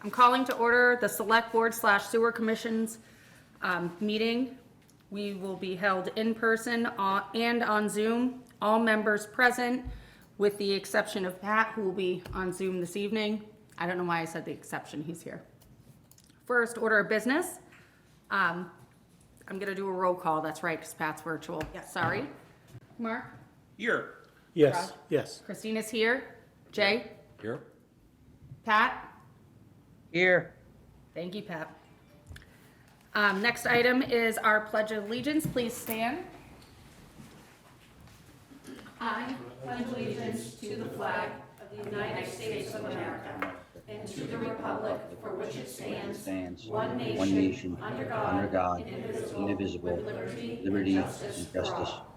I'm calling to order the Select Board / Sewer Commission's meeting. We will be held in person and on Zoom. All members present, with the exception of Pat, who will be on Zoom this evening. I don't know why I said the exception, he's here. First order of business. I'm gonna do a roll call, that's right, because Pat's virtual. Yes. Sorry. Mark? Here. Yes, Raj? yes. Christina's here. Jay? Here. Pat? Here. Thank you, Pat. Next item is our Pledge of Allegiance. Please stand. I pledge allegiance to the flag of the United States of America and to the republic for which it stands, one nation, under God, indivisible, with liberty and justice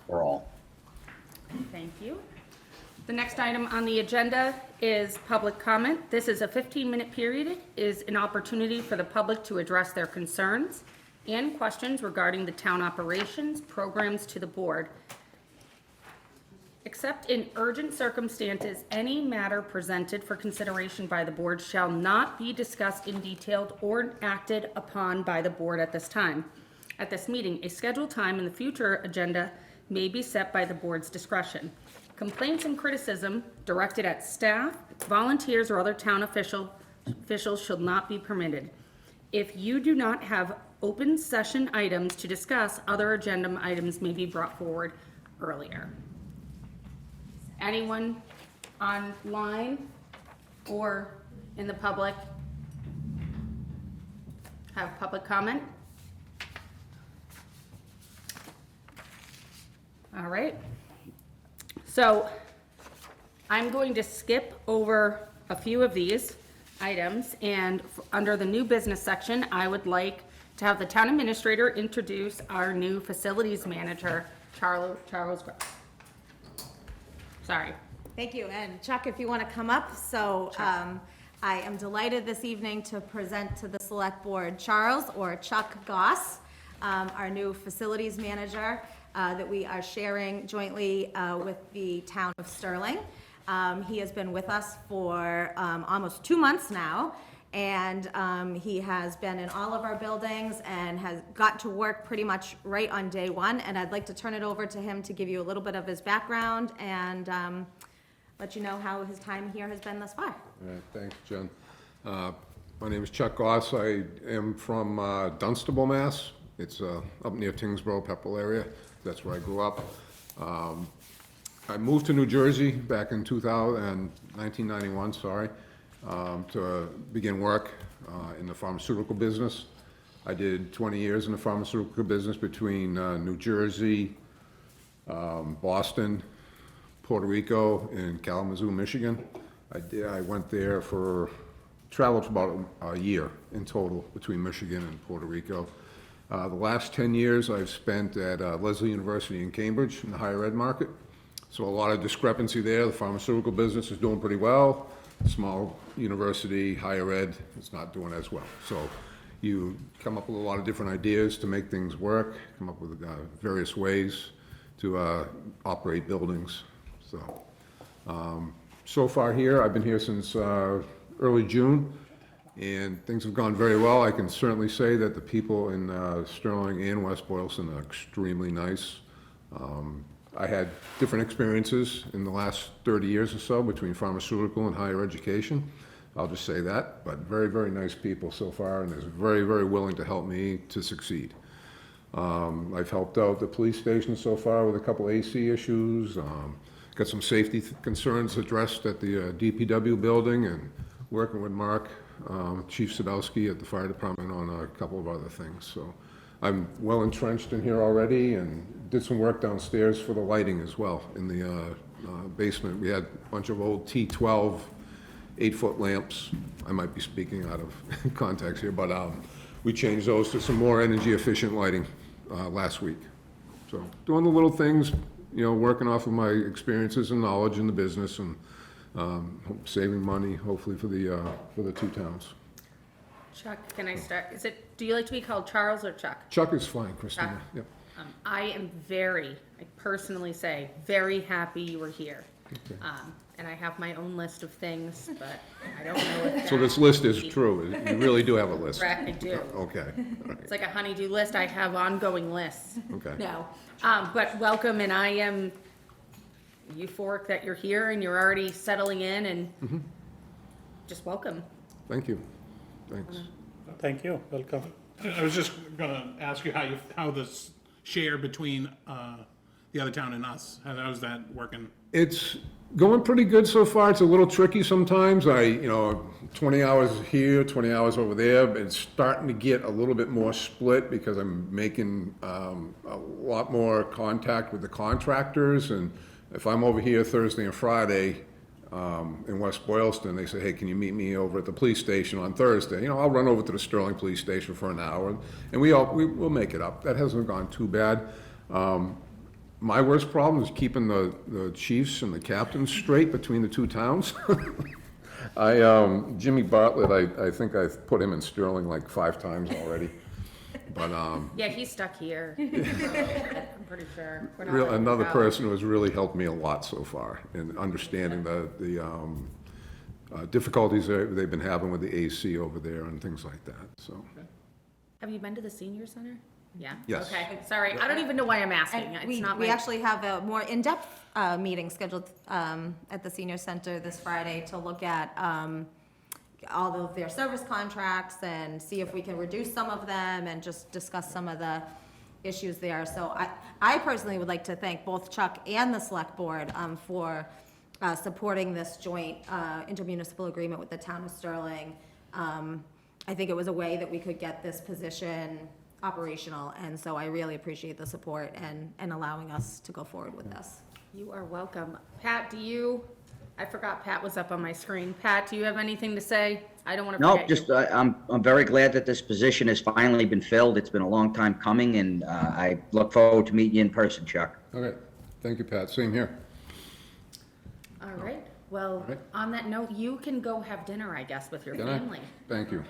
for all. Thank you. The next item on the agenda is public comment. This is a 15-minute period. It is an opportunity for the public to address their concerns and questions regarding the town operations, programs to the board. Except in urgent circumstances, any matter presented for consideration by the board shall not be discussed in detail or acted upon by the board at this time. At this meeting, a scheduled time in the future agenda may be set by the board's discretion. Complaints and criticism directed at staff, volunteers, or other town officials should not be permitted. If you do not have open session items to discuss, other agenda items may be brought forward earlier. Anyone online or in the public have public comment? All right. So I'm going to skip over a few of these items, and under the new business section, I would like to have the town administrator introduce our new facilities manager, Charles Gross. Sorry. Thank you. And Chuck, if you want to come up. So I am delighted this evening to present to the Select Board Charles, or Chuck Goss, our new facilities manager that we are sharing jointly with the town of Sterling. He has been with us for almost 2 months now, and he has been in all of our buildings and has got to work pretty much right on day one. And I'd like to turn it over to him to give you a little bit of his background and let you know how his time here has been thus far. All right, thanks, Jen. My name is Chuck Goss. I am from Dunstable, Mass. It's up near Tingsboro, Pepperell area. That's where I grew up. I moved to New Jersey back in 1991, to begin work in the pharmaceutical business. I did 20 years in the pharmaceutical business between New Jersey, Boston, Puerto Rico, and Kalamazoo, Michigan. I went there traveled for about a year in total between Michigan and Puerto Rico. The last 10 years I've spent at Lesley University in Cambridge in the higher ed market. So a lot of discrepancy there. The pharmaceutical business is doing pretty well. Small university, higher ed, is not doing as well. So you come up with a lot of different ideas to make things work, come up with various ways to operate buildings. So far here, I've been here since early June, and things have gone very well. I can certainly say that the people in Sterling and West Boylston are extremely nice. I had different experiences in the last 30 years or so between pharmaceutical and higher education. I'll just say that, but very, very nice people so far, and they're very, very willing to help me to succeed. I've helped out the police station so far with a couple AC issues, got some safety concerns addressed at the DPW building, and working with Mark, Chief Sadowski at the fire department on a couple of other things. So I'm well entrenched in here already, and did some work downstairs for the lighting as well in the basement. We had a bunch of old T12 8-foot lamps. I might be speaking out of context here, but we changed those to some more energy efficient lighting last week. So doing the little things, working off of my experiences and knowledge in the business, and saving money hopefully for the two towns. Chuck, can I start? Do you like to be called Charles or Chuck? Chuck is fine, Christina. Chuck. Yep. I am I personally say, very happy you were here. And I have my own list of things, but I don't know if So this list is true, you really do have a list? Correct, I do. Okay, all right, It's like a honey-do list. I have ongoing lists. okay. No, but welcome, and I am euphoric that you're here and you're already settling in, and just welcome. Thank you, thanks. Thank you, welcome. I was just gonna ask you how this share between the other town and us, how's that working? It's going pretty good so far. It's a little tricky sometimes. 20 hours here, 20 hours over there, but it's starting to get a little bit more split because I'm making a lot more contact with the contractors. And if I'm over here Thursday and Friday in West Boylston, they say, hey, can you meet me over at the police station on Thursday? I'll run over to the Sterling Police Station for an hour, and we'll make it up. That hasn't gone too bad. My worst problem is keeping the chiefs and the captains straight between the two towns. Jimmy Bartlett, I think I've put him in Sterling like 5 times already. But Yeah, he's stuck here. I'm pretty sure. We're not letting him another go. person who has really helped me a lot so far in understanding the difficulties they've been having with the AC over there and things like that, so. Have you been to the senior center? Yeah? Yes. Okay, sorry. I don't even know why I'm asking. And It's we not we my, actually have a more in-depth meeting scheduled at the senior center this Friday to look at all of their service contracts and see if we can reduce some of them and just discuss some of the issues there. So I personally would like to thank both Chuck and the Select Board for supporting this joint intermunicipal agreement with the town of Sterling. I think it was a way that we could get this position operational, and so I really appreciate the support and allowing us to go forward with this. you are welcome. Pat, I forgot Pat was up on my screen. Pat, do you have anything to say? I don't want to Nope, forget you. just, I'm very glad that this position has finally been filled. It's been a long time coming, and I look forward to meeting you in person, Chuck. Okay, thank you, Pat, same here. All right. Well, right. on that note, you can go have dinner, I guess, with your Can I? family. Thank you.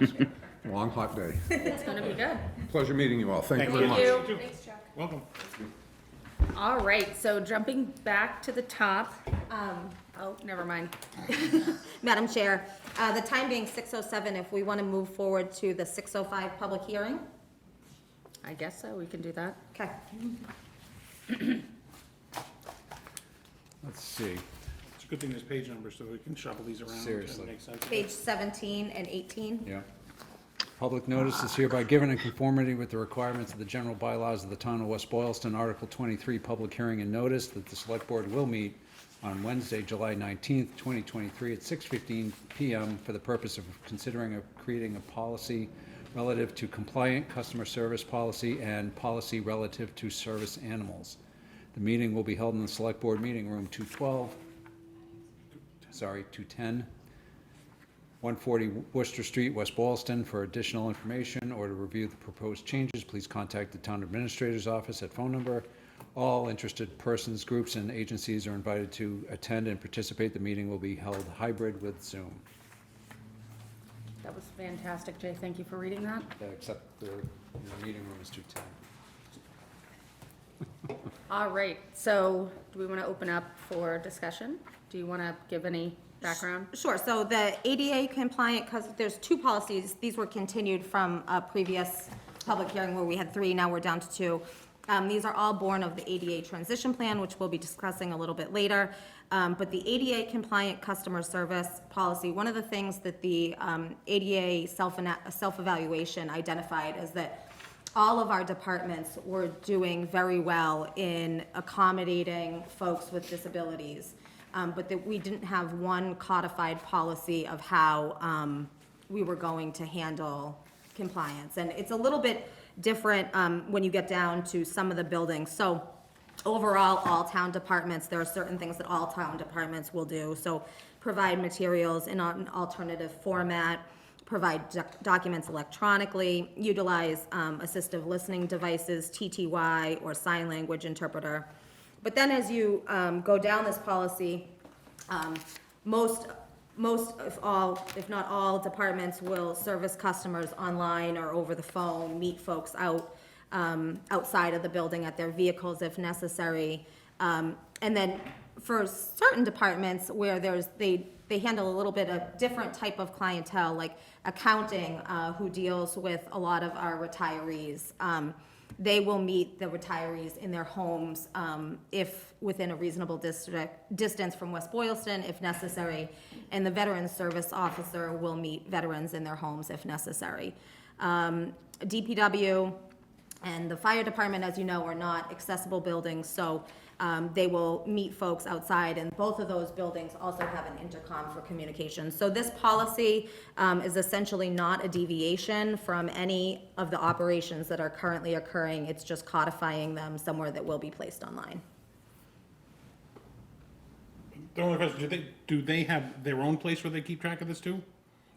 Long, hot day. It's going to be good. Pleasure meeting you all, thank you very much. Thank you. Welcome. All right, so jumping back to the top. Oh, never mind. Madam Chair, the time being 6:07, if we want to move forward to the 6:05 public hearing? I guess so, we can do that. Okay. Let's see. It's a good thing there's page numbers so we can shuffle these around. Seriously. That makes sense. Page 17 and 18. Yeah. Public notice is hereby given in conformity with the requirements of the general bylaws of the town of West Boylston, Article 23, public hearing and notice that the Select Board will meet on Wednesday, July 19th, 2023 at 6:15 PM for the purpose of considering creating a policy relative to compliant customer service policy and policy relative to service animals. The meeting will be held in the Select Board Meeting Room 210, 140 Worcester Street, West Boylston. For additional information or to review the proposed changes, please contact the Town Administrator's Office at phone number. All interested persons, groups, and agencies are invited to attend and participate. The meeting will be held hybrid with Zoom. That was fantastic, Jay. Thank you for reading that. Except the meeting room is 210. All right, so do we want to open up for discussion? Do you want to give any background? Sure, so the ADA compliant, because there's 2 policies, these were continued from a previous public hearing where we had 3, now we're down to 2. These are all born of the ADA transition plan, which we'll be discussing a little bit later. But the ADA compliant customer service policy, one of the things that the ADA self-evaluation identified is that all of our departments were doing very well in accommodating folks with disabilities, but that we didn't have one codified policy of how we were going to handle compliance. And it's a little bit different when you get down to some of the buildings. So overall, all town departments, there are certain things that all town departments will do. So provide materials in an alternative format, provide documents electronically, utilize assistive listening devices, TTY, or sign language interpreter. But then as you go down this policy, most if not all departments will service customers online or over the phone, meet folks outside of the building at their vehicles if necessary. And then for certain departments where they handle a little bit of different type of clientele, like accounting, who deals with a lot of our retirees. They will meet the retirees in their homes, if within a reasonable distance from West Boylston, if necessary. And the Veterans Service Officer will meet veterans in their homes if necessary. DPW and the fire department, as you know, are not accessible buildings, so they will meet folks outside, and both of those buildings also have an intercom for communication. So this policy is essentially not a deviation from any of the operations that are currently occurring. It's just codifying them somewhere that will be placed online. The only question, do they have their own place where they keep track of this too?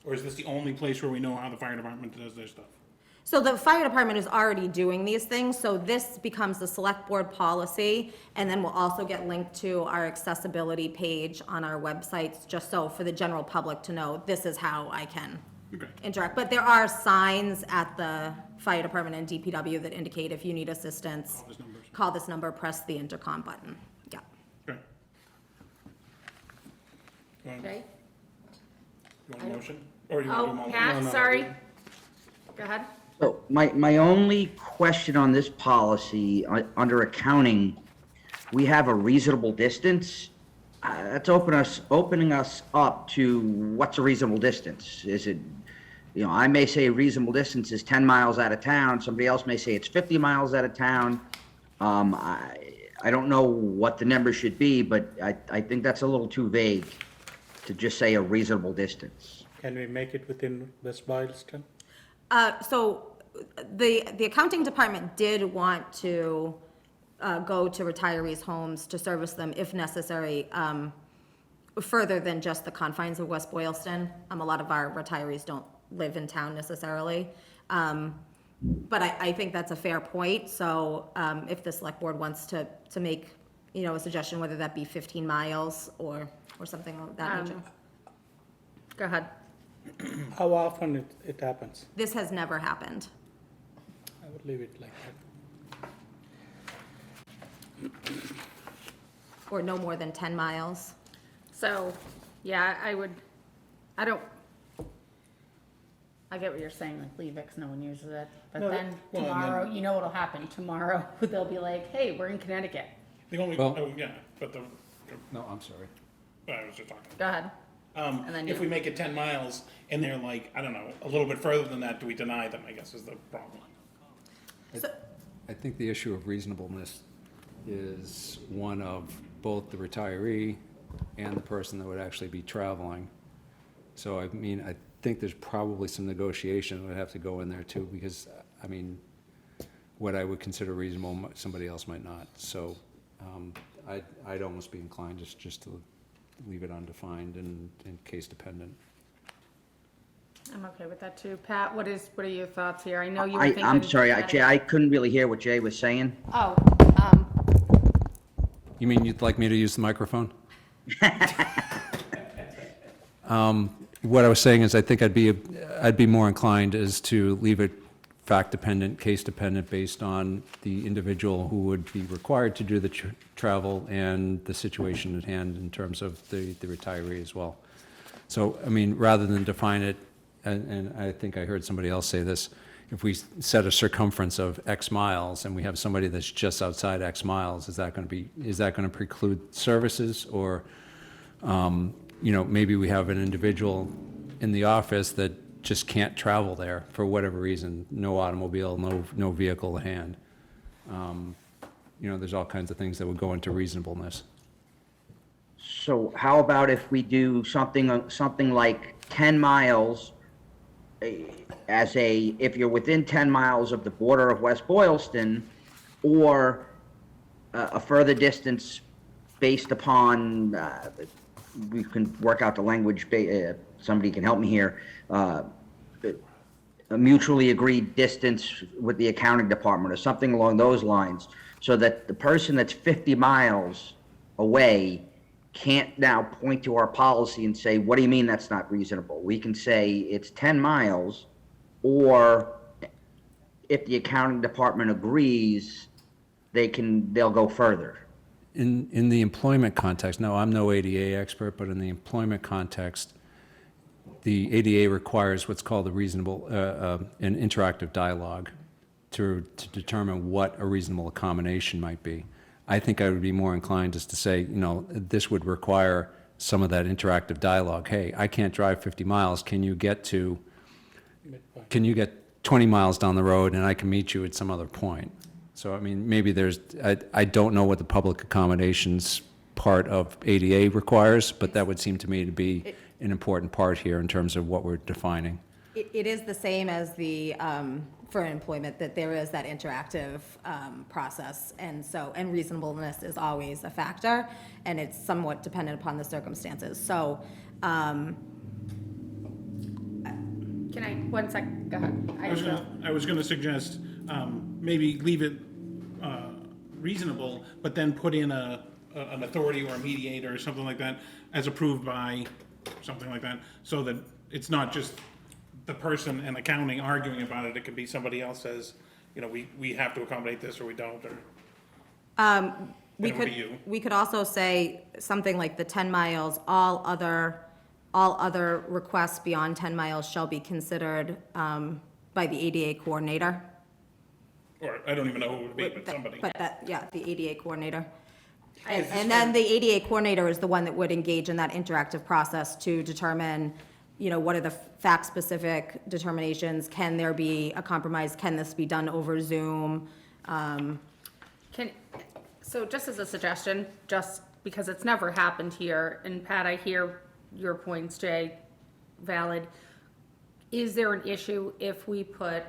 Or is this the only place where we know how the fire department does their stuff? So the fire department is already doing these things, so this becomes the select board policy, and then we'll also get linked to our accessibility page on our websites, just so for the general public to know, this is how I can Okay. interact. But there are signs at the fire department and DPW that indicate if you need assistance, Those numbers. call this number, press the intercom button. Yeah. Okay. Okay. You want a motion? Or you want to do Oh, them all? Pat, No, no. sorry. Go ahead. So my only question on this policy, under accounting, we have a reasonable distance. That's opening us up to what's a reasonable distance? Is it, I may say a reasonable distance is 10 miles out of town. Somebody else may say it's 50 miles out of town. I don't know what the number should be, but I think that's a little too vague to just say a reasonable distance. Can we make it within West Boylston? So the accounting department did want to go to retirees' homes to service them if necessary, further than just the confines of West Boylston. A lot of our retirees don't live in town necessarily. But I think that's a fair point. So if the select board wants to make, a suggestion, whether that be 15 miles or something of that nature. Go ahead. How often it happens? This has never happened. I would leave it like that. Or no more than 10 miles. So, yeah, I get what you're saying, like, leave it 'cause no one uses it. But then well, and tomorrow, you know what'll happen. Tomorrow, they'll be like, hey, we're in Connecticut. The only, Well- yeah, but No, I'm sorry. I was just talking. Go ahead. And then If you- we make it 10 miles and they're like, I don't know, a little bit further than that, do we deny them, I guess is the problem. I think the issue of reasonableness is one of both the retiree and the person that would actually be traveling. So, I mean, I think there's probably some negotiation that would have to go in there too, because, what I would consider reasonable, somebody else might not. So, I'd almost be inclined just to leave it undefined and case dependent. I'm okay with that too. Pat, what are your thoughts here? I know you were thinking. I'm sorry, Jay, I couldn't really hear what Jay was saying. Oh, You mean you'd like me to use the microphone? What I was saying is I think I'd be more inclined is to leave it fact-dependent, case-dependent, based on the individual who would be required to do the travel and the situation at hand in terms of the retiree as well. So, I mean, rather than define it, and I think I heard somebody else say this, if we set a circumference of X miles and we have somebody that's just outside X miles, is that going to preclude services? Or, maybe we have an individual in the office that just can't travel there for whatever reason, no automobile, no vehicle at hand. There's all kinds of things that would go into reasonableness. So how about if we do something like 10 miles if you're within 10 miles of the border of West Boylston, or a further distance based upon, we can work out the language, somebody can help me here, a mutually agreed distance with the accounting department or something along those lines, so that the person that's 50 miles away can't now point to our policy and say, what do you mean that's not reasonable? We can say it's 10 miles, or if the accounting department agrees, they'll go further. in the employment context, no, I'm no ADA expert, but in the employment context, the ADA requires what's called a reasonable, an interactive dialogue to determine what a reasonable accommodation might be. I think I would be more inclined just to say, this would require some of that interactive dialogue. Hey, I can't drive 50 miles. Can you get 20 miles down the road and I can meet you at some other point? So, I mean, maybe I don't know what the public accommodations part of ADA requires, but that would seem to me to be an important part here in terms of what we're defining. It is the same as the, for employment, that there is that interactive process, and reasonableness is always a factor, and it's somewhat dependent upon the circumstances. So, Can I, 1 sec, go ahead. I was gonna suggest, maybe leave it, reasonable, but then put in an authority or a mediator or something like that, as approved by, something like that, so that it's not just the person in accounting arguing about it, it could be somebody else says, we have to accommodate this or we don't, or. we It would be you. we could also say something like the 10 miles, all other requests beyond 10 miles shall be considered by the ADA coordinator. Or, I don't even know who it would be, but somebody. But the ADA coordinator. And then the ADA coordinator is the one that would engage in that interactive process to determine, what are the fact-specific determinations? Can there be a compromise? Can this be done over Zoom? So just as a suggestion, just because it's never happened here, and Pat, I hear your points, Jay, valid. Is there an issue if we put,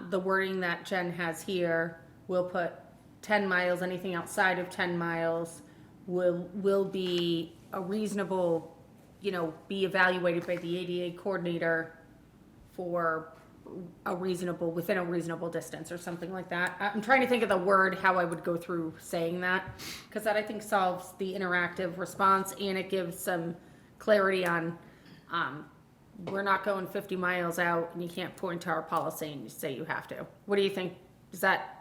the wording that Jen has here, we'll put 10 miles, anything outside of 10 miles will be a reasonable, be evaluated by the ADA coordinator for within a reasonable distance or something like that. I'm trying to think of the word, how I would go through saying that, because that I think solves the interactive response and it gives some clarity on, we're not going 50 miles out and you can't point to our policy and you say you have to. What do you think? Is that,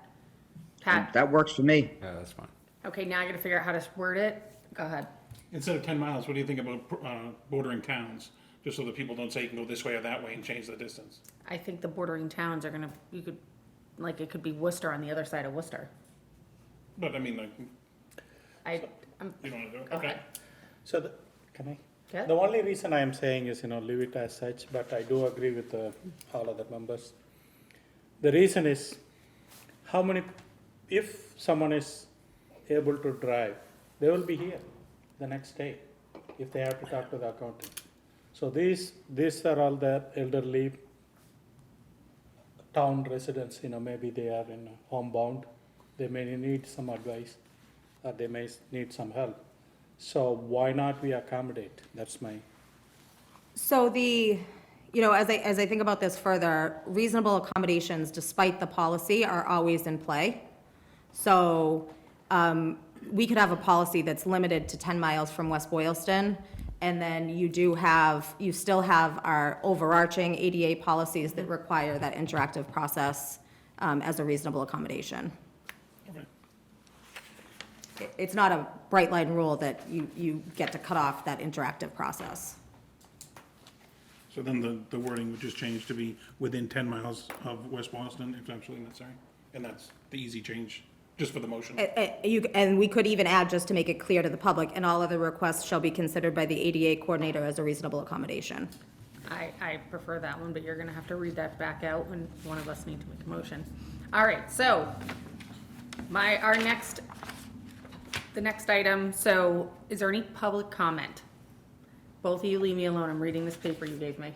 Pat? That works for me. Yeah, that's fine. Okay, now I gotta figure out how to word it. Go ahead. Instead of 10 miles, what do you think about bordering towns? Just so that people don't say you can go this way or that way and change the distance. I think the bordering towns are gonna, it could be Worcester on the other side of Worcester. But I mean, like, I'm, you don't wanna do it, Go okay? ahead. So, can I? Yeah. The only reason I am saying is, leave it as such, but I do agree with all other members. The reason is, if someone is able to drive, they will be here the next day, if they have to talk to the accountant. So these are all the elderly town residents, maybe they are homebound, they may need some advice, or they may need some help. So why not we accommodate? That's my, So as I think about this further, reasonable accommodations, despite the policy, are always in play. So, we could have a policy that's limited to 10 miles from West Boylston, and then you still have our overarching ADA policies that require that interactive process as a reasonable accommodation. Okay. It's not a bright line rule that you get to cut off that interactive process. So then the wording would just change to be within 10 miles of West Boylston, if absolutely necessary. And that's the easy change, just for the motion. And we could even add, just to make it clear to the public, and all other requests shall be considered by the ADA coordinator as a reasonable accommodation. I prefer that one, but you're gonna have to read that back out when one of us need to make a motion. All right, so the next item, so is there any public comment? Both of you leave me alone, I'm reading this paper you gave me.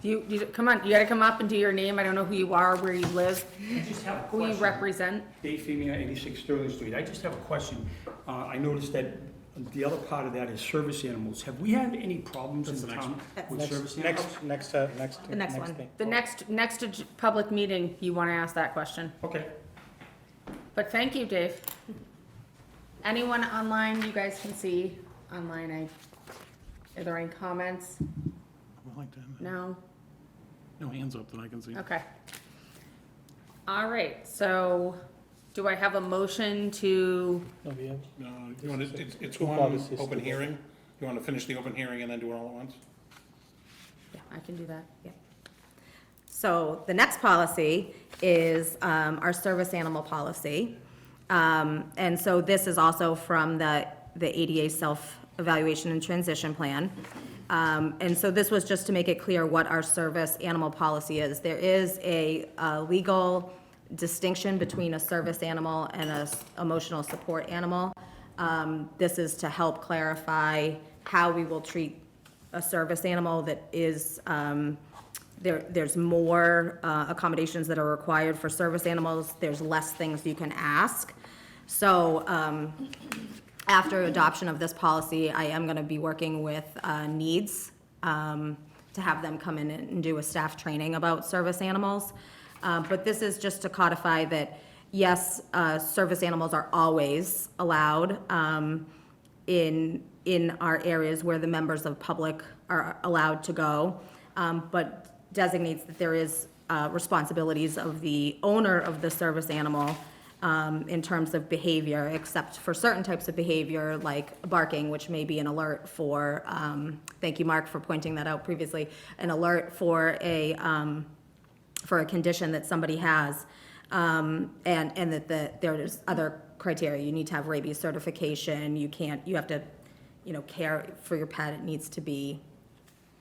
You, come on, you gotta come up and do your name, I don't know who you are, where you live, I just have a who you question. represent. Dave Femia, 86 Sterling Street. I just have a question. I noticed that the other part of that is service animals. Have we had any problems in the town with service animals? next The next one. thing. The next public meeting, you wanna ask that question. Okay. But thank you, Dave. Anyone online, you guys can see online, are there any comments? I like that. No? No hands up that I can see. Okay. All right, so Do I have a motion to, No, we have, You want to, it's Two one policies open to go. hearing? You want to finish the open hearing and then do it all at once? yeah, I can do that, yeah. So the next policy is our service animal policy. And so this is also from the ADA self-evaluation and transition plan. And so this was just to make it clear what our service animal policy is. There is a legal distinction between a service animal and a emotional support animal. This is to help clarify how we will treat a service animal that is, there's more accommodations that are required for service animals. There's less things you can ask. So after adoption of this policy, I am going to be working with needs to have them come in and do a staff training about service animals. But this is just to codify that, yes, service animals are always allowed in our areas where the members of public are allowed to go, but designates that there is responsibilities of the owner of the service animal in terms of behavior, except for certain types of behavior like barking, which may be an alert for, thank you, Mark, for pointing that out previously, an alert for a condition that somebody has, and that there's other criteria. You need to have rabies certification. You have to, care for your pet. It needs to be,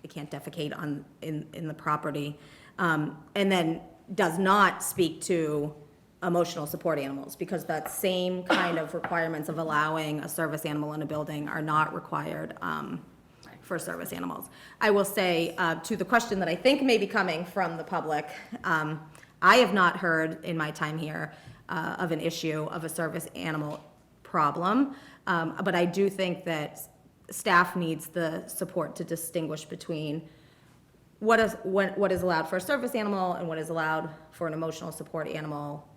it can't defecate in the property. And then does not speak to emotional support animals, because that same kind of requirements of allowing a service animal in a building are not required for service animals. I will say, to the question that I think may be coming from the public, I have not heard in my time here of an issue of a service animal problem, but I do think that staff needs the support to distinguish between what is allowed for a service animal and what is allowed for an emotional support animal,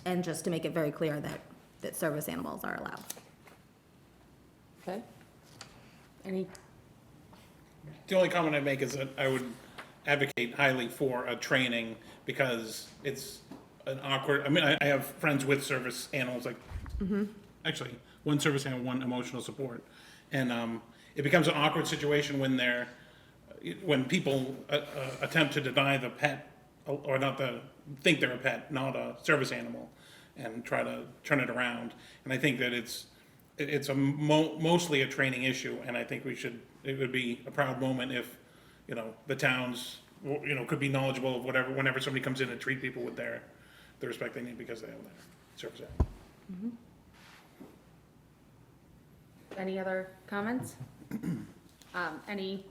and just to make it very clear that service animals are allowed. Okay. Any, The only comment I'd make is that I would advocate highly for a training, because it's an awkward, I have friends with service animals, like, actually, one service animal, one emotional support. And it becomes an awkward situation when people attempt to deny the pet, or think they're a pet, not a service animal, and try to turn it around. And I think that it's mostly a training issue, and I think it would be a proud moment if, the towns, could be knowledgeable of whenever somebody comes in and treat people with the respect they need because they have their service animal. any other comments? Any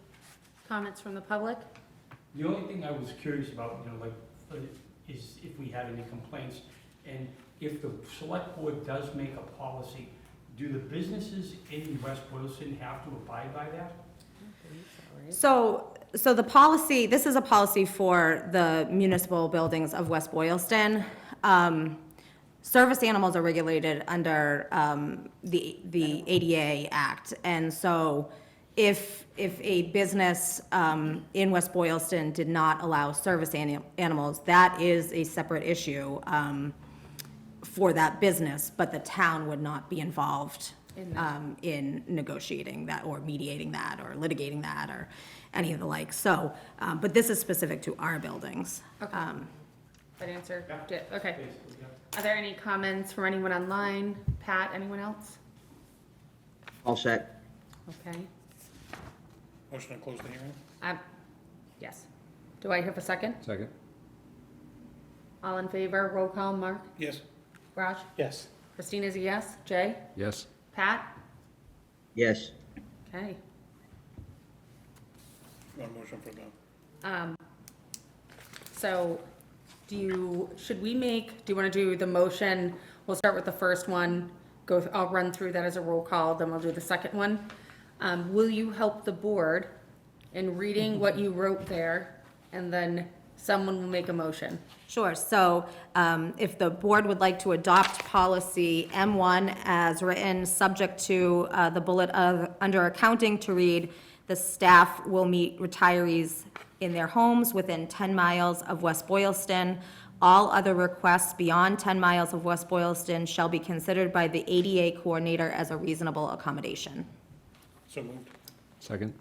comments from the public? The only thing I was curious about, is if we had any complaints, and if the select board does make a policy, do the businesses in West Boylston have to abide by that? So the policy, this is a policy for the municipal buildings of West Boylston. Service animals are regulated under the ADA Act, and so if a business in West Boylston did not allow service animals, that is a separate issue for that business, but the town would not be involved in negotiating that or mediating that or litigating that or any of the like. So, but this is specific to our buildings. Okay. That answer? Did, okay. Basically, yeah. Are there any comments from anyone online? Pat, anyone else? All set. Okay. Motion to close the hearing? Yes. Do I have a second? Second? All in favor, roll call, Mark? Yes. Raj? yes. Christina's a yes. Jay? Yes. Pat? Yes. Okay. You want a motion for the? So, do you want to do the motion? We'll start with the first one, I'll run through that as a roll call, then we'll do the second one. Will you help the board in reading what you wrote there, and then someone will make a motion? Sure. So if the board would like to adopt policy M1 as written, subject to the bullet under accounting to read, the staff will meet retirees in their homes within 10 miles of West Boylston All other requests beyond 10 miles of West Boylston shall be considered by the ADA coordinator as a reasonable accommodation. So moved. Second?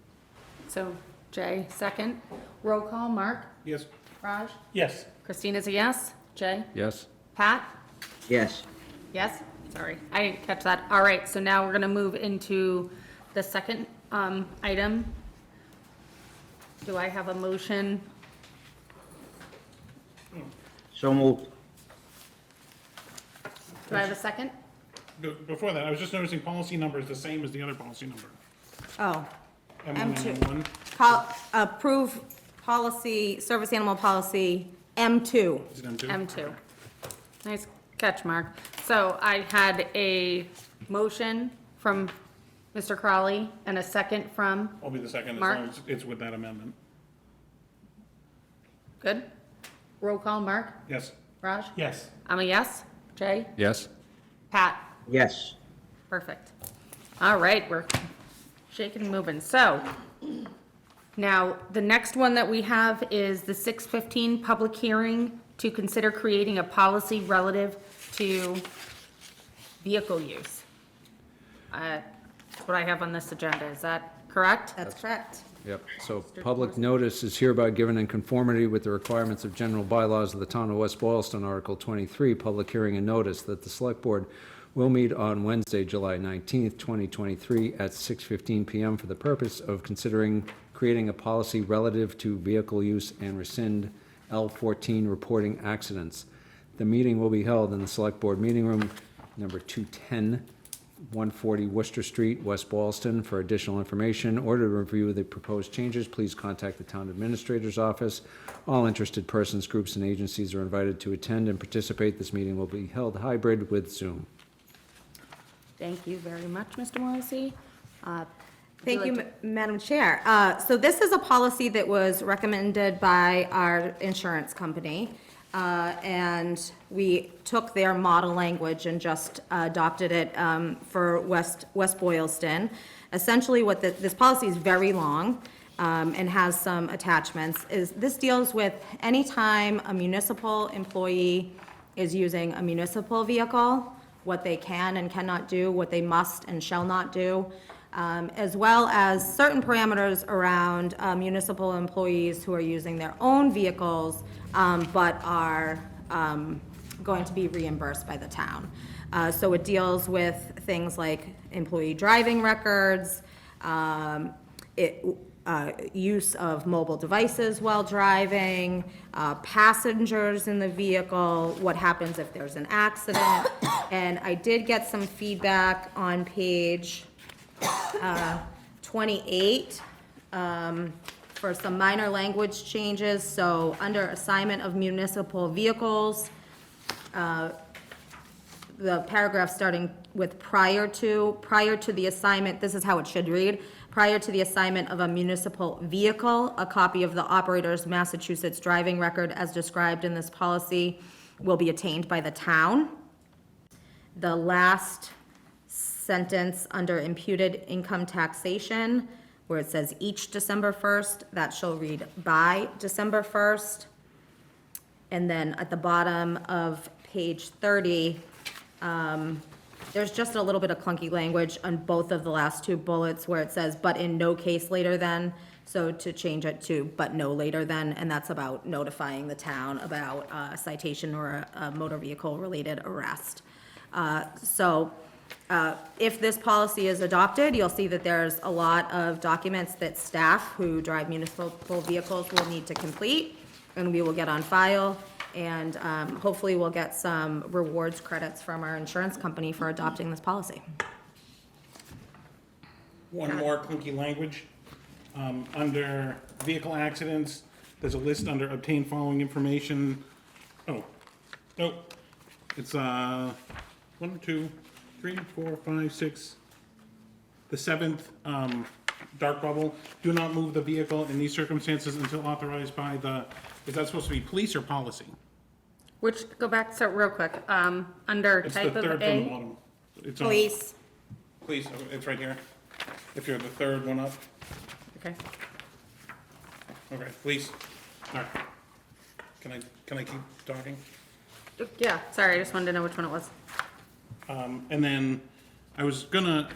So Jay, second. Roll call, Mark? Yes. Raj? Yes, Christina's a yes. Jay? Yes? Pat? Yes. Yes? Sorry, I didn't catch that. All right, so now we're gonna move into the second item. Do I have a motion? So moved. Do I have a second? Before that, I was just noticing policy number is the same as the other policy number. Oh, M1 M2. and approve policy, service animal policy M2. M1. Is it M2? M2. Nice catch, Mark. So I had a motion from Mr. Crowley and a second from, I'll be the second as Mark? long as it's with that amendment. good? Roll call, Mark? Yes. Raj? yes. I'm a yes. Jay? Yes? Pat? Yes. Perfect. All right, we're shaking and moving. So, now, the next one that we have is the 6:15 public hearing to consider creating a policy relative to vehicle use. That's what I have on this agenda. Is that correct? That's correct. Yep, so public notice is hereby given in conformity with the requirements of general bylaws of the town of West Boylston, Article 23, public hearing and notice that the Select Board will meet on Wednesday, July 19th, 2023, at 6:15 PM for the purpose of considering creating a policy relative to vehicle use and rescind L14 reporting accidents. The meeting will be held in the Select Board Meeting Room, number 210, 140 Worcester Street, West Boylston. For additional information or to review the proposed changes, please contact the Town Administrator's Office. All interested persons, groups, and agencies are invited to attend and participate. This meeting will be held hybrid with Zoom. Thank you very much, Mr. Morrissey. Thank you, like Madam Chair. So this is a policy that was recommended by our insurance company, and we took their model language and just adopted it for West Boylston. Essentially, what this policy is very long and has some attachments. This deals with any time a municipal employee is using a municipal vehicle, what they can and cannot do, what they must and shall not do, as well as certain parameters around municipal employees who are using their own vehicles, but are going to be reimbursed by the town. So it deals with things like employee driving records, use of mobile devices while driving, passengers in the vehicle, what happens if there's an accident. And I did get some feedback on page 28 for some minor language changes. So under assignment of municipal vehicles, the paragraph starting with prior to the assignment, this is how it should read. Prior to the assignment of a municipal vehicle, a copy of the operator's Massachusetts driving record as described in this policy will be attained by the town. The last sentence under imputed income taxation, where it says each December 1st, that shall read by December 1st. And then at the bottom of page 30, there's just a little bit of clunky language on both of the last two bullets where it says, but in no case later than. So to change it to, but no later than, and that's about notifying the town about a citation or a motor vehicle related arrest. If this policy is adopted, you'll see that there's a lot of documents that staff who drive municipal vehicles will need to complete, and we will get on file. And hopefully we'll get some rewards credits from our insurance company for adopting this policy. One more clunky language. Under vehicle accidents, there's a list under obtain following information. Oh, nope. It's 1, 2, 3, 4, 5, 6. The 7th dark bubble. Do not move the vehicle in these circumstances until authorized by the. Is that supposed to be police or policy? Which, go back, so real quick, under It's the type third of from the A. bottom. It's on- Police. Police, it's right here. If you're the third one up. Okay. Okay, police. All right. Can I keep talking? Yeah, sorry, I just wanted to know which one it was. And then I was gonna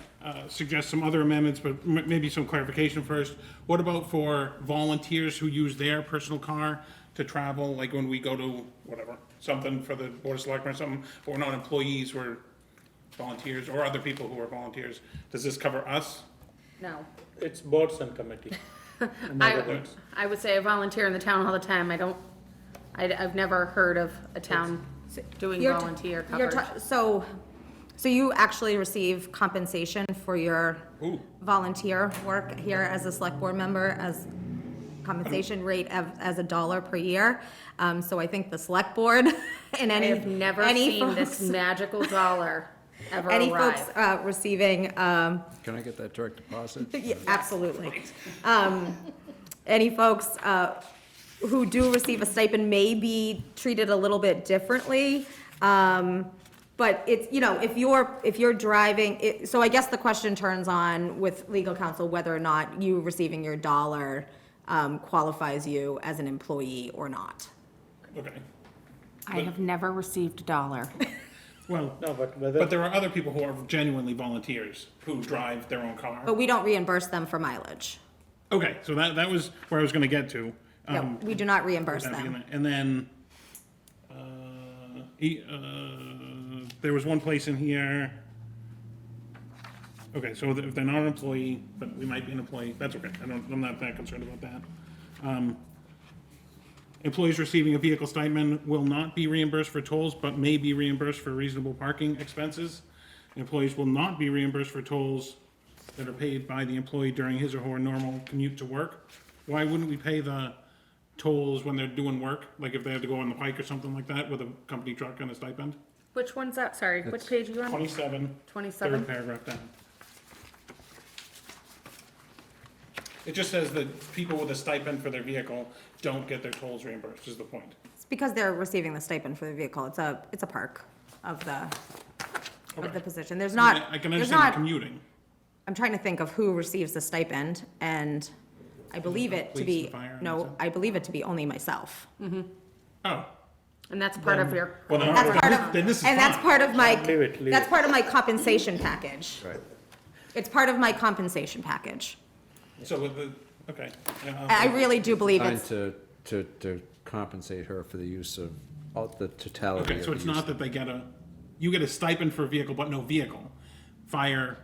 suggest some other amendments, but maybe some clarification first. What about for volunteers who use their personal car to travel, like when we go to whatever, something for the Board of Selectmen or something, or not employees who are volunteers, or other people who are volunteers? Does this cover us? No. It's boards and committee. In other words, I would say I volunteer in the town all the time. I've never heard of a town doing You're t- volunteer you're coverage. ta- So you actually receive compensation for your Ooh. volunteer work here as a select board member, as compensation rate as $1 per year. So I think the select board and I any. have never any seen this folks- magical dollar ever Any arrive. folks receiving, Can I get that direct deposit? yeah, absolutely. Any folks who do receive a stipend may be treated a little bit differently. But it's, if you're driving, so I guess the question turns on with legal counsel whether or not you receiving your dollar qualifies you as an employee or not. Okay. I have never received a dollar. Well, no, but but whether, there are other people who are genuinely volunteers who drive their own car. But we don't reimburse them for mileage. Okay, so that was where I was gonna get to. No, we do not reimburse That them. beginning. And then, there was one place in here. Okay, so if they're not an employee, but we might be an employee, that's okay, I'm not that concerned about that. Employees receiving a vehicle stipend will not be reimbursed for tolls, but may be reimbursed for reasonable parking expenses. Employees will not be reimbursed for tolls that are paid by the employee during his or her normal commute to work. Why wouldn't we pay the tolls when they're doing work, like if they have to go on the pike or something like that with a company truck and a stipend? Which one's that? Sorry, which page are you on? 27, 27? third paragraph down. It just says that people with a stipend for their vehicle don't get their tolls reimbursed, is the point. It's because they're receiving the stipend for the vehicle. It's a perk of the Okay. position. There's not, I can there's understand the not, commuting. I'm trying to think of who receives the stipend, and I believe it to Police be, and fire and no, stuff? I believe it to be only myself. Oh. And that's part of your, Well, then, That's part of, then this is and that's fine. part of my, Leave it. that's part of my compensation package. Right. It's part of my compensation package. So with the, okay. Yeah, I really do believe Trying it's, to compensate her for the use of, all the totality Okay, of so it's use. not that you get a stipend for a vehicle, but no vehicle. Fire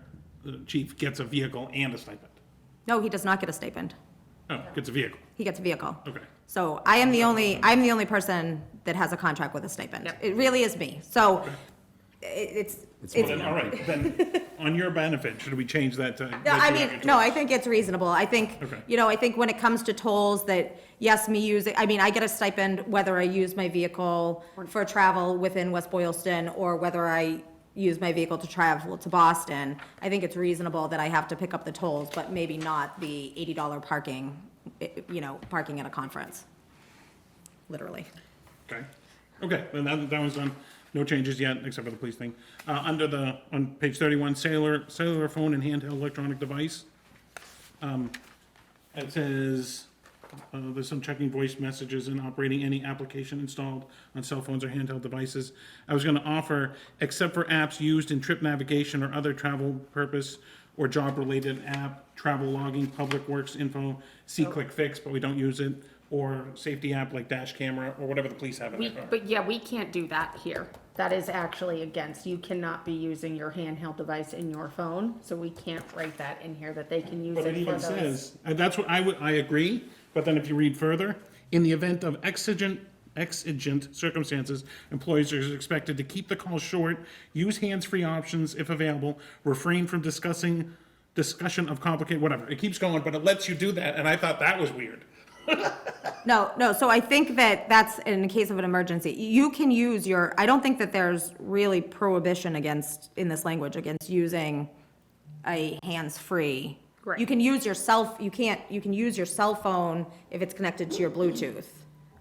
chief gets a vehicle and a stipend. no, he does not get a stipend. Oh, gets a vehicle. He gets a vehicle. Okay. So I'm the only person that has a contract with a stipend. Yep. It really is me. So it's, Well, then, all right, then, on your benefit, should we change that to? no, I mean, no, I think it's reasonable. I think, Okay. I think when it comes to tolls that, yes, me using, I mean, I get a stipend whether I use my vehicle for travel within West Boylston or whether I use my vehicle to travel to Boston. I think it's reasonable that I have to pick up the tolls, but maybe not the $80 parking, parking at a conference. Literally. Okay, okay, then that one's done. No changes yet, except for the police thing. On page 31, cellular phone and handheld electronic device. It says, there's some checking voice messages and operating any application installed on cell phones or handheld devices. I was gonna offer, except for apps used in trip navigation or other travel purpose or job-related app, travel logging, public works info, see click fix, but we don't use it, or safety app like dash camera, or whatever the police have in their car. but yeah, we can't do that here. That is actually against, you cannot be using your handheld device in your phone, so we can't write that in here that they can use But it it for even those. says, and that's what I agree, but then if you read further, in the event of exigent circumstances, employees are expected to keep the call short, use hands-free options if available, refrain from discussion of complicated, whatever. It keeps going, but it lets you do that, and I thought that was weird. No, so I think that's in the case of an emergency. You can use I don't think that there's really prohibition in this language, against using a hands-free. Right. You can use you can use your cell phone if it's connected to your Bluetooth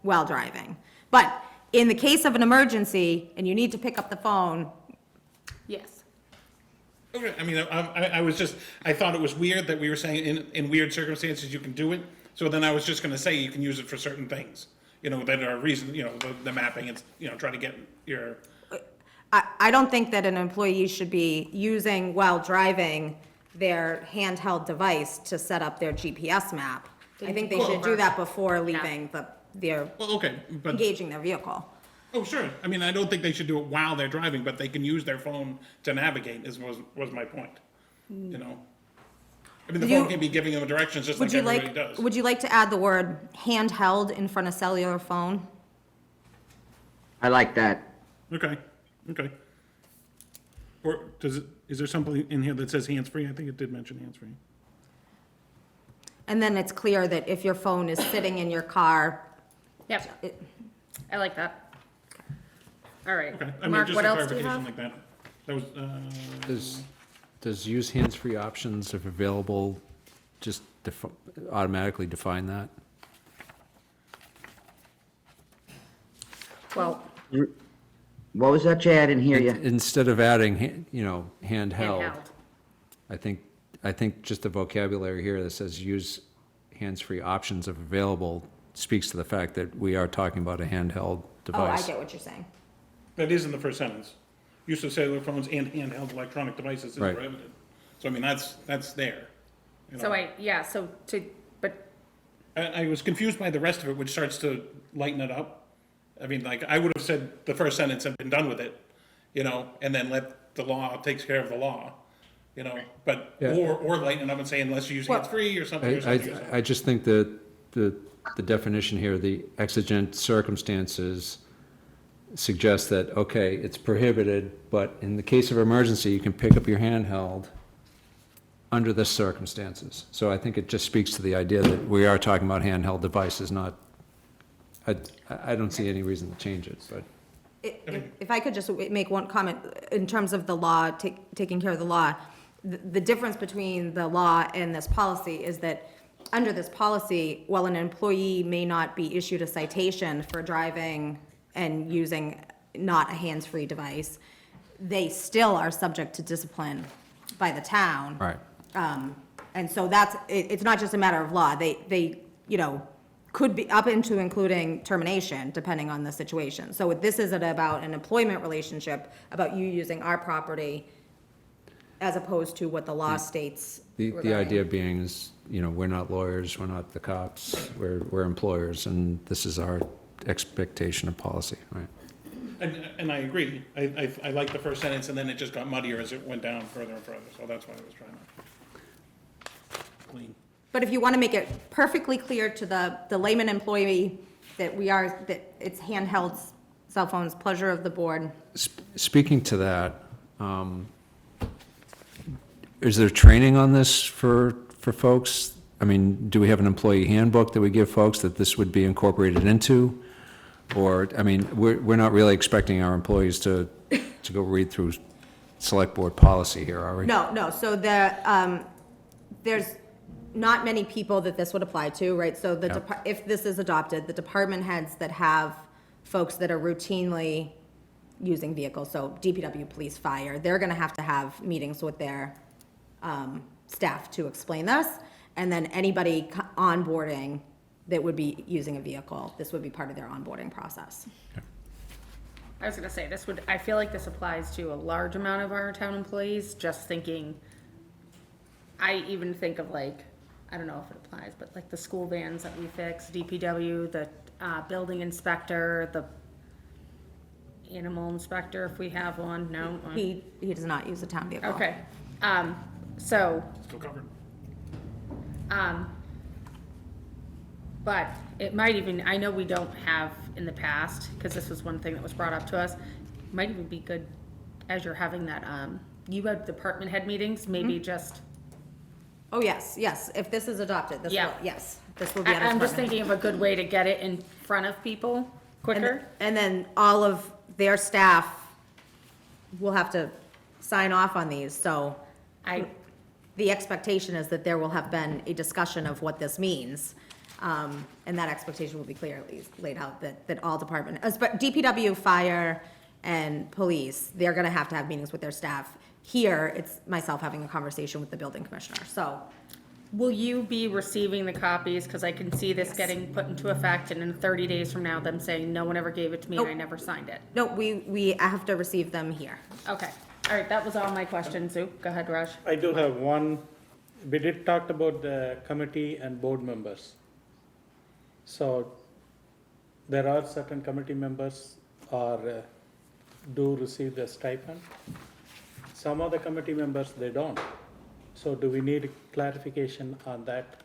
while driving. But in the case of an emergency and you need to pick up the phone, Yes. Okay, I mean, I thought it was weird that we were saying in weird circumstances you can do it, so then I was just gonna say you can use it for certain things. that are reason, the mapping, it's, try to get your, I don't think that an employee should be using while driving their handheld device to set up their GPS map. I think they should do that before leaving their, well, okay, but, engaging their vehicle. oh, sure. I mean, I don't think they should do it while they're driving, but they can use their phone to navigate, was my point, I mean, the You- phone can be giving them directions just like Would you everybody like, does. would you like to add the word handheld in front of cellular phone? I like that. Okay. Or is there something in here that says hands-free? I think it did mention hands-free. And then it's clear that if your phone is sitting in your car, Yep, I like that. All right, Okay, I mean, Mark, just what a else do you clarification have? like that. That was, Does use hands-free options if available just automatically define that? Well, What was that, Jay? I didn't hear you. Instead of adding, handheld, handheld. I think just the vocabulary here that says use hands-free options if available speaks to the fact that we are talking about a handheld oh, I device. get what you're saying. that is in the first sentence. Use of cellular phones and handheld electronic devices is Right. prohibited. So I mean, that's there. So but I was confused by the rest of it, which starts to lighten it up. I mean, like, I would have said the first sentence and been done with it, and then let the law takes care of the law, but, Yeah. or lighten it up and say unless you use hands-free or something or something. I just think that the definition here, the exigent circumstances, suggests that, okay, it's prohibited, but in the case of emergency, you can pick up your handheld under the circumstances. So I think it just speaks to the idea that we are talking about handheld devices, not, I don't see any reason to change it, but. If I could just make one comment in terms of the law, taking care of the law, the difference between the law and this policy is that under this policy, while an employee may not be issued a citation for driving and using not a hands-free device, they still are subject to discipline by the town. Right. And so it's not just a matter of law. They could be up into including termination, depending on the situation. So this isn't about an employment relationship, about you using our property as opposed to what the law states. The regarding- idea being is, we're not lawyers, we're not the cops, we're employers, and this is our expectation of policy, right? And I agree. I like the first sentence, and then it just got muddier as it went down further and further, so that's why I was trying to clean. But if you want to make it perfectly clear to the layman employee that it's handheld cell phones, pleasure of the board. Speaking to that, is there training on this for folks? I mean, do we have an employee handbook that we give folks that this would be incorporated into? Or, I mean, we're not really expecting our employees to go read through select board policy here, are we? No, so there's not many people that this would apply to, right? So if this is adopted, the department heads that have folks that are routinely using vehicles, so DPW, police, fire, they're gonna have to have meetings with their staff to explain this. And then anybody onboarding that would be using a vehicle, this would be part of their onboarding process. I was gonna say, I feel like this applies to a large amount of our town employees, just thinking, I even think of I don't know if it applies, but the school vans that we fix, DPW, the building inspector, the animal inspector, if we have one, no? He does not use a town vehicle. Okay, so, Still covered. but it might even, I know we don't have in the past, because this was one thing that was brought up to us, might even be good as you're having that, you have department head meetings, maybe just, Oh, yes, if this is adopted, this will, Yeah. yes, this will be at a I'm just department thinking of a good way to get it in front of people quicker. And then all of their staff will have to sign off on these, so the expectation is that there will have been a discussion of what this means. And that expectation will be clearly laid out, that all department, DPW, fire, and police, they're gonna have to have meetings with their staff. Here, it's myself having a conversation with the building commissioner, so Will you be receiving the copies? Because I can see this getting put into effect, and in 30 days from now, them saying, no one ever gave it to me and I Nope. never signed it. No, we have to receive them here. Okay, all right, that was all my questions. Zo, go ahead, Raj. I do have one, we did talk about the committee and board members. So there are certain committee members do receive the stipend. Some of the committee members, they don't. So do we need clarification on that,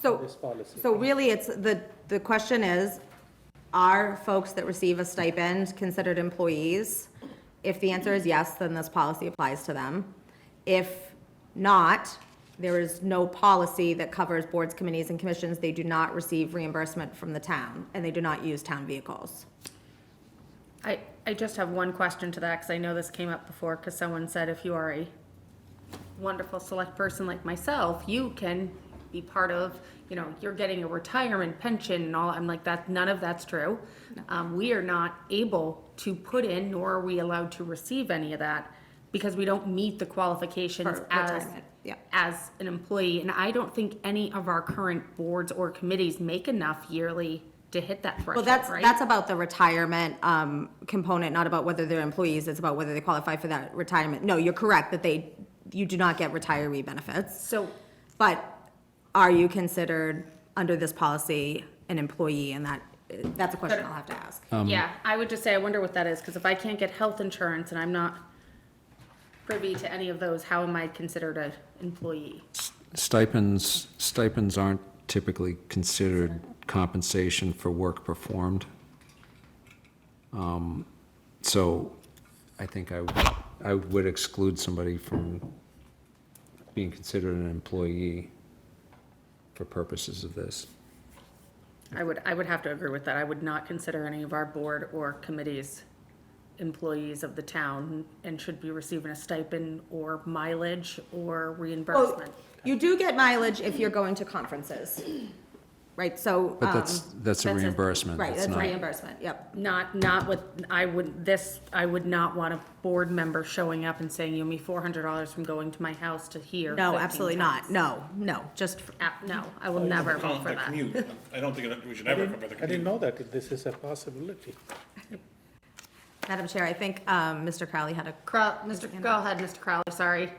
So, this policy? so really, it's, the question is, are folks that receive a stipend considered employees? If the answer is yes, then this policy applies to them. If not, there is no policy that covers boards, committees, and commissions. They do not receive reimbursement from the town, and they do not use town vehicles. I just have one question to that, because I know this came up before, because someone said if you are a wonderful select person like myself, you can be part of, you know, you're getting a retirement pension and all. I'm like, that, none of that's true. We are not able to put in, nor are we allowed to receive any of that, because we don't meet the qualifications For as, retirement, yeah. as an employee. And I don't think any of our current boards or committees make enough yearly to hit that Well, threshold, right? that's about the retirement component, not about whether they're employees. It's about whether they qualify for that retirement. No, you're correct that you do not get retiree benefits. So, But are you considered, under this policy, an employee? And that's a question I'll have to ask. yeah, I would just say, I wonder what that is, because if I can't get health insurance and I'm not privy to any of those, how am I considered an employee? Stipends aren't typically considered compensation for work performed. So I think I would exclude somebody from being considered an employee for purposes of this. I would have to agree with that. I would not consider any of our board or committees employees of the town and should be receiving a stipend or mileage or reimbursement. You do get mileage if you're going to conferences, right? So. But that's a a- reimbursement. Right, that's not- reimbursement, yep. Not with, I would not want a board member showing up and saying, you owe me $400 from going to my house to here. No, 15 absolutely times." not. No, just, No, I will never vote for The that. commute. I don't think we should ever cover the I didn't commute. know that this is a possibility. Madam Chair, I think Mr. Crowley had a. Go ahead, Mr. Crowley, sorry.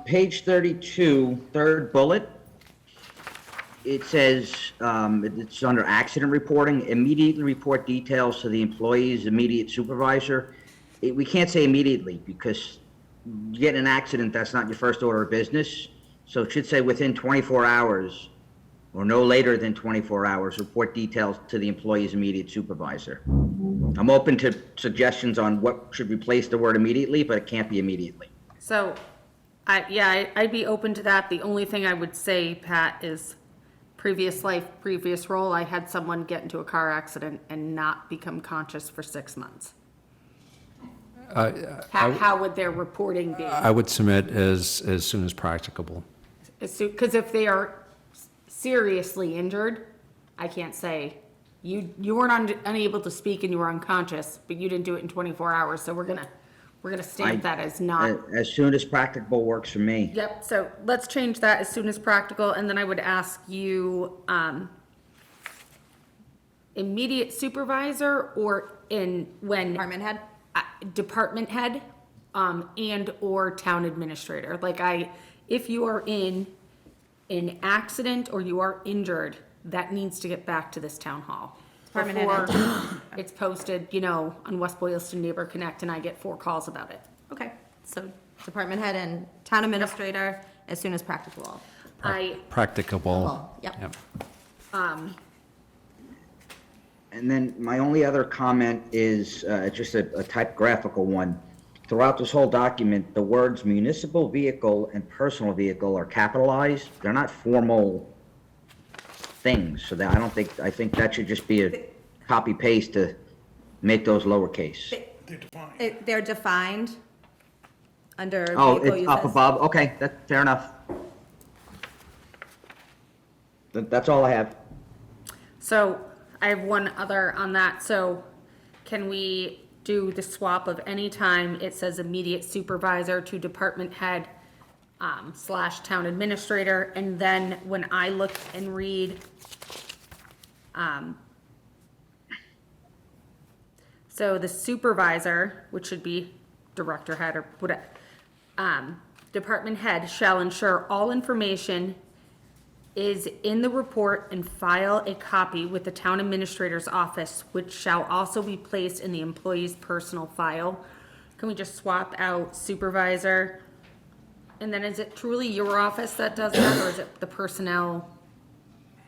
Page 32, third bullet. It says, it's under accident reporting, immediately report details to the employee's immediate supervisor. We can't say immediately, because you get in an accident, that's not your first order of business. So it should say within 24 hours, or no later than 24 hours, report details to the employee's immediate supervisor. I'm open to suggestions on what should replace the word immediately, but it can't be immediately. So, I'd be open to that. The only thing I would say, Pat, is previous life, previous role, I had someone get into a car accident and not become conscious for 6 months. How would their reporting be? I would submit as soon as practicable. Because if they are seriously injured, I can't say, you weren't unable to speak and you were unconscious, but you didn't do it in 24 hours, so we're gonna stamp that as not. As soon as practicable works for me. Yep, so let's change that as soon as practical, and then I would ask you, immediate supervisor or when. Department head? Department head, and/or town administrator. If you are in an accident or you are injured, that needs to get back to this town hall. Department head. Before it's posted, on West Boylston Neighbor Connect, and I get 4 calls about it. Okay, so department head and town administrator as soon as practicable. Practicable. Yep. And then my only other comment is just a typographical one. Throughout this whole document, the words municipal vehicle and personal vehicle are capitalized. They're not formal things, so that I think that should just be a copy paste to make those lowercase. They're defined. They're defined under Oh, vehicle it's up uses. above, okay, that's fair enough. That's all I have. So I have one other on that. So can we do the swap of any time it says immediate supervisor to department head, slash town administrator, and then when I look and read, so the supervisor, which should be director head or whatever, department head shall ensure all information is in the report and file a copy with the town administrator's office, which shall also be placed in the employee's personal file. Can we just swap out supervisor? And then is it truly your office that does that, or is it the personnel?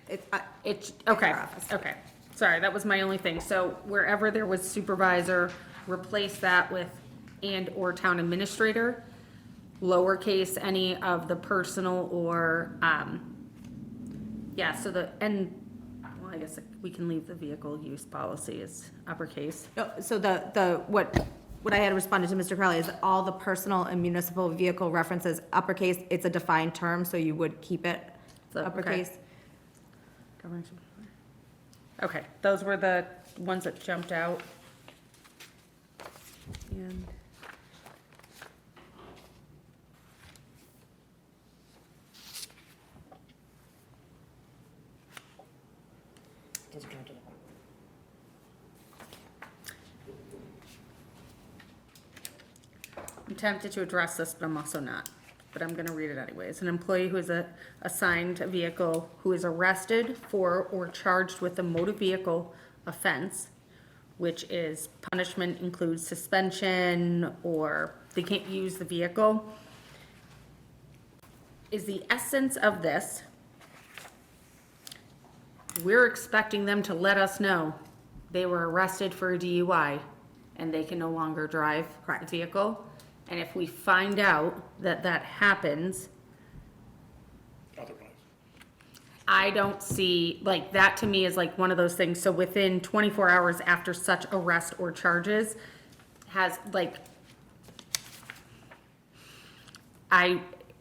It's, okay, our office. okay. Sorry, that was my only thing. So wherever there was supervisor, replace that with and/or town administrator, lowercase any of the personal or, yeah, so well, I guess we can leave the vehicle use policy as uppercase. No, so what I had responded to Mr. Crowley is all the personal and municipal vehicle references uppercase. It's a defined term, so you would keep it So, okay. uppercase. Okay, those were the ones that jumped out. And I'm tempted to address this, but I'm also not. But I'm gonna read it anyways. An employee who is assigned a vehicle who is arrested for or charged with a motor vehicle offense, which is punishment includes suspension or they can't use the vehicle, is the essence of this. We're expecting them to let us know they were arrested for a DUI and they can no longer drive the vehicle. And if we find out that that happens, Otherwise. I don't see, like, that to me is like one of those things, so within 24 hours after such arrest or charges, has, like,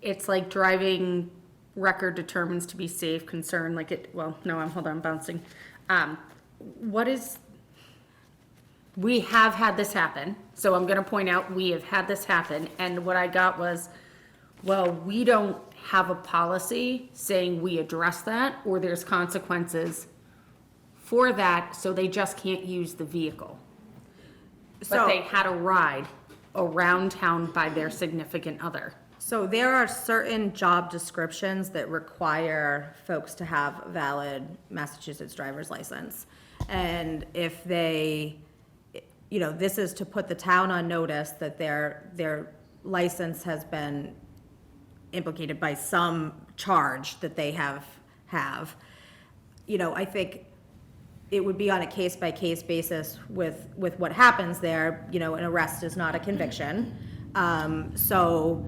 it's like driving record determines to be safe, concern, like it, well, no, hold on, I'm bouncing. We have had this happen, so I'm gonna point out, we have had this happen, and what I got was, well, we don't have a policy saying we address that, or there's consequences for that, so they just can't use the vehicle. But So- they had a ride around town by their significant other. So there are certain job descriptions that require folks to have a valid Massachusetts driver's license. And if they, this is to put the town on notice that their license has been implicated by some charge that they have. I think it would be on a case-by-case basis with what happens there. An arrest is not a conviction. So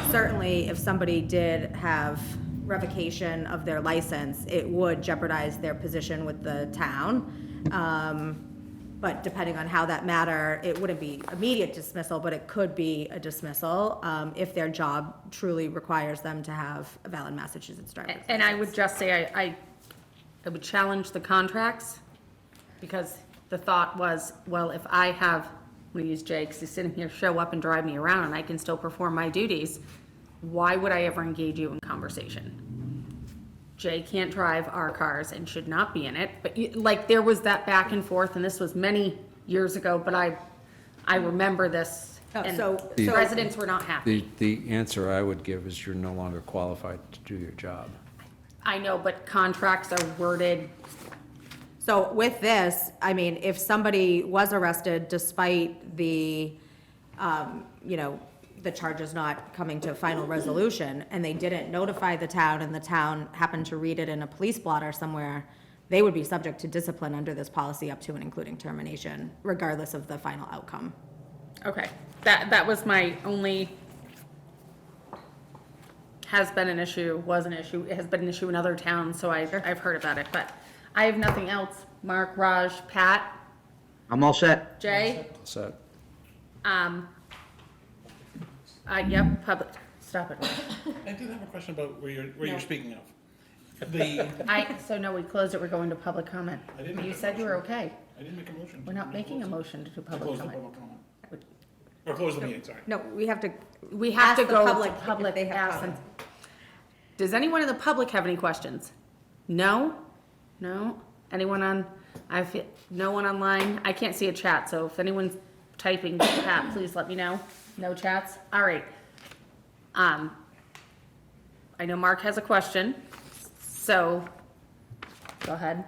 certainly if somebody did have revocation of their license, it would jeopardize their position with the town. But depending on how that matter, it wouldn't be immediate dismissal, but it could be a dismissal, if their job truly requires them to have a valid Massachusetts driver's license. And I would just say, I would challenge the contracts, because the thought was, well, if I have, I'm gonna use Jay, because he's sitting here, show up and drive me around, and I can still perform my duties, why would I ever engage you in conversation? Jay can't drive our cars and should not be in it, but there was that back and forth, and this was many years ago, but I remember this, and so- residents were not happy. The answer I would give is you're no longer qualified to do your job. I know, but contracts are worded, So with this, if somebody was arrested despite the charges not coming to a final resolution, and they didn't notify the town, and the town happened to read it in a police blotter somewhere, they would be subject to discipline under this policy up to and including termination, regardless of the final outcome. okay, that was my only, has been an issue, was an issue, it has been an issue in other towns, so I've heard about it, but I have nothing else. Mark, Raj, Pat, I'm all set. Jay? So, Yep, public, stop it. I did have a question about where you're No. speaking of. The, So no, we closed it, we're going to public comment. I didn't make You a said you were motion. okay. I didn't make a motion. We're not making a motion to do To public close the comment. public comment. Or close the meeting, sorry. No, we have to We have to ask the go to public public. if they have ask them. comments. Does anyone in the public have any questions? No? No? Anyone on, no one online? I can't see a chat, so if anyone's typing chat, please let me know. No chats? All right. I know Mark has a question, so go ahead.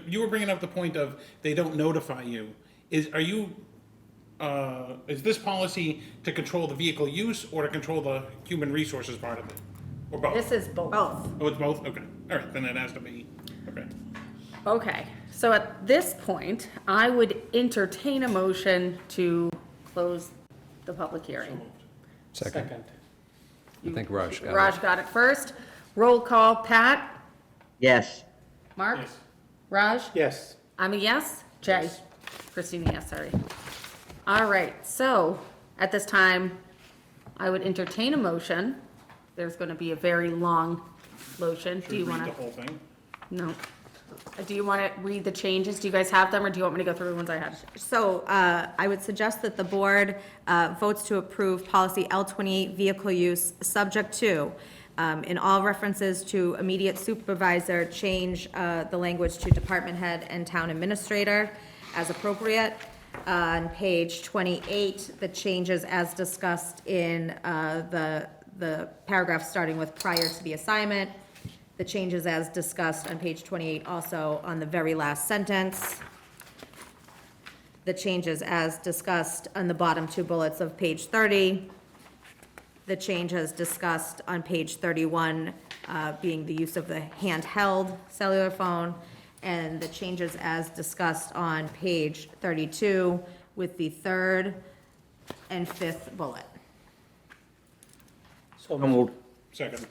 You were bringing up the point of they don't notify you. Is this policy to control the vehicle use or to control the human resources part of it? Or both? This is both. Both. Oh, it's both? Okay. All right, then it has to be, okay. Okay, so at this point, I would entertain a motion to close the public hearing. Second. I think Raj got it. Raj got it first. Roll call, Pat? Yes. Mark? Yes. Raj? Yes. I'm a yes. Jay? Christina, yes, sorry. All right, so at this time, I would entertain a motion. There's going to be a very long motion. Should Do we you read want the to? whole thing? No. Do you want to read the changes? Do you guys have them, or do you want me to go through the ones I had? So I would suggest that the board votes to approve policy L28 vehicle use, subject to, in all references to immediate supervisor, change the language to department head and town administrator as appropriate. On page 28, the changes as discussed in the paragraph starting with prior to the assignment. The changes as discussed on page 28 also on the very last sentence. The changes as discussed on the bottom two bullets of page 30. The changes discussed on page 31 being the use of the handheld cellular phone. And the changes as discussed on page 32 with the third and fifth bullet. So moved. Second.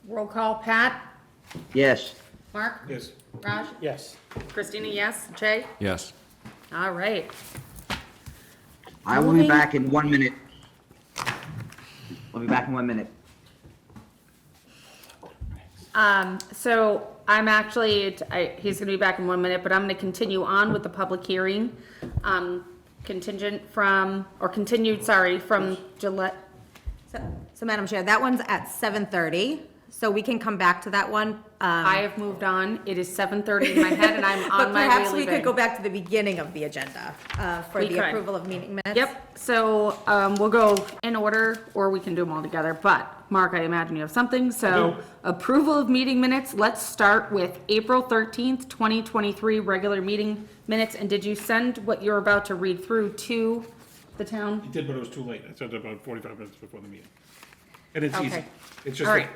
Roll call, Pat? Yes. Mark? Yes. Raj? Yes. Christina, yes. Jay? Yes. All right. I will be Moving- back in 1 minute. I'll be back in 1 minute. So I'm actually, he's gonna be back in 1 minute, but I'm gonna continue on with the public hearing. Continued, from Gillette. So Madam Chair, that one's at 7:30, so we can come back to that one. I have moved on. It is 7:30 in my head and I'm But on my way perhaps we leaving. could go back to the beginning of the agenda for We the could. approval of meeting minutes. Yep, so, we'll go in order, or we can do them all together, but, Mark, I imagine you have something, so, approval of meeting minutes, let's start with April 13th, 2023, regular meeting minutes, and did you send what you're about to read through to the town? It did, but it was too late. I sent it about 45 minutes before the meeting. And it's easy. Okay. It's just All that right.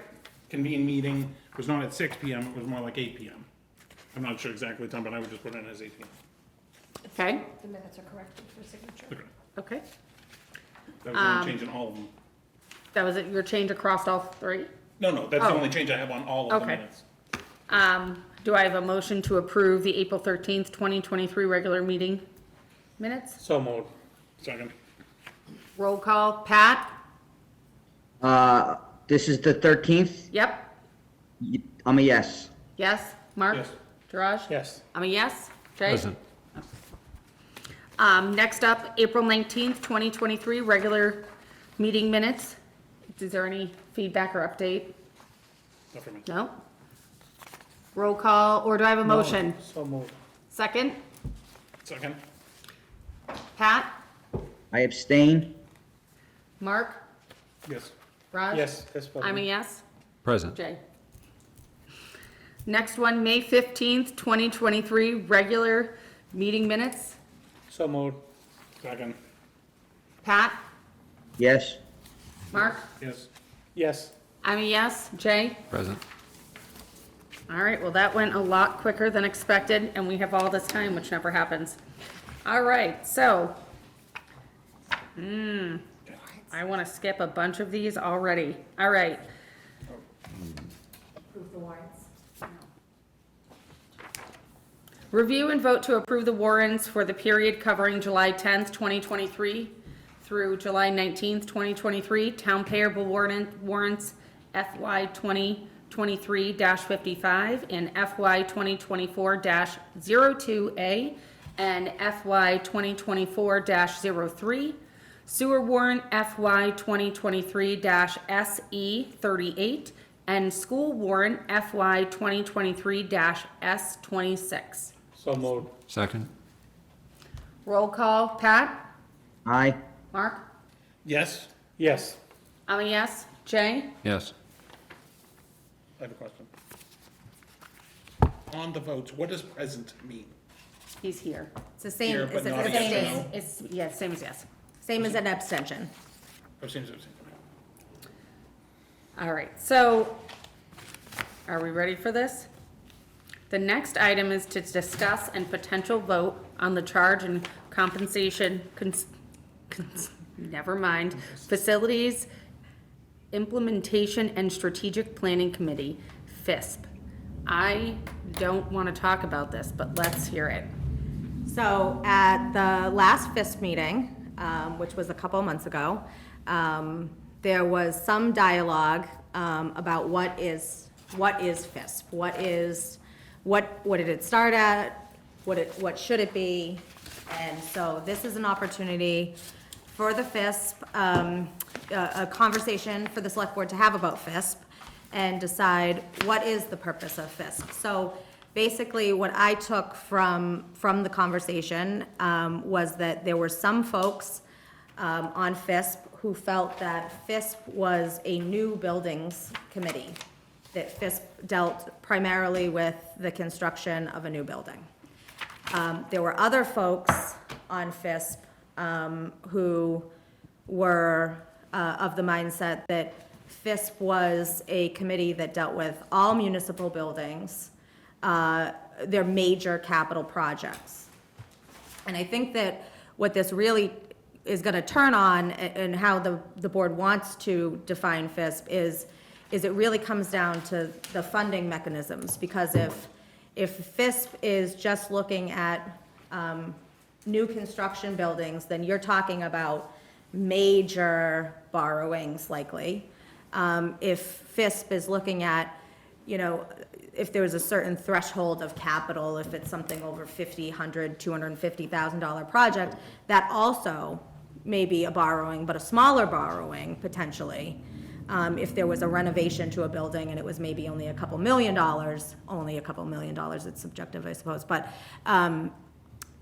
convene meeting was not at 6 PM, it was more like 8 PM. I'm not sure exactly the time, but I would just put it in as 8 PM. Okay, The minutes are corrected for signature. Okay. okay, That was the only change in all of them. that was it, your change across all three? No, that's the Oh. only change I have on all of the Okay. minutes. Do I have a motion to approve the April 13th, 2023 regular meeting minutes? So moved. Second. Roll call, Pat? This is the 13th. Yep, I'm a yes. yes, Mark? Yes. Raj? Yes. I'm a yes, Jay? Present. Next up, April 19th, 2023, regular meeting minutes. Is there any feedback or update? Not for me. No? Roll call, or do I have a motion? So moved. Second? Second. Pat? I abstain. Mark? Yes. Raj? Yes, yes, for I'm a me. yes. Present. Jay? Next one, May 15th, 2023, regular meeting minutes. So moved. Second. Pat? Yes. Mark? Yes. Yes. I'm a yes. Jay? Present. All right, well, that went a lot quicker than expected, and we have all this time, which never happens. All right, so, I want to skip a bunch of these already. All right. Approve the warrants. Review and vote to approve the warrants for the period covering July 10th, 2023 through July 19th, 2023. Town payable warrants FY 2023-55 and FY 2024-02A and FY 2024-03, sewer warrant FY 2023-SE 38, and school warrant FY 2023-S 26. So moved. Second? Roll call, Pat? Aye. Mark? Yes? Yes. I'm a yes. Jay? Yes. I have a question. On the votes, what does present mean? He's here. It's the same, Here, it's but the not a yes or same, no? It's, yeah, same as yes. same as an abstention. Abstain. All right, so are we ready for this? The next item is to discuss and potential vote on the charge and compensation, never mind, Facilities Implementation and Strategic Planning Committee, FISP. I don't want to talk about this, but let's hear it. So at the last FISP meeting, which was a couple of months ago, there was some dialogue about what is FISP? What did it start at? What should it be? And so this is an opportunity for the FISP, a conversation for the select board to have about FISP and decide what is the purpose of FISP. So basically, what I took from the conversation was that there were some folks on FISP who felt that FISP was a new buildings committee, that FISP dealt primarily with the construction of a new building. There were other folks on FISP who were of the mindset that FISP was a committee that dealt with all municipal buildings, their major capital projects. And I think that what this really is going to turn on and how the board wants to define FISP is it really comes down to the funding mechanisms. Because if FISP is just looking at new construction buildings, then you're talking about major borrowings likely. If FISP is looking at, if there was a certain threshold of capital, if it's something over $50,000, $100,000, $250,000 project, that also may be a borrowing, but a smaller borrowing potentially. If there was a renovation to a building and it was maybe only a couple $1 million, it's subjective, I suppose, but,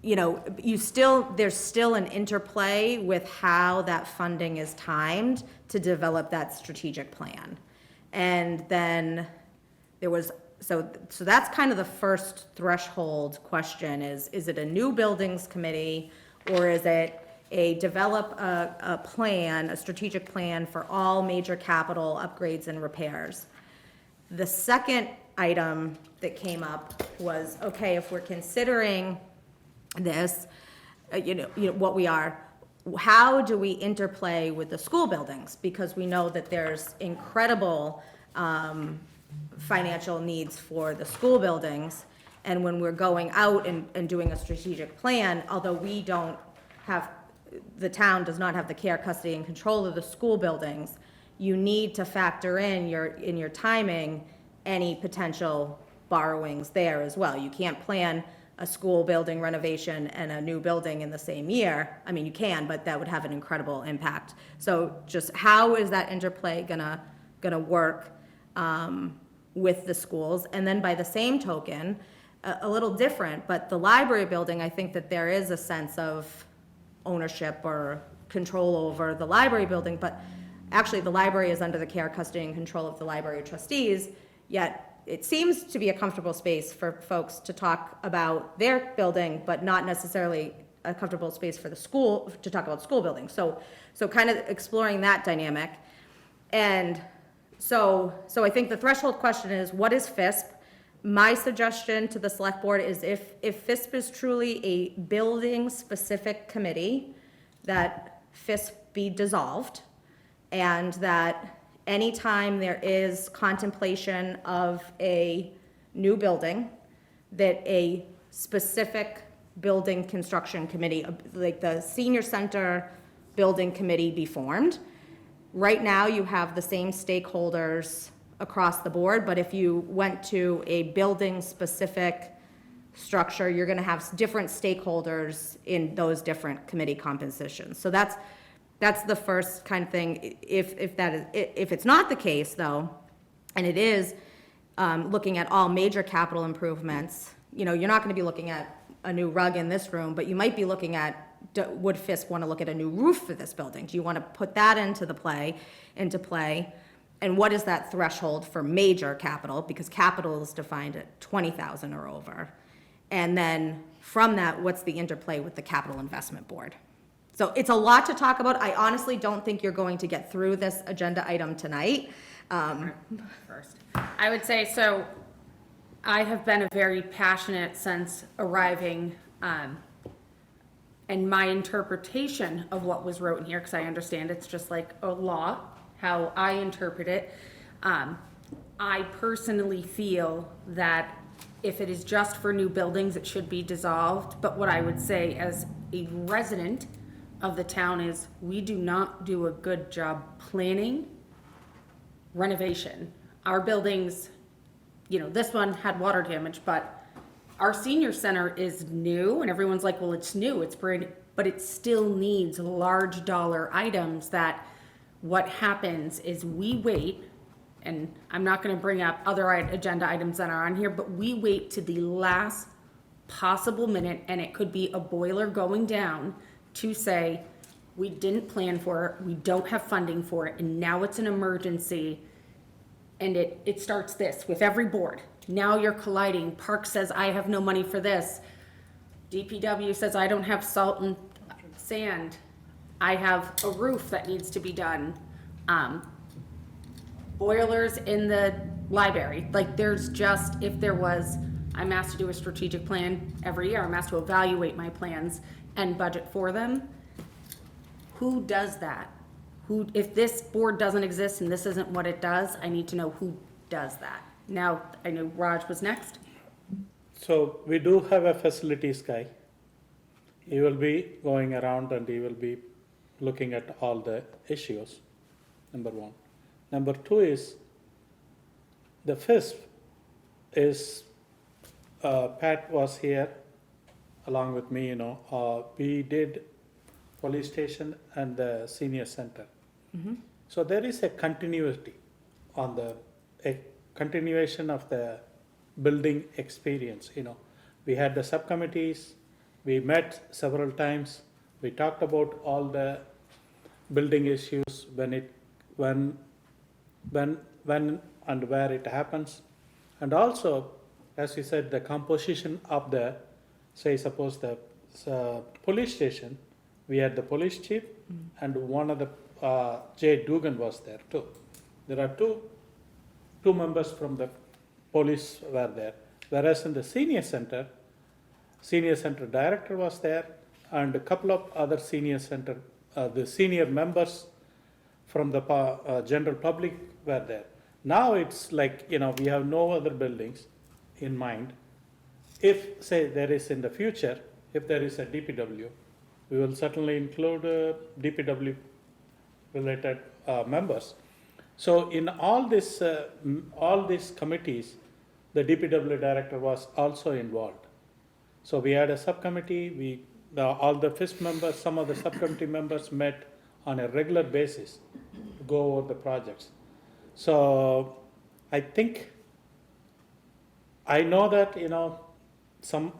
there's still an interplay with how that funding is timed to develop that strategic plan. And then there was, so that's kind of the first threshold question is it a new buildings committee, or is it develop a plan, a strategic plan for all major capital upgrades and repairs? The second item that came up was, okay, if we're considering this, what we are, how do we interplay with the school buildings? Because we know that there's incredible financial needs for the school buildings. And when we're going out and doing a strategic plan, although the town does not have the care, custody, and control of the school buildings, you need to factor in your timing any potential borrowings there as well. You can't plan a school building renovation and a new building in the same year. I mean, you can, but that would have an incredible impact. So just how is that interplay gonna work with the schools? And then by the same token, a little different, but the library building, I think that there is a sense of ownership or control over the library building, but actually the library is under the care, custody, and control of the library trustees, yet it seems to be a comfortable space for folks to talk about their building, but not necessarily a comfortable space for the school to talk about school buildings. So kind of exploring that dynamic. And so I think the threshold question is, what is FISP? My suggestion to the select board is if FISP is truly a building-specific committee, that FISP be dissolved, and that anytime there is contemplation of a new building, that a specific building construction committee, like the senior center building committee, be formed. Right now, you have the same stakeholders across the board, but if you went to a building-specific structure, you're gonna have different stakeholders in those different committee compositions. So that's the first kind of thing. If it's not the case, though, and it is looking at all major capital improvements, you know, you're not gonna be looking at a new rug in this room, but you might be looking at, would Fisk want to look at a new roof for this building? Do you want to put that into play? And what is that threshold for major capital? Because capital is defined at 20,000 or over. And then from that, what's the interplay with the capital investment board? So it's a lot to talk about. I honestly don't think you're going to get through this agenda item tonight. First, I would say, so I have been a very passionate since arriving, and my interpretation of what was wrote in here, because I understand it's just like a law, how I interpret it. I personally feel that if it is just for new buildings, it should be dissolved. But what I would say as a resident of the town is we do not do a good job planning renovation. Our buildings, you know, this one had water damage, but our senior center is new and everyone's like, well, it's new, it's brand, but it still needs large dollar items that what happens is we wait, and I'm not gonna bring up other agenda items that are on here, but we wait to the last possible minute, and it could be a boiler going down, to say, we didn't plan for it, we don't have funding for it, and now it's an emergency. And it starts this with every board. Now you're colliding. Park says, I have no money for this. DPW says, I don't have salt and sand. I have a roof that needs to be done. Boilers in the library. Like, there's just, if there was, I'm asked to do a strategic plan every year. I'm asked to evaluate my plans and budget for them. Who does that? Who, if this board doesn't exist and this isn't what it does, I need to know who does that. Now, I know Raj was next. So we do have a facilities guy. He will be going around and he will be looking at all the issues, number one. Number two is, the FISP is, Pat was here along with me, you know, we did police station and the senior center. So there is a continuity on a continuation of the building experience, you know. We had the subcommittees, we met several times, we talked about all the building issues when and where it happens. And also, as you said, the composition of the, say suppose the police station, we had the police chief and one of the, Jay Dugan was there too. There are two members from the police were there. Whereas in the senior center director was there and a couple of other senior center, the senior members from the general public were there. Now it's like, you know, we have no other buildings in mind. If, say, there is in the future, if there is a DPW, we will certainly include DPW related members. So in all these committees, the DPW director was also involved. So we had a subcommittee, all the FISP members, some of the subcommittee members met on a regular basis to go over the projects. So I think, I know that, you know, some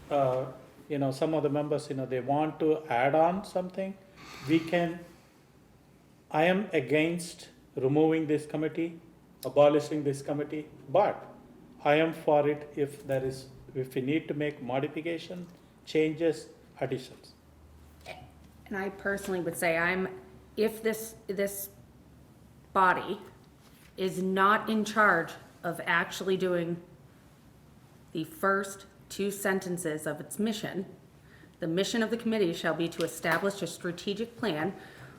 of the members, you know, they want to add on something. I am against removing this committee, abolishing this committee, but I am for it if we need to make modification, changes, additions. And I personally would say if this body is not in charge of actually doing the first two sentences of its mission, the mission of the committee shall be to establish a strategic plan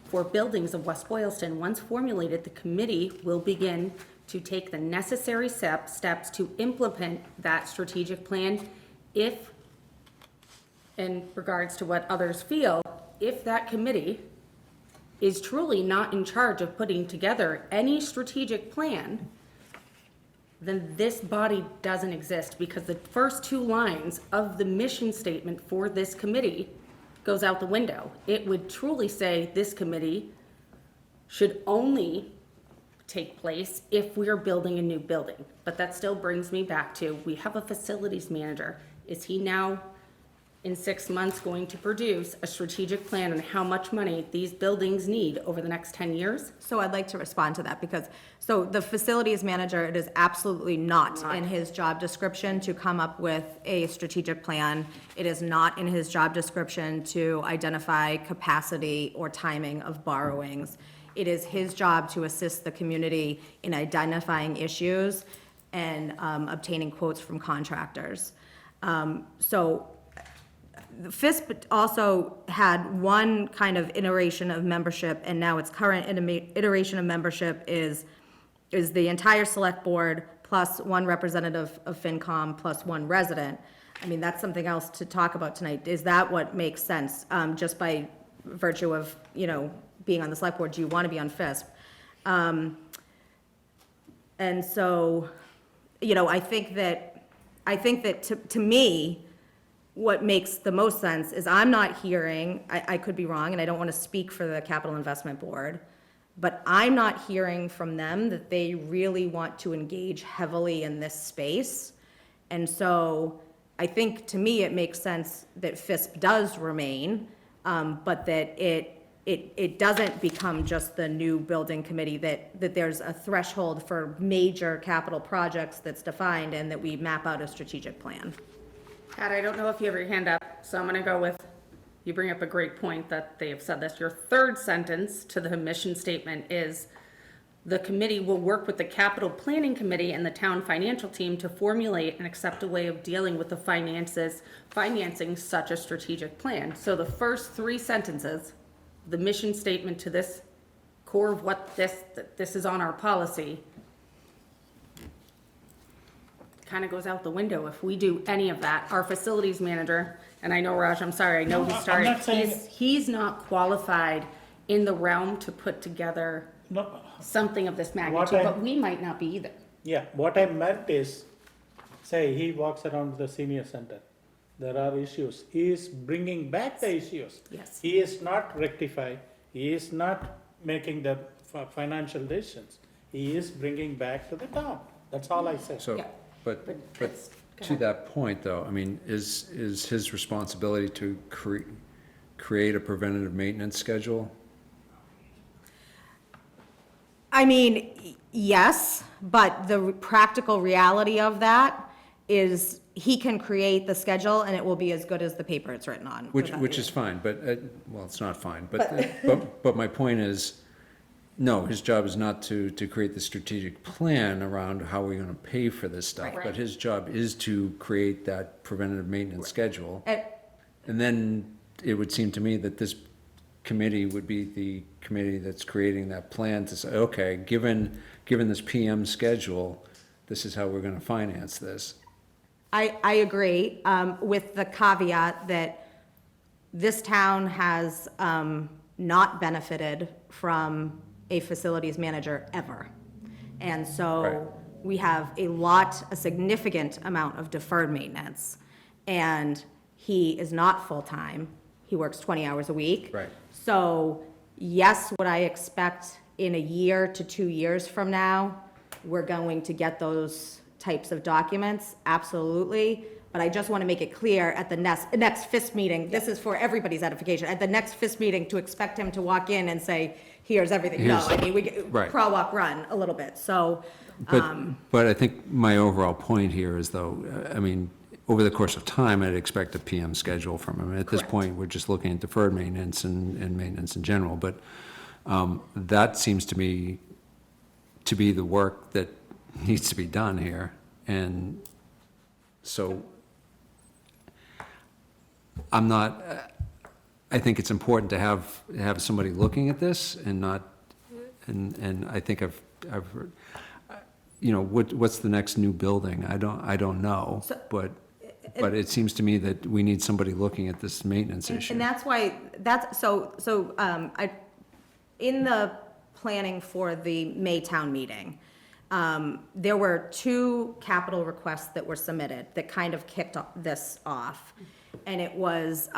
for buildings of West Boylston. Once formulated, the committee will begin to take the necessary steps to implement that strategic plan. If, in regards to what others feel, if that committee is truly not in charge of putting together any strategic plan, then this body doesn't exist, because the first two lines of the mission statement for this committee goes out the window. It would truly say this committee should only take place if we are building a new building. But that still brings me back to, we have a facilities manager. Is he now, in 6 months, going to produce a strategic plan on how much money these buildings need over the next 10 years? So I'd like to respond to that because, so the facilities manager, it is absolutely not in his job description to come up with a strategic plan. It is not in his job description to identify capacity or timing of borrowings. It is his job to assist the community in identifying issues and obtaining quotes from contractors. So the FISP also had one kind of iteration of membership, and now its current iteration of membership is the entire select board plus one representative of FinCom plus one resident. I mean, that's something else to talk about tonight. Is that what makes sense, just by virtue of, you know, being on the select board? Do you want to be on FISP? And so, you know, I think that to me, what makes the most sense is I'm not hearing, I could be wrong, and I don't want to speak for the Capital Investment Board, but I'm not hearing from them that they really want to engage heavily in this space. And so I think, to me, it makes sense that FISP does remain, but that it doesn't become just the new building committee, that there's a threshold for major capital projects that's defined, and that we map out a strategic plan. Pat, I don't know if you have your hand up, so I'm gonna go with, you bring up a great point that they have said this. Your third sentence to the mission statement is, the committee will work with the capital planning committee and the town financial team to formulate and accept a way of dealing with the financing such a strategic plan. So the first three sentences, the mission statement to this core of what this is on our policy, kind of goes out the window if we do any of that. Our facilities manager, and I know Raj, I'm sorry, I know he I'm started, not saying- he's not qualified in the realm to put together No, something of this What magnitude, I- but we might not be either. yeah, what I meant is, say he walks around the senior center, there are issues, he is bringing back the issues. Yes. He is not rectifying, he is not making the financial decisions, he is bringing back to the town, that's all I say. So, Yeah. but that's- go to ahead. that point, though, I mean, is his responsibility to create a preventative maintenance schedule? I mean, yes, but the practical reality of that is he can create the schedule and it will be as good as the paper it's written on. Which is fine, but, well, it's not fine, but my point is, no, his job is not to create the strategic plan around how we're gonna pay for this stuff, Right. but his job is to create that preventative maintenance schedule. And- And then it would seem to me that this committee would be the committee that's creating that plan to say, okay, given this PM schedule, this is how we're gonna finance this. I agree, with the caveat that this town has not benefited from a facilities manager ever. And Right. so we have a significant amount of deferred maintenance. And he is not full-time, he works 20 hours a week. Right. So, yes, would I expect in a year to 2 years from now, we're going to get those types of documents? Absolutely. But I just want to make it clear at the next FISP meeting, this is for everybody's edification, at the next FISP meeting, to expect him to walk in and say, here's everything. No, I mean, Right. crawl, walk, run a little bit, so. But I think my overall point here is, though, I mean, over the course of time, I'd expect a PM schedule from him. At this Correct. point, we're just looking at deferred maintenance and maintenance in general, but that seems to me to be the work that needs to be done here. And so I'm not, I think it's important to have somebody looking at this and not, and I think I've heard, you know, what's the next new building? I don't know, but it seems to me that we need somebody looking at this maintenance issue. And that's why, in the planning for the May town meeting, There were two capital requests that were submitted that kind of kicked this off. And it was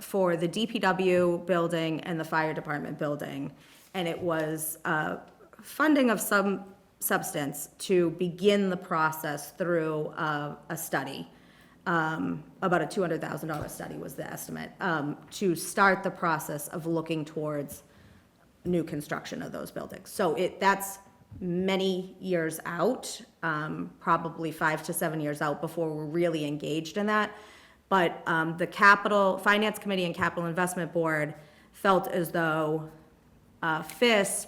for the DPW building and the fire department building. And it was funding of some substance to begin the process through a study. About a $200,000 study was the estimate, to start the process of looking towards new construction of those buildings. So that's many years out, probably 5 to 7 years out before we're really engaged in that. But the Finance Committee and Capital Investment Board felt as though FISP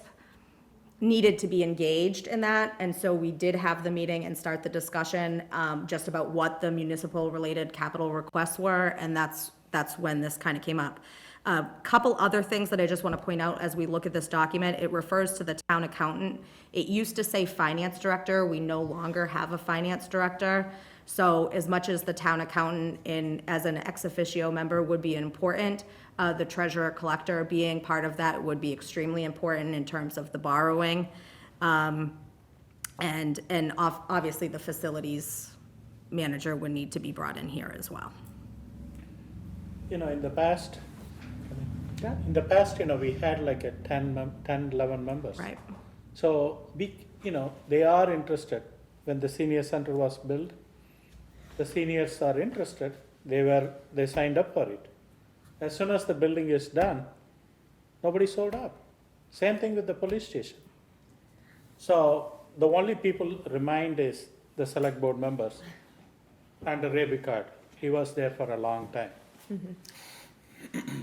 needed to be engaged in that, and so we did have the meeting and start the discussion just about what the municipal-related capital requests were, and that's when this kind of came up. A couple other things that I just want to point out as we look at this document. It refers to the town accountant. It used to say finance director. We no longer have a finance director. So as much as the town accountant as an ex officio member would be important, the treasurer collector being part of that would be extremely important in terms of the borrowing. And obviously the facilities manager would need to be brought in here as well. In the past, we had like a 10, 11 members. Right. So, they are interested. When the senior center was built, the seniors are interested. They signed up for it. As soon as the building is done, nobody showed up. Same thing with the police station. So the only people remained is the select board members and Ray Bicard. He was there for a long time.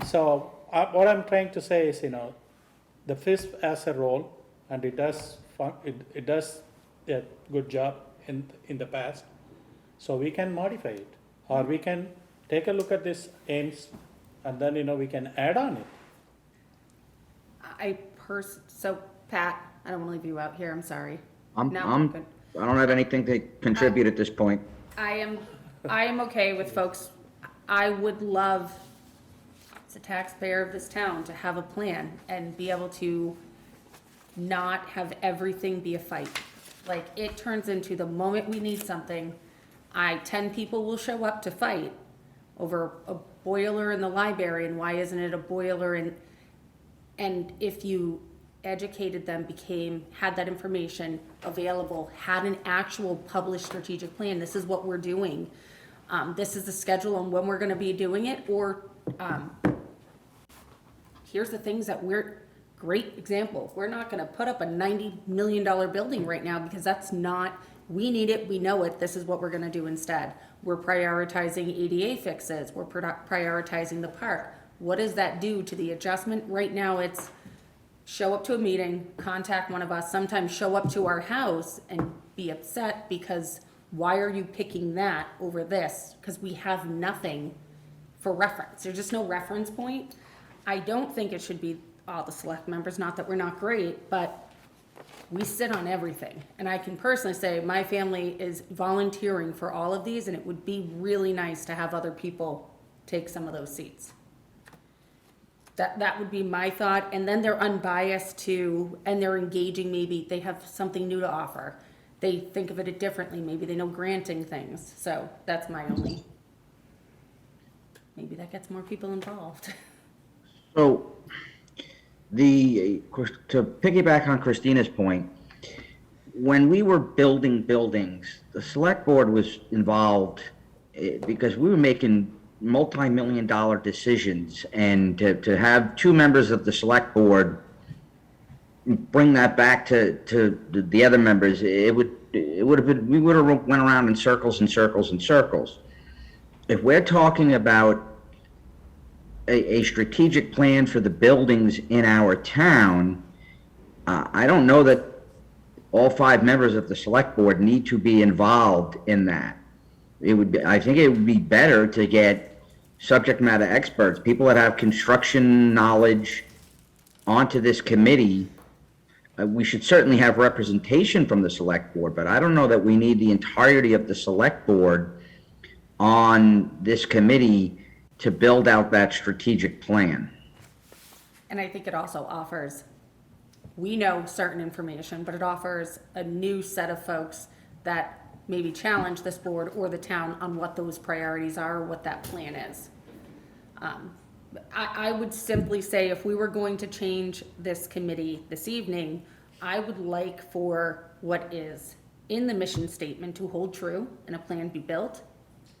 So what I'm trying to say is, the FISP has a role, and it does a good job in the past. So we can modify it, or we can take a look at this aims, and then we can add on it. So Pat, I don't want to leave you out here, I'm sorry. I No, good. don't have anything to contribute at this point. I am okay with folks. I would love, as a taxpayer of this town, to have a plan and be able to not have everything be a fight. Like, it turns into the moment we need something, 10 people will show up to fight over a boiler in the library, and why isn't it a boiler in, and if you educated them, had that information available, had an actual published strategic plan, this is what we're doing, this is the schedule on when we're gonna be doing it, or, here's the things that great example, we're not gonna put up a $90 million building right now, because that's not, we need it, we know it, this is what we're gonna do instead. We're prioritizing ADA fixes, we're prioritizing the park. What does that do to the adjustment? Right now, it's show up to a meeting, contact one of us, sometimes show up to our house and be upset because why are you picking that over this? Because we have nothing for reference. There's just no reference point. I don't think it should be all the select members, not that we're not great, but we sit on everything. And I can personally say my family is volunteering for all of these, and it would be really nice to have other people take some of those seats. That would be my thought, and then they're unbiased too, and they're engaging, maybe they have something new to offer. They think of it differently, maybe they know granting things, so that's my only, maybe that gets more people involved. So, to piggyback on Christina's point, when we were building buildings, the select board was involved because we were making multi-million-dollar decisions, and to have two members of the select board bring that back to the other members, we would have went around in circles and circles and circles. If we're talking about a strategic plan for the buildings in our town, I don't know that all 5 members of the select board need to be involved in that. I think it would be better to get subject matter experts, people that have construction knowledge, onto this committee. We should certainly have representation from the select board, but I don't know that we need the entirety of the select board on this committee to build out that strategic plan. And I think it also offers we know certain information, but it offers a new set of folks that maybe challenge this board or the town on what those priorities are, or what that plan is. I would simply say if we were going to change this committee this evening, I would like for what is in the mission statement to hold true and a plan be built,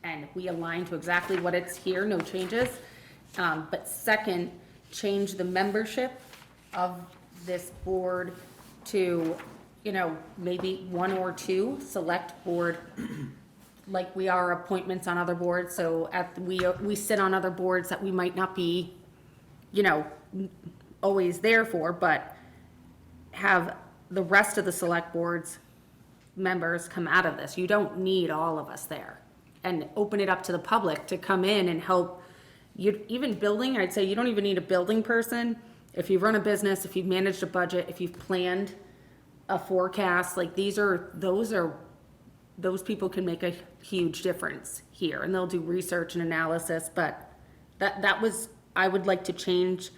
and we align to exactly what it's here, no changes. But second, change the membership of this board to, you know, maybe one or two select board, like we are appointments on other boards, so we sit on other boards that we might not be, you know, always there for, but have the rest of the select board's members come out of this. You don't need all of us there. And open it up to the public to come in and help. You, even building, I'd say you don't even need a building person. If you run a business, if you've managed a budget, if you've planned a forecast, like those people can make a huge difference here, and they'll do research and analysis, but that was, I would like to change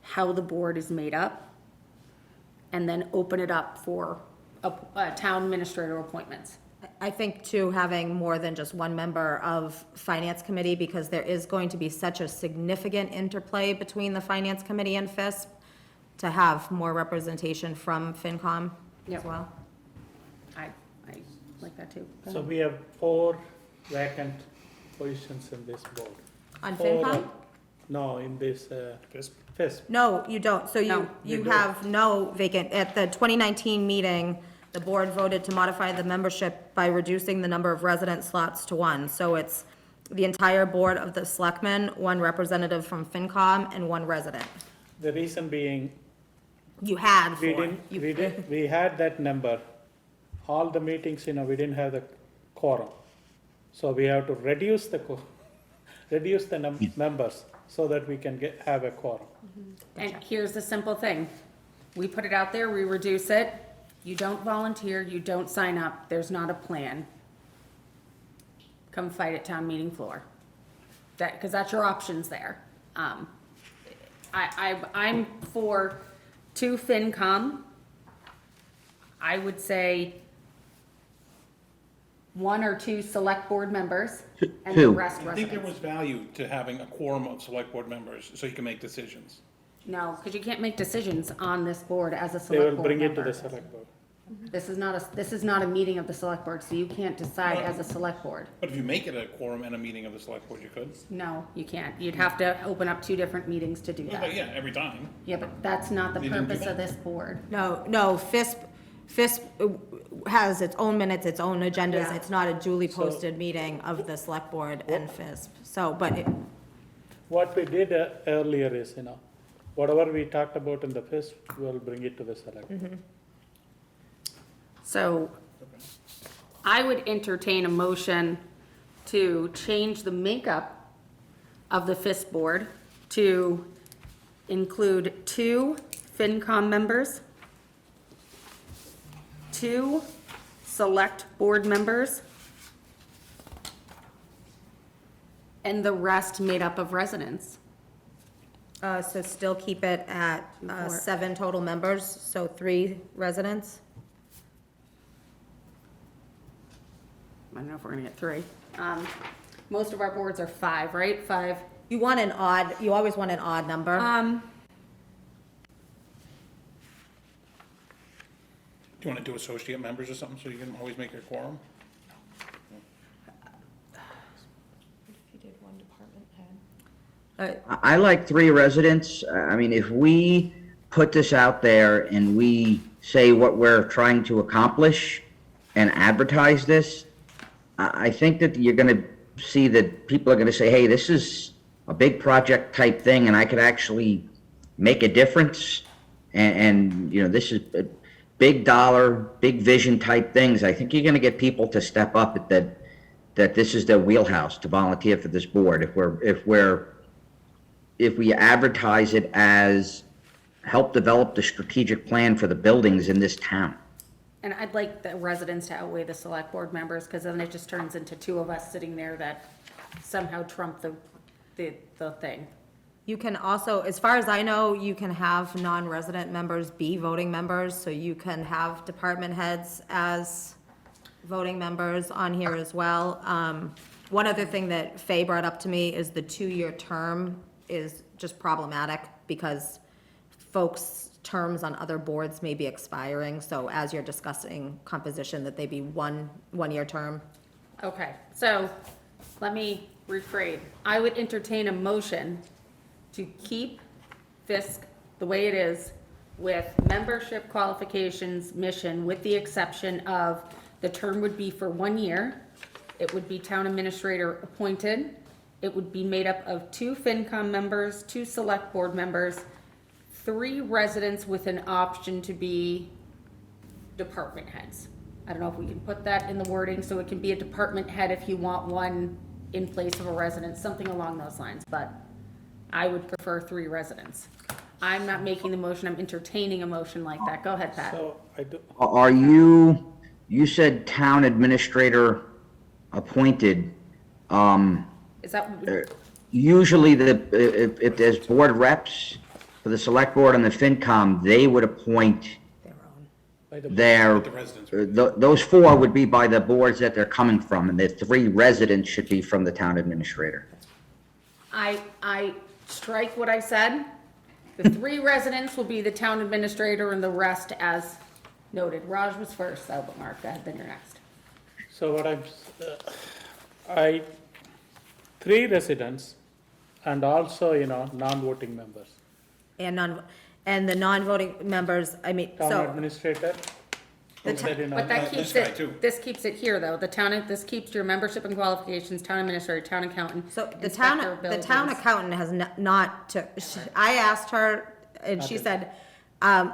how the board is made up and then open it up for a town administrator appointments. I think too, having more than just one member of finance committee, because there is going to be such a significant interplay between the finance committee and FISP, to have more representation from FinCom as Yep. well. I like that too. Go So ahead. we have 4 vacant positions in this board. On 4, FinCom? No, in this, FISP. No, you don't. So No, you don't. have no vacant. At the 2019 meeting, the board voted to modify the membership by reducing the number of resident slots to 1. So it's the entire board of the selectmen, 1 representative from FinCom, and 1 resident. The reason being, You had we 4. didn't, we had that number. All the meetings, we didn't have the quorum. So we have to reduce the members so that we can have a quorum. And here's the simple thing. We put it out there, we reduce it. You don't volunteer, you don't sign up, there's not a plan. Come fight at town meeting floor. Because that's your options there. I'm for 2 FinCom. I would say 1 or 2 select board members and the Two. rest I think there residents. was value to having a quorum of select board members, so you can make decisions. No, because you can't make decisions on this board as a They will select board bring it to member. the select board. This is not a meeting of the select board, so you can't decide as a select board. But if you make it a quorum and a meeting of the select board, you could. No, you can't. You'd have to open up 2 different meetings to do But that. yeah, every time. Yeah, but that's not the They didn't do purpose of that. this board. No, FISP has its own minutes, its own agendas. Yeah. It's not a duly So- posted meeting of the select board and FISP. So, but What we did earlier is, whatever we talked about in the FISP, we'll bring it to the select. So I would entertain a motion to change the makeup of the FISP board to include 2 FinCom members, 2 select board members, and the rest made up of residents. So still keep it at 7 total members, so 3 residents? I don't know if we're gonna get 3. Most of our boards are 5, right? 5. You always want an odd number. Do you want to do associate members or something, so you can always make your quorum? If you did 1 department head. I like 3 residents. I mean, if we put this out there and we say what we're trying to accomplish and advertise this, I think that you're gonna see that people are gonna say, hey, this is a big project type thing and I could actually make a difference. And this is a big dollar, big vision type things. I think you're gonna get people to step up that this is their wheelhouse to volunteer for this board. If we advertise it as help develop the strategic plan for the buildings in this town. And I'd like the residents to outweigh the select board members, because then it just turns into 2 of us sitting there that somehow trump the thing. You can also, as far as I know, you can have non-resident members be voting members, so you can have department heads as voting members on here as well. One other thing that Faye brought up to me is the 2-year term is just problematic because folks' terms on other boards may be expiring, so as you're discussing composition, that they be one-year term. Okay, so let me rephrase. I would entertain a motion to keep Fisk the way it is with membership qualifications, mission, with the exception of the term would be for 1 year. It would be town administrator appointed. It would be made up of 2 FinCom members, 2 select board members, 3 residents with an option to be department heads. I don't know if we can put that in the wording, so it can be a department head if you want one in place of a resident, something along those lines, but I would prefer 3 residents. I'm not making the motion, I'm entertaining a motion like that. Go ahead, Pat. So I do, Are you said town administrator appointed. Is that, Usually if there's board reps for the select board and the FinCom, they would appoint by the, their, The residents. those 4 would be by the boards that they're coming from, and the 3 residents should be from the town administrator. I strike what I said. The 3 residents will be the town administrator and the rest as noted. Raj was first, though, but Mark, go ahead, then you're next. so what I, 3 residents and also, non-voting members. And the non-voting members, I mean, Town so, administrator. The who said, But that this keeps guy, it, too. this keeps it here, though. This keeps your membership and qualifications, town administrator, town accountant. so the inspector of the town buildings. accountant has not to, I asked her, and she said,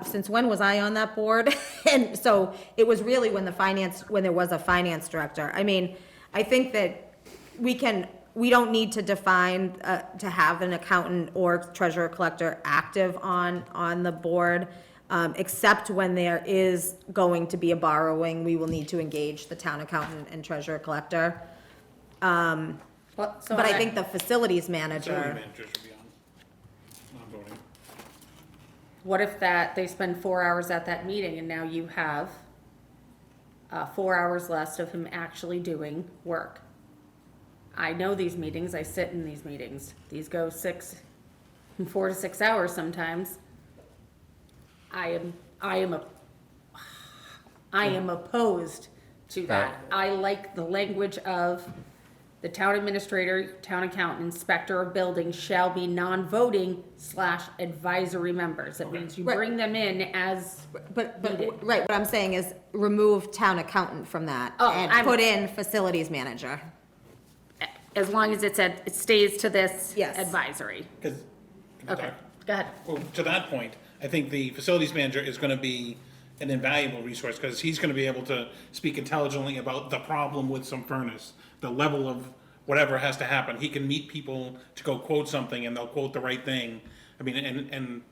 since when was I on that board? And so it was really when there was a finance director. I mean, I think that we don't need to define, to have an accountant or treasurer collector active on the board, except when there is going to be a borrowing, we will need to engage the town accountant and treasurer collector. So But I think the facilities Facility manager, manager should be on, non-voting. what if they spend 4 hours at that meeting and now you have 4 hours less of him actually doing work? I know these meetings, I sit in these meetings. These go 4 to 6 hours sometimes. I am opposed to that. I like the language of the town administrator, town accountant, inspector of buildings shall be non-voting / advisory members. That means you Right. bring them in as, but, needed. right, what I'm saying is remove town accountant from that Oh, and I'm- put in facilities manager. as long as it stays to this Yes. advisory. Because, Okay, go ahead. well, to that point, I think the facilities manager is gonna be an invaluable resource, because he's gonna be able to speak intelligently about the problem with some furnace, the level of whatever has to happen. He can meet people to go quote something, and they'll quote the right thing. I mean, and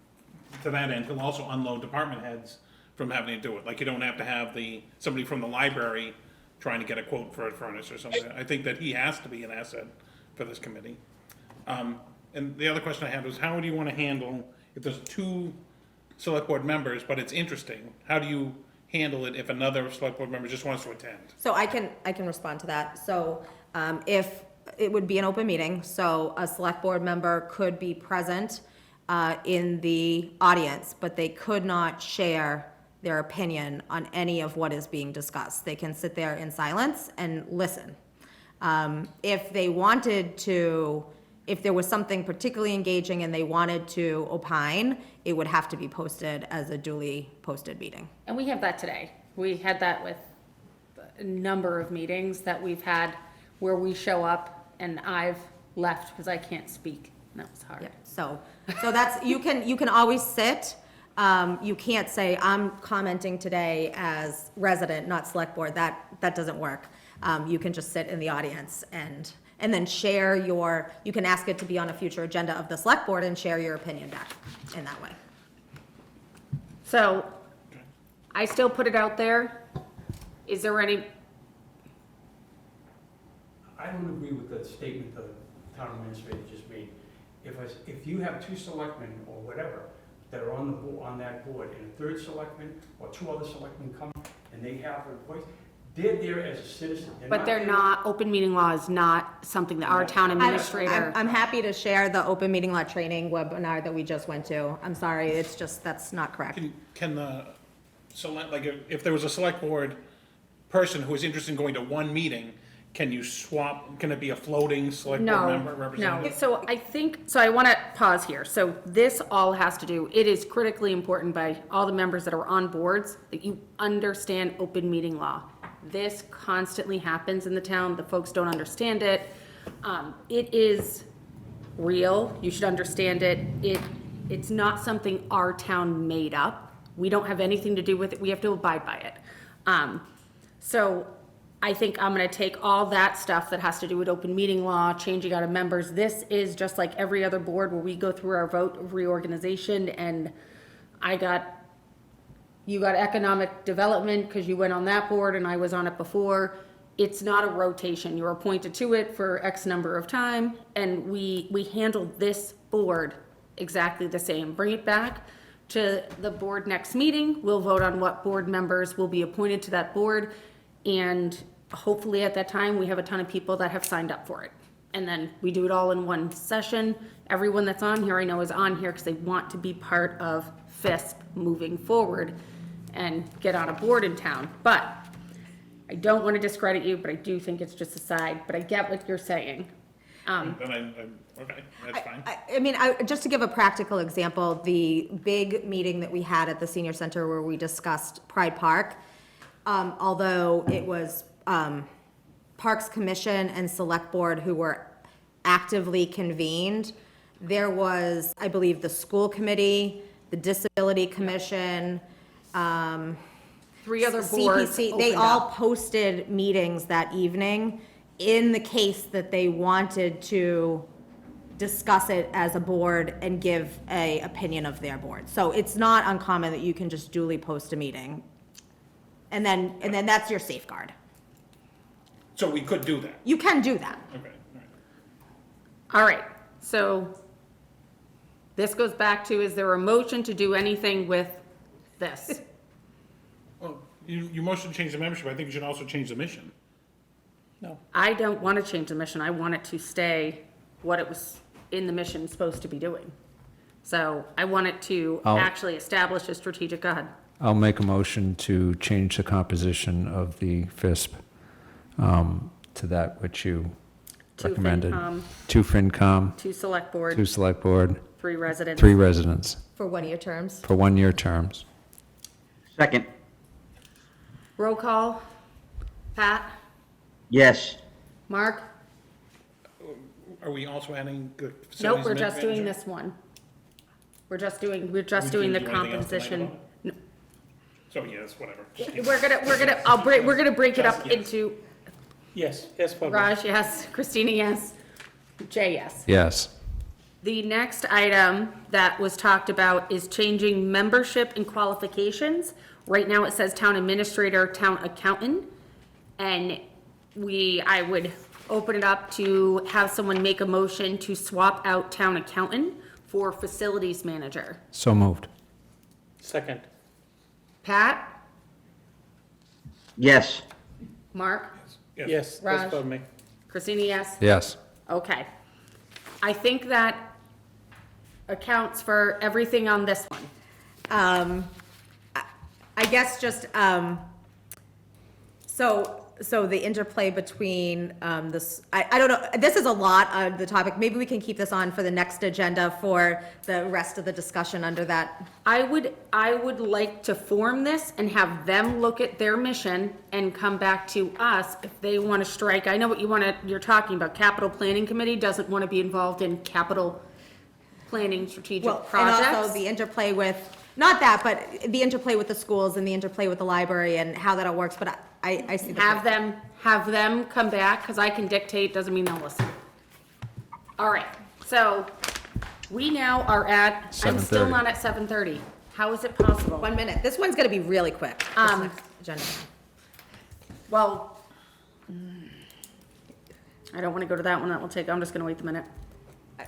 to that end, he'll also unload department heads from having to do it. Like, you don't have to have somebody from the library trying to get a quote for a furnace or something. I think that he has to be an asset for this committee. And the other question I had was, how do you want to handle, if there's 2 select board members, but it's interesting, how do you handle it if another select board member just wants to attend? So I can respond to that. So, if, it would be an open meeting, so a select board member could be present, in the audience, but they could not share their opinion on any of what is being discussed. They can sit there in silence and listen. If they wanted to, if there was something particularly engaging and they wanted to opine, it would have to be posted as a duly posted meeting. And we have that today. We had that with a number of meetings that we've had where we show up and I've left because I can't speak. That was hard. Yeah, so that's, you can always sit. You can't say, I'm commenting today as resident, not select board. That doesn't work. You can just sit in the audience and then share you can ask it to be on a future agenda of the select board and share your opinion back in that way. So I still put it out there. Is there any, I don't agree with the statement the town administrator just made. if you have two selectmen or whatever that are on on that board, and a third selectman or two other selectmen come and they have a voice, they're there as a citizen. But they're there- not, open meeting law is not something that our town administrator. I'm happy to share the open meeting law training webinar that we just went to. I'm sorry, it's just, that's not correct. Can the select, like, if there was a select board person who is interested in going to one meeting, can you swap, can it be a floating select board member No, representative? so I think, so I want to pause here. So this all has to do, it is critically important by all the members that are on boards that you understand open meeting law. This constantly happens in the town. The folks don't understand it. It is real. You should understand it. It's not something our town made up. We don't have anything to do with it. We have to abide by it. So I think I'm gonna take all that stuff that has to do with open meeting law, changing out of members. This is just like every other board where we go through our vote of reorganization, and you got economic development because you went on that board and I was on it before. It's not a rotation. You're appointed to it for X number of time, and we handle this board exactly the same. Bring it back to the board next meeting. We'll vote on what board members will be appointed to that board, and hopefully at that time, we have a ton of people that have signed up for it. And then we do it all in one session. Everyone that's on here, I know, is on here because they want to be part of FISP moving forward and get on a board in town. But I don't want to discredit you, but I do think it's just a side, but I get what you're saying. Then okay, that's fine. I mean, just to give a practical example, the big meeting that we had at the senior center where we discussed Pride Park, although it was Parks Commission and Select Board who were actively convened, there was, I believe, the school committee, the Disability Commission, Three other boards CPC, they opened all up. posted meetings that evening in the case that they wanted to discuss it as a board and give a opinion of their board. So it's not uncommon that you can just duly post a meeting. And then that's your safeguard. So we could do that, You can do that. okay, all right. All right, so this goes back to, is there a motion to do anything with this? Well, you motion to change the membership, I think you should also change the mission. No. I don't want to change the mission. I want it to stay what it was in the mission supposed to be doing. So I want it to actually establish a strategic, go ahead. I'll make a motion to change the composition of the FISP to that which you To recommended. FinCom. To FinCom, To select board, to Select Board, 3 residents. 3 residents For one-year terms. for 1-year terms. Second, Roll call. Pat? yes. Mark? Are we also adding the facilities? Nope, we're just doing manager? this one. We're just doing the We can't do anything else tonight composition. about it? So, yes, whatever. We're gonna break it up Yes. into Yes, yes, for me. Raj, yes, Christina, yes, Jay, yes. Yes. The next item that was talked about is changing membership and qualifications. Right now it says town administrator, town accountant. And I would open it up to have someone make a motion to swap out town accountant for facilities manager. So moved. Second, Pat? Yes. Mark? yes, Raj. yes for me. Christina, yes? Yes. Okay. I think that accounts for everything on this one. I guess just, so the interplay between, this, I don't know, this is a lot of the topic. Maybe we can keep this on for the next agenda for the rest of the discussion under that. I would like to form this and have them look at their mission and come back to us if they want to strike. I know what you're talking about. Capital Planning Committee doesn't want to be involved in capital planning strategic Well, and projects. also the interplay with, not that, but the interplay with the schools and the interplay with the library and how that all works, but I see the. Have them come back, because I can dictate, doesn't mean they'll listen. All right, so we now are at, I'm still 7:30. not at 7:30. How is it possible? 1 minute. This one's gonna be really quick. this next agenda. Well, I don't want to go to that one. That will take, I'm just going to wait the minute.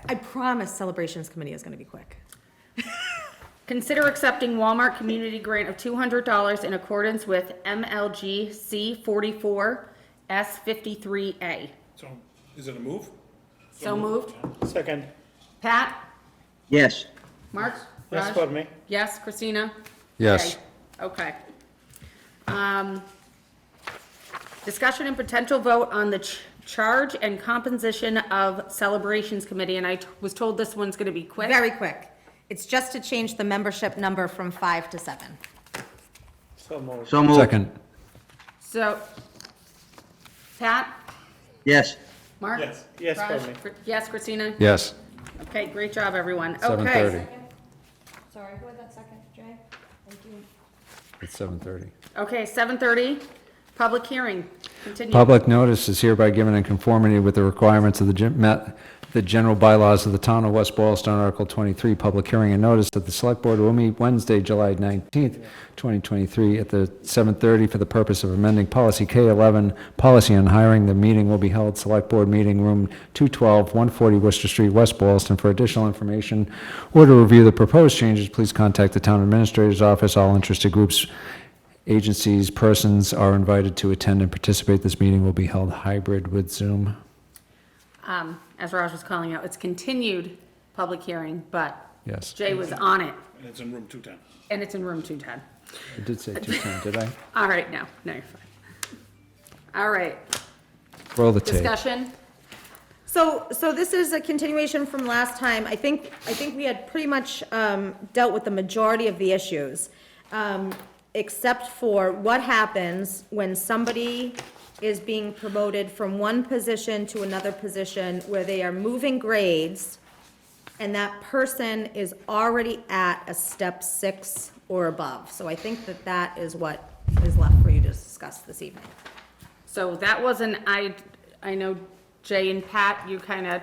I promise Celebrations Committee is gonna be quick. Consider accepting Walmart Community Grant of $200 in accordance with MLG C44 S53A. So, is it a move? So moved. Second, Pat? Yes. Mark? yes Raj? for me. Yes, Christina? Yes. Okay. Discussion and potential vote on the charge and composition of Celebrations Committee, and I was told this one's gonna be quick. Very quick. It's just to change the membership number from 5 to 7. So moved. So moved. Second. So, Pat? Yes. Mark? Yes. Yes for Raj? me. Yes, Christina? Yes. Okay, great job, everyone. 7:30. Okay. Sorry, who had that second, Jay? Thank you. It's 7:30. Okay, 7:30, public hearing. Continue. Public notice is hereby given in conformity with the requirements of the general bylaws of the town of West Boylston, Article 23, public hearing and notice that the Select Board will meet Wednesday, July 19th, 2023, at the 7:30 for the purpose of amending Policy K11, Policy on Hiring. The meeting will be held Select Board Meeting Room 212, 140 Worcester Street, West Boylston. For additional information or to review the proposed changes, please contact the Town Administrator's Office. All interested groups, agencies, persons are invited to attend and participate. This meeting will be held hybrid with Zoom. As Raj was calling out, it's continued public hearing, but Yes. Jay was on it, And it's in room 210. and it's in room 210. I did say 210, did I? All right, no, you're fine. All right, Roll the tape. discussion? So this is a continuation from last time. I think we had pretty much dealt with the majority of the issues, except for what happens when somebody is being promoted from one position to another position where they are moving grades, and that person is already at a step 6 or above. So I think that is what is left for you to discuss this evening. So that wasn't, I know Jay and Pat, you kind of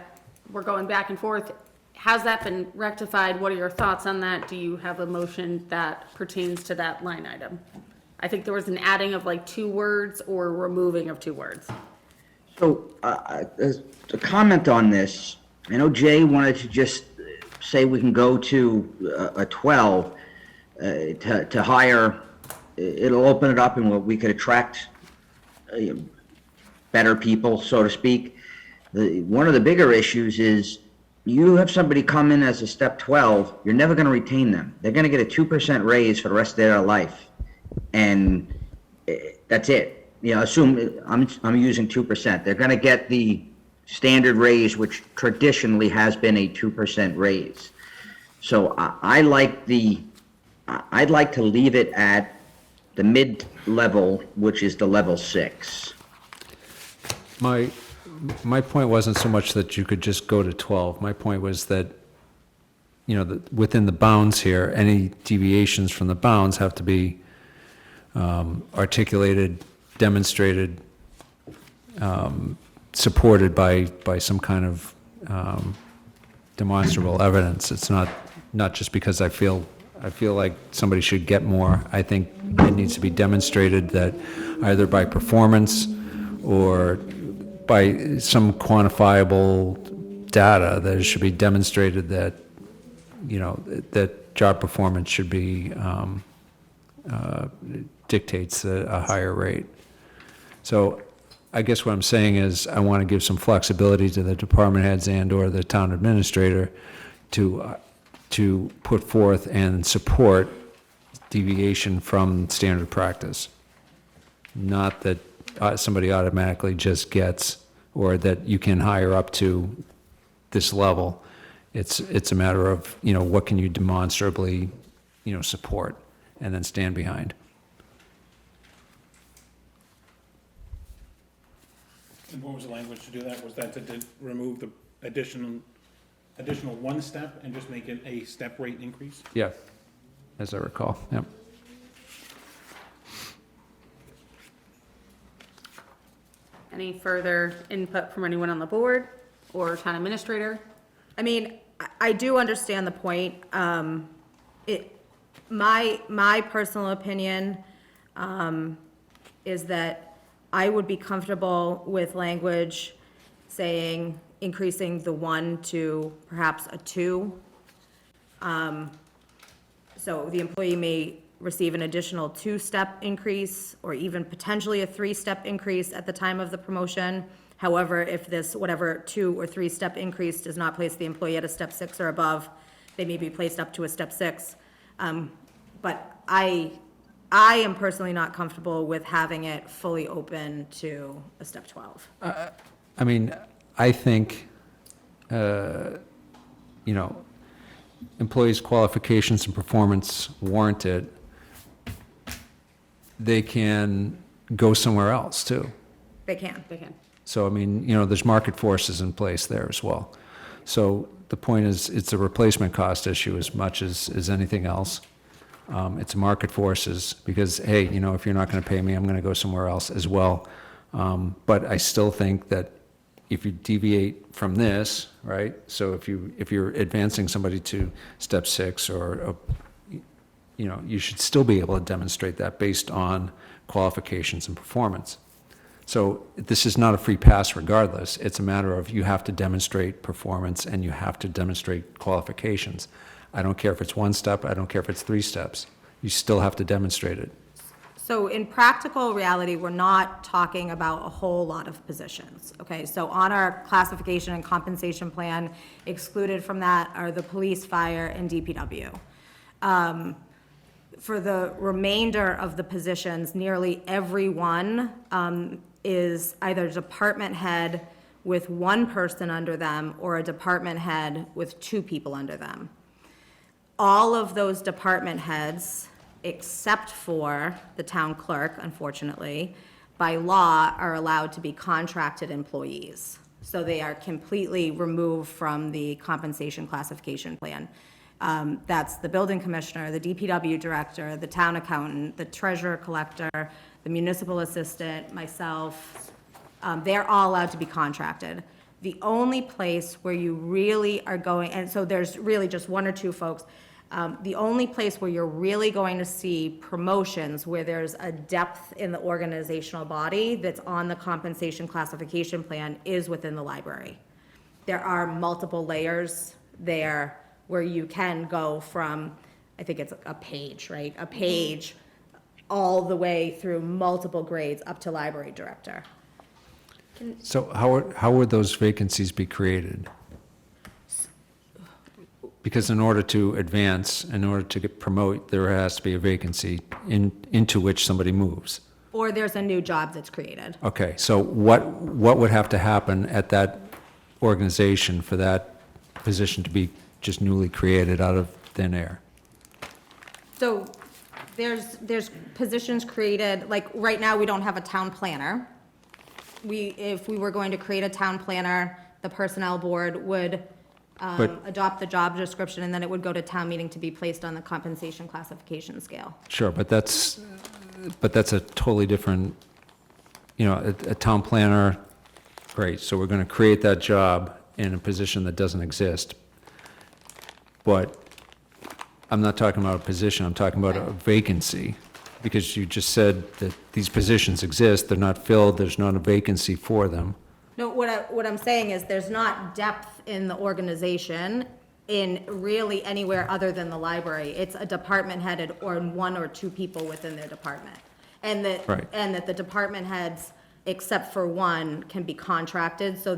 were going back and forth. Has that been rectified? What are your thoughts on that? Do you have a motion that pertains to that line item? I think there was an adding of like 2 words or removing of 2 words. So, as a comment on this, I know Jay wanted to just say we can go to a 12 to hire. It'll open it up and we could attract better people, so to speak. One of the bigger issues is you have somebody come in as a step 12, you're never going to retain them. They're going to get a 2% raise for the rest of their life. And that's it. You know, assume I'm using 2%. They're going to get the standard raise, which traditionally has been a 2% raise. So I'd like to leave it at the mid-level, which is the level 6. My point wasn't so much that you could just go to 12. My point was that, you know, within the bounds here, any deviations from the bounds have to be articulated, demonstrated, supported by some kind of demonstrable evidence. It's not just because I feel like somebody should get more. I think it needs to be demonstrated that either by performance or by some quantifiable data, that it should be demonstrated that, you know, that job performance should be, dictates a higher rate. So I guess what I'm saying is I want to give some flexibility to the department heads and/or the town administrator to put forth and support deviation from standard practice. Not that somebody automatically just gets, or that you can hire up to this level. It's a matter of, you know, what can you demonstrably, you know, support and then stand behind. And what was the language to do that? Was that to remove the additional 1 step and just make it a step rate increase? Yeah, as I recall, yep. Any further input from anyone on the board or town administrator? I mean, I do understand the point. My personal opinion is that I would be comfortable with language saying increasing the 1 to perhaps a 2. So the employee may receive an additional 2-step increase or even potentially a 3-step increase at the time of the promotion. However, if this, whatever 2 or 3-step increase does not place the employee at a step 6 or above, they may be placed up to a step 6. But I am personally not comfortable with having it fully open to a step 12. I mean, I think, employees' qualifications and performance warrant it, they can go somewhere else too. They can. They can. So, I mean, there's market forces in place there as well. So the point is, it's a replacement cost issue as much as anything else. It's market forces because, hey, if you're not going to pay me, I'm going to go somewhere else as well. But I still think that if you deviate from this, right? So if you're advancing somebody to step 6 or, you should still be able to demonstrate that based on qualifications and performance. So this is not a free pass regardless. It's a matter of you have to demonstrate performance and you have to demonstrate qualifications. I don't care if it's 1 step, I don't care if it's 3 steps. You still have to demonstrate it. So in practical reality, we're not talking about a whole lot of positions, okay? So on our classification and compensation plan, excluded from that are the police, fire, and DPW. For the remainder of the positions, nearly everyone is either department head with 1 person under them or a department head with 2 people under them. All of those department heads, except for the town clerk, unfortunately, by law are allowed to be contracted employees. So they are completely removed from the compensation classification plan. That's the building commissioner, the DPW director, the town accountant, the treasurer collector, the municipal assistant, myself. They're all allowed to be contracted. The only place where you really are going, and so there's really just 1 or 2 folks, the only place where you're really going to see promotions where there's a depth in the organizational body that's on the compensation classification plan is within the library. There are multiple layers there where you can go from, I think it's a page, right? A page all the way through multiple grades up to library director. So how would those vacancies be created? Because in order to advance, in order to promote, there has to be a vacancy into which somebody moves. Or there's a new job that's created. Okay, so what would have to happen at that organization for that position to be just newly created out of thin air? So there's positions created, like right now, we don't have a town planner. If we were going to create a town planner, the personnel board would But- adopt the job description, and then it would go to town meeting to be placed on the compensation classification scale. Sure, but that's a totally different, a town planner, great, so we're going to create that job in a position that doesn't exist. But I'm not talking about a position, I'm talking about a vacancy, because you just said that these positions exist, they're not filled, there's not a vacancy for them. No, what I'm saying is there's not depth in the organization in really anywhere other than the library. It's a department headed or 1 or 2 people within their department. And Right. that the department heads, except for 1, can be contracted, so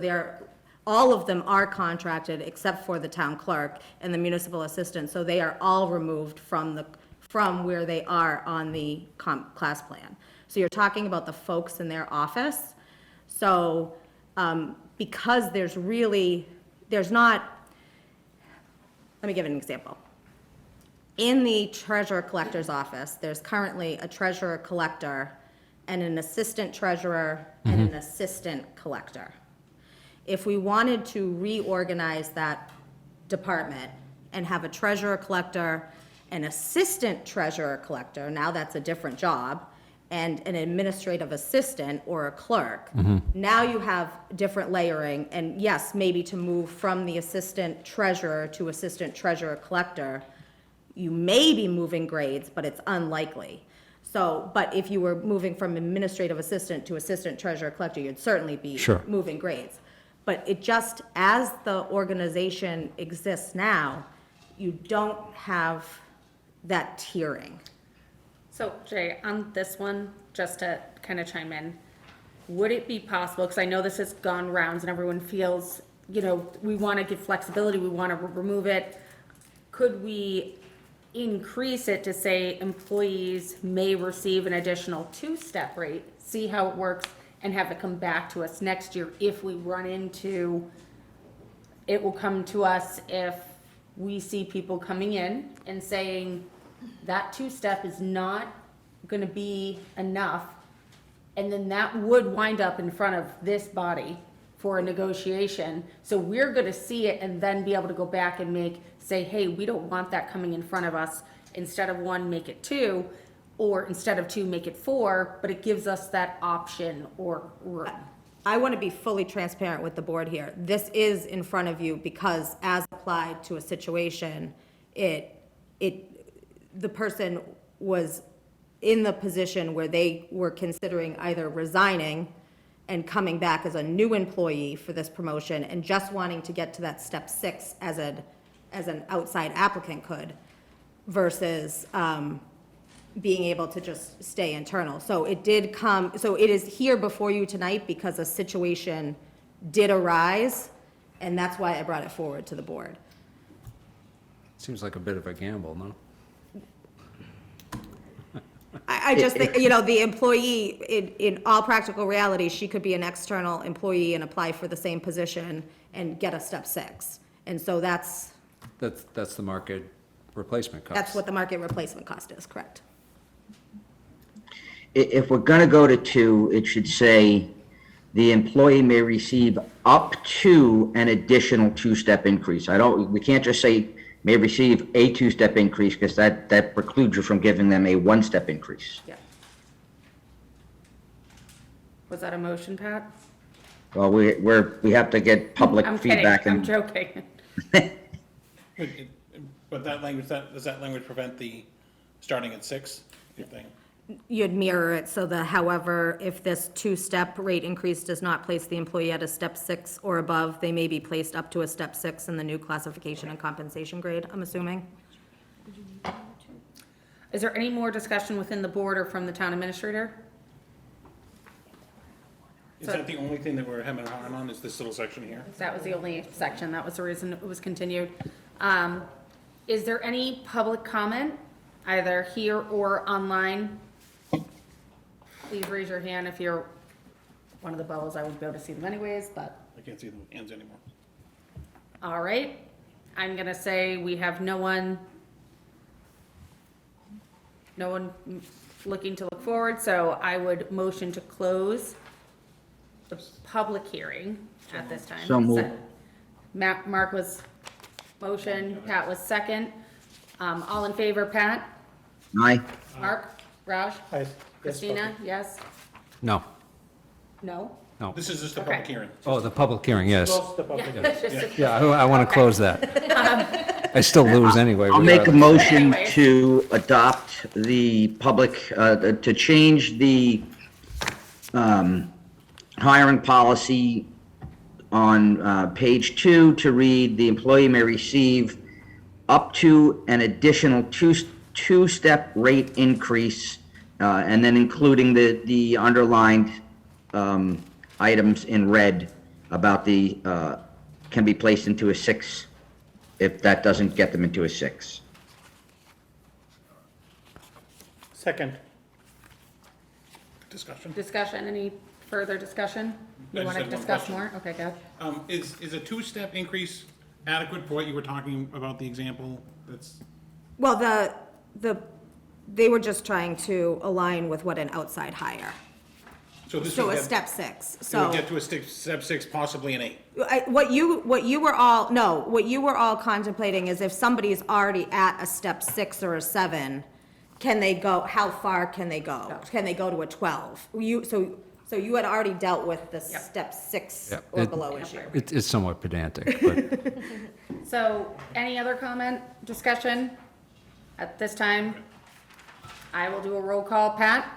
all of them are contracted except for the town clerk and the municipal assistant, so they are all removed from where they are on the class plan. So you're talking about the folks in their office. So, because there's not, let me give an example. In the treasurer collector's office, there's currently a treasurer collector and an assistant treasurer and an assistant collector. If we wanted to reorganize that department and have a treasurer collector, an assistant treasurer collector, now that's a different job, and an administrative assistant or a clerk, now you have different layering, and yes, maybe to move from the assistant treasurer to assistant treasurer collector, you may be moving grades, but it's unlikely. So, but if you were moving from administrative assistant to assistant treasurer collector, you'd certainly be Sure. moving grades. But it just, as the organization exists now, you don't have that tiering. So Jay, on this one, just to kind of chime in, would it be possible, because I know this has gone rounds and everyone feels, you know, we want to give flexibility, we want to remove it. Could we increase it to say employees may receive an additional two-step rate, see how it works, and have it come back to us next year if we run into, it will come to us if we see people coming in and saying that two-step is not gonna be enough, and then that would wind up in front of this body for a negotiation. So we're gonna see it and then be able to go back and say, hey, we don't want that coming in front of us. Instead of 1, make it 2, or instead of 2, make it 4, but it gives us that option or room. I want to be fully transparent with the board here. This is in front of you because as applied to a situation, the person was in the position where they were considering either resigning and coming back as a new employee for this promotion and just wanting to get to that step 6 as an outside applicant could, versus being able to just stay internal. So it is here before you tonight because a situation did arise, and that's why I brought it forward to the board. Seems like a bit of a gamble, no? I just think, you know, the employee, in all practical reality, she could be an external employee and apply for the same position and get a step 6. And so that's That's the market replacement cost. what the market replacement cost is, correct? If we're gonna go to 2, it should say, the employee may receive up to an additional two-step increase. We can't just say may receive a two-step increase, because that precludes you from giving them a one-step increase. Yeah. Was that a motion, Pat? Well, we have to get public I'm kidding, feedback. I'm joking. But that language, does that language prevent the starting at 6, you think? You'd mirror it so however, if this two-step rate increase does not place the employee at a step 6 or above, they may be placed up to a step 6 in the new classification and compensation grade, I'm assuming. Is there any more discussion within the board or from the town administrator? Is that the only thing that we're hemming and hawing on, is this little section here? That was the only section, that was the reason it was continued. Is there any public comment, either here or online? Please raise your hand if you're one of the bubbles, I wouldn't be able to see them anyways, but, I can't see the hands anymore. all right. I'm gonna say we have no one looking to look forward, so I would motion to close the public hearing at this time. So moved. Mark was motion, Pat was second. All in favor, Pat? Aye. Mark? Raj? Yes, Christina? Yes? No, No? no. This is just a public Okay. hearing. Oh, the public hearing, yes. Close the public. Yeah, I want to close that. I still lose anyway. I'll make a regardless. motion Anyway. to adopt the public, to change the hiring policy on page 2 to read, the employee may receive up to an additional two-step rate increase, and then including the underlined items in red about can be placed into a 6 if that doesn't get them into a 6. Second. Discussion. Any further discussion? I You just want to had one discuss question. more? Okay, go. Is a two-step increase adequate for what you were talking about, the example that's, Well, they were just trying to align with what an outside hire. so this So would a get, step 6, it would so. get to a step 6, possibly an 8. What you were all contemplating is if somebody's already at a step 6 or a 7, how far can they go? Can they go to a 12? So you had already dealt with the step 6 Yeah, or it- below issue. It's somewhat pedantic, but So, any other comment, discussion? At this time, I will do a roll call. Pat?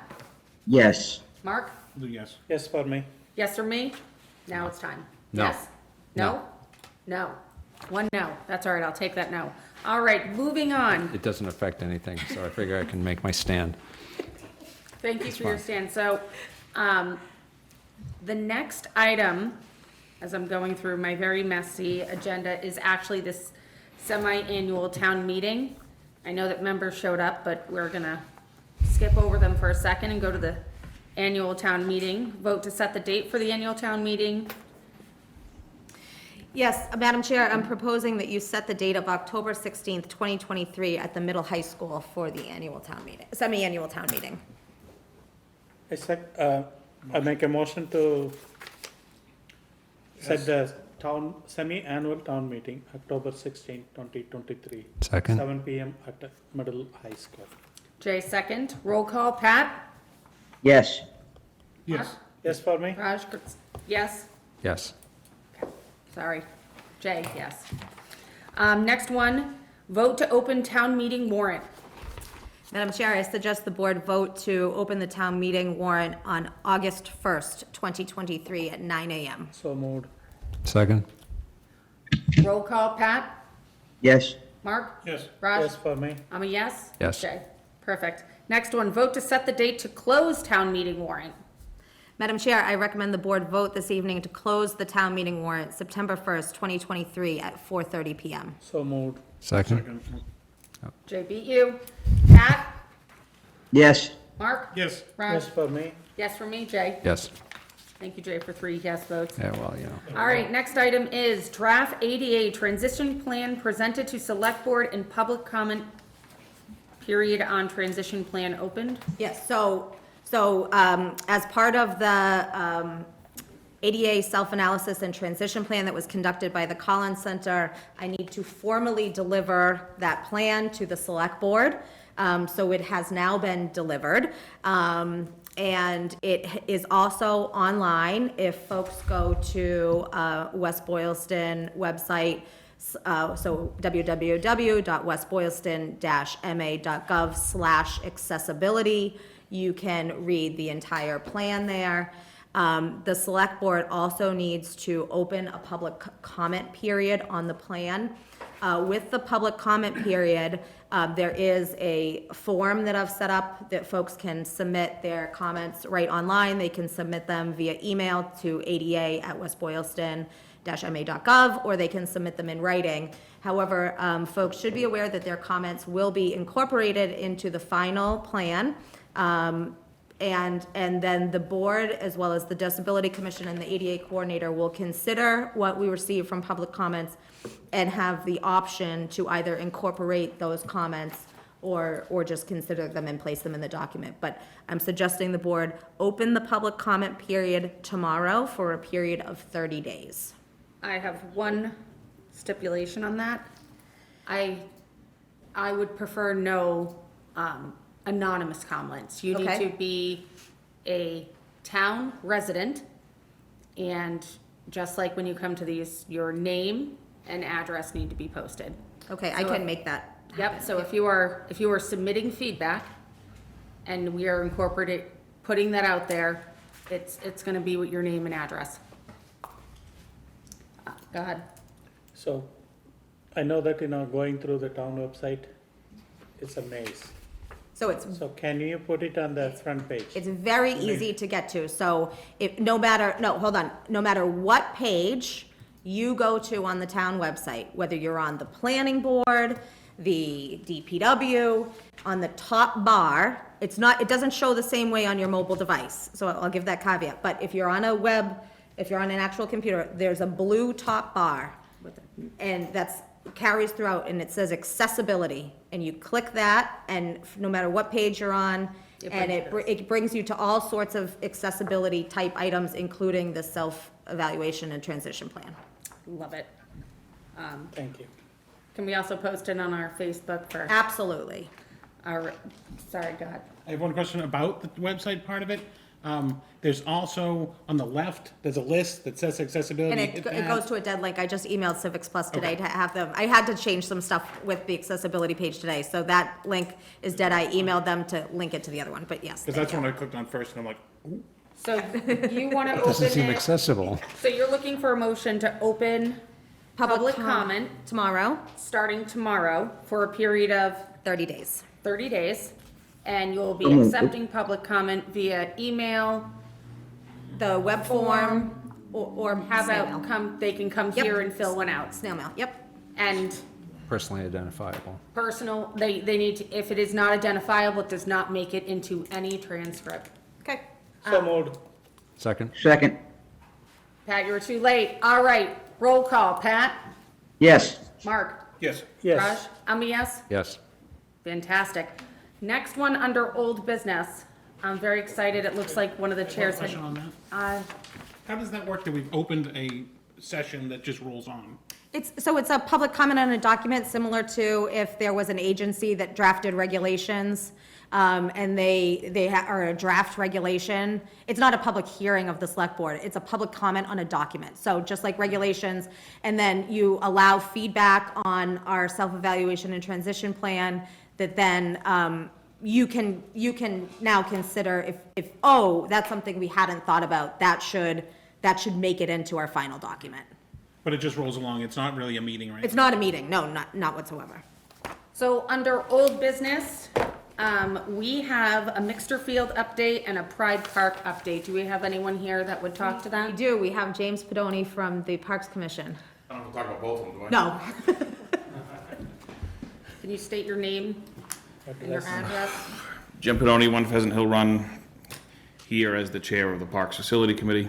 Yes. Mark? Yes. Yes for me. Yes or me? Now it's time. No. Yes? No? No. One no. That's all right, I'll take that no. All right, moving on. It doesn't affect anything, so I figure I can make my stand. Thank you for your fine. stand. So, the next item, as I'm going through my very messy agenda, is actually this semi-annual town meeting. I know that members showed up, but we're gonna skip over them for a second and go to the annual town meeting. Vote to set the date for the annual town meeting. Yes, Madam Chair, I'm proposing that you set the date of October 16th, 2023 at the middle high school for the annual town meeting, semi-annual town meeting. I make a motion to set the semi-annual town meeting, October 16, 2023. Second? 7 PM at the middle high school. Jay, second. Roll call. Pat? Yes. Yes. Yes for me? Raj? Yes? Yes. Sorry. Jay, yes. Next one, vote to open town meeting warrant. Madam Chair, I suggest the board vote to open the town meeting warrant on August 1st, 2023 at 9 a.m. So moved. Second? Roll call. Pat? Yes. Mark? Yes. Raj? Yes for me? I'm a yes? Yes. Jay, perfect. Next one, vote to set the date to close town meeting warrant. Madam Chair, I recommend the board vote this evening to close the town meeting warrant September 1st, 2023 at 4:30 p.m. So moved. Second? Jay beat you. Pat? Yes. Mark? Yes. Raj? Yes for me? Yes for me, Jay. Yes. Thank you, Jay, for 3 yes votes. Yeah, well, you know. All right, next item is draft ADA transition plan presented to select board and public comment period on transition plan opened. Yes, so, as part of the ADA self-analysis and transition plan that was conducted by the Collins Center, I need to formally deliver that plan to the select board. So it has now been delivered. And it is also online. If folks go to West Boylston website, so www.westboylston-ma.gov/accessibility, you can read the entire plan there. The select board also needs to open a public comment period on the plan. With the public comment period, there is a form that I've set up that folks can submit their comments right online. They can submit them via email to ada@westboylston-ma.gov, or they can submit them in writing. However, folks should be aware that their comments will be incorporated into the final plan. And then the board, as well as the Disability Commission and the ADA coordinator, will consider what we receive from public comments and have the option to either incorporate those comments or just consider them and place them in the document. But I'm suggesting the board open the public comment period tomorrow for a period of 30 days. I have one stipulation on that. I would prefer no anonymous comments. You need Okay. to be a town resident, and just like when you come to these, your name and address need to be posted. Okay, I So- can make that. Yep, so if you are submitting feedback and we are putting that out there, it's gonna be with your name and address. Go ahead. So I know that, going through the town website, it's a maze. So it's So can you put it on the front page? It's very easy to get to, so no matter what page you go to on the town website, whether you're on the planning board, the DPW, on the top bar, it doesn't show the same way on your mobile device, so I'll give that caveat, but if you're on an actual computer, there's a blue top bar, and that's carries throughout, and it says accessibility, and you click that, and no matter what page you're on, and it brings you to all sorts of accessibility type items, including the self-evaluation and transition plan. Love it. Thank you. Can we also post it on our Facebook for Absolutely. our, sorry, go ahead. I have one question about the website part of it. There's also, on the left, there's a list that says accessibility. And Hit it that. goes to a dead link. I just emailed Civics Plus today Okay. to have them, I had to change some stuff with the accessibility page today, so that link is dead. I emailed them to link it to the other one, but yes. Because that's the one I clicked on first, and I'm like, ooh. So you want to Doesn't open seem it, accessible. so you're looking for a motion to open public comment Tomorrow, starting tomorrow for a period of 30 days. 30 days. And you'll be Mm. accepting public comment via email. The web form or How snail about mail. they can come Yep. here and fill one out. Snail mail, yep. And Personally identifiable. personal, they need to, if it is not identifiable, it does not make it into any transcript. Okay. So moved. Second? Second, Pat, you were too late. All right, roll call. Pat? yes. Mark? Yes. Raj? Yes. I'm a yes? Yes. Fantastic. Next one under old business. I'm very excited. It looks like one of the chairs had. Question on that? Uh, How does that work that we've opened a session that just rolls on? It's a public comment on a document similar to if there was an agency that drafted regulations, and they are a draft regulation. It's not a public hearing of the select board, it's a public comment on a document. So just like regulations, and then you allow feedback on our self-evaluation and transition plan that then, you can now consider if, oh, that's something we hadn't thought about, that should make it into our final document. But it just rolls along, it's not really a meeting, right? It's not a meeting, no, not whatsoever. So under old business, we have a Mixter Field update and a Pride Park update. Do we have anyone here that would talk to We that? do, we have James Pedoni from the Parks Commission. I don't have to talk about both of them, do I? No, Can you state your name and your address? Jim Pedoni, 1 Pheasant Hill Run, here as the chair of the Parks Facility Committee.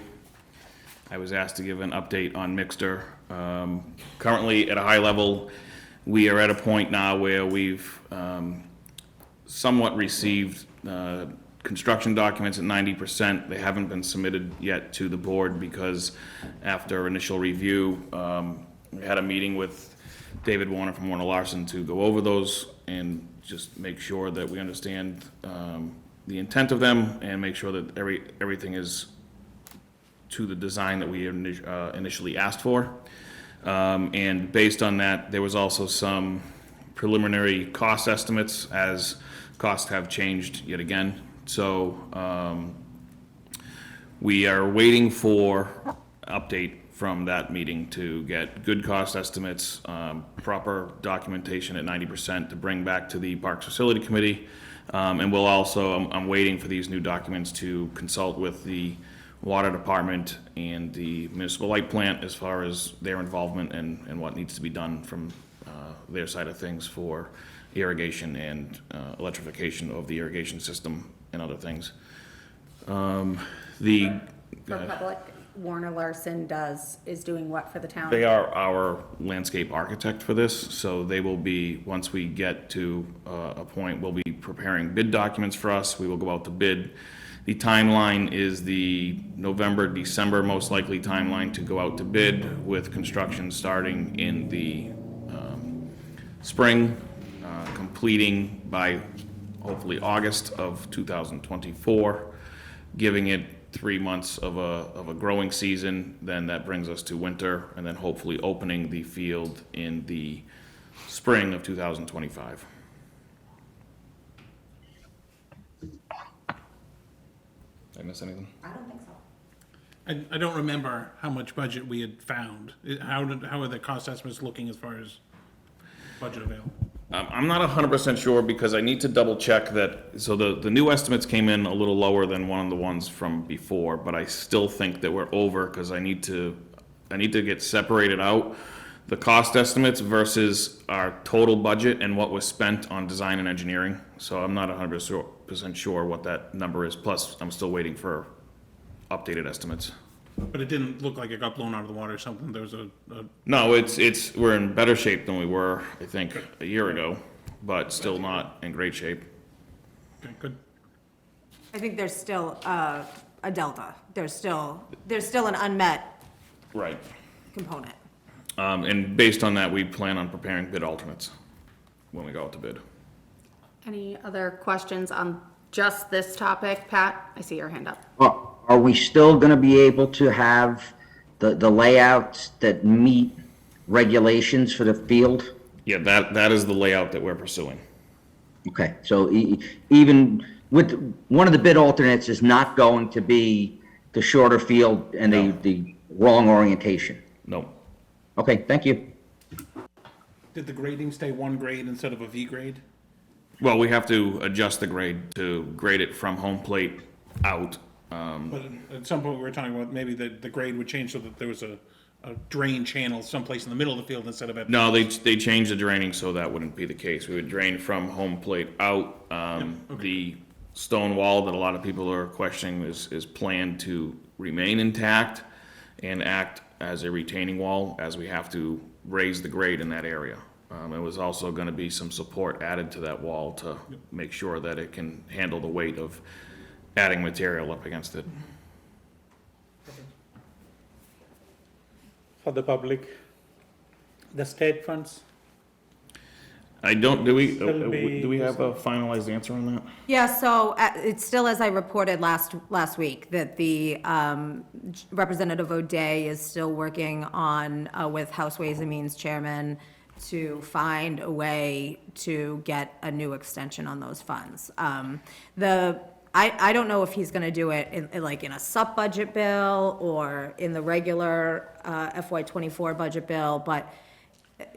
I was asked to give an update on Mixter. Currently, at a high level, we are at a point now where we've somewhat received construction documents at 90%. They haven't been submitted yet to the board because after initial review, we had a meeting with David Warner from Warner Larson to go over those and just make sure that we understand the intent of them and make sure that everything is to the design that we initially asked for. And based on that, there was also some preliminary cost estimates as costs have changed yet again. So we are waiting for update from that meeting to get good cost estimates, proper documentation at 90% to bring back to the Parks Facility Committee. And we'll also, I'm waiting for these new documents to consult with the Water Department and the Municipal Light Plant as far as their involvement and what needs to be done from their side of things for irrigation and electrification of the irrigation system and other things. For public, Warner Larson is doing what for the town? They are our landscape architect for this, so they will be, once we get to a point, we'll be preparing bid documents for us. We will go out to bid. The timeline is the November, December, most likely timeline to go out to bid, with construction starting in the spring, completing by hopefully August of 2024, giving it 3 months of a growing season. Then that brings us to winter, and then hopefully opening the field in the spring of 2025. Did I miss anything? I don't think so. I don't remember how much budget we had found. How are the cost estimates looking as far as budget available? I'm not 100% sure because I need to double check that, so the new estimates came in a little lower than one of the ones from before, but I still think that we're over because I need to get separated out the cost estimates versus our total budget and what was spent on design and engineering. So I'm not 100% sure what that number is. Plus, I'm still waiting for updated estimates. But it didn't look like it got blown out of the water or something. There was a No, we're in better shape than we were, I think, a year ago, but still not in great shape. okay, good. I think there's still a delta. There's still an unmet Right. component. And based on that, we plan on preparing bid alternates when we go out to bid. Any other questions on just this topic? Pat, I see your hand up. Are we still gonna be able to have the layouts that meet regulations for the field? Yeah, that is the layout that we're pursuing. Okay, so even with, one of the bid alternates is not going to be the shorter field and No. the wrong orientation. No. Okay, thank you. Did the grading stay one grade instead of a V grade? Well, we have to adjust the grade to grade it from home plate out. But at some point, we were talking about maybe the grade would change so that there was a drain channel someplace in the middle of the field instead of at. No, they changed the draining, so that wouldn't be the case. We would drain from home plate out. The stone wall that a lot of people are questioning is planned to remain intact and act as a retaining wall, as we have to raise the grade in that area. It was also gonna be some support added to that wall to make sure that it can handle the weight of adding material up against it. For the public, the state funds, Do Will be- we have a finalized answer on that? Yeah, so it's still as I reported last week, that the Representative O'Day is still working on, with House Ways and Means Chairman, to find a way to get a new extension on those funds. I don't know if he's gonna do it in a sub-budget bill or in the regular FY '24 budget bill, but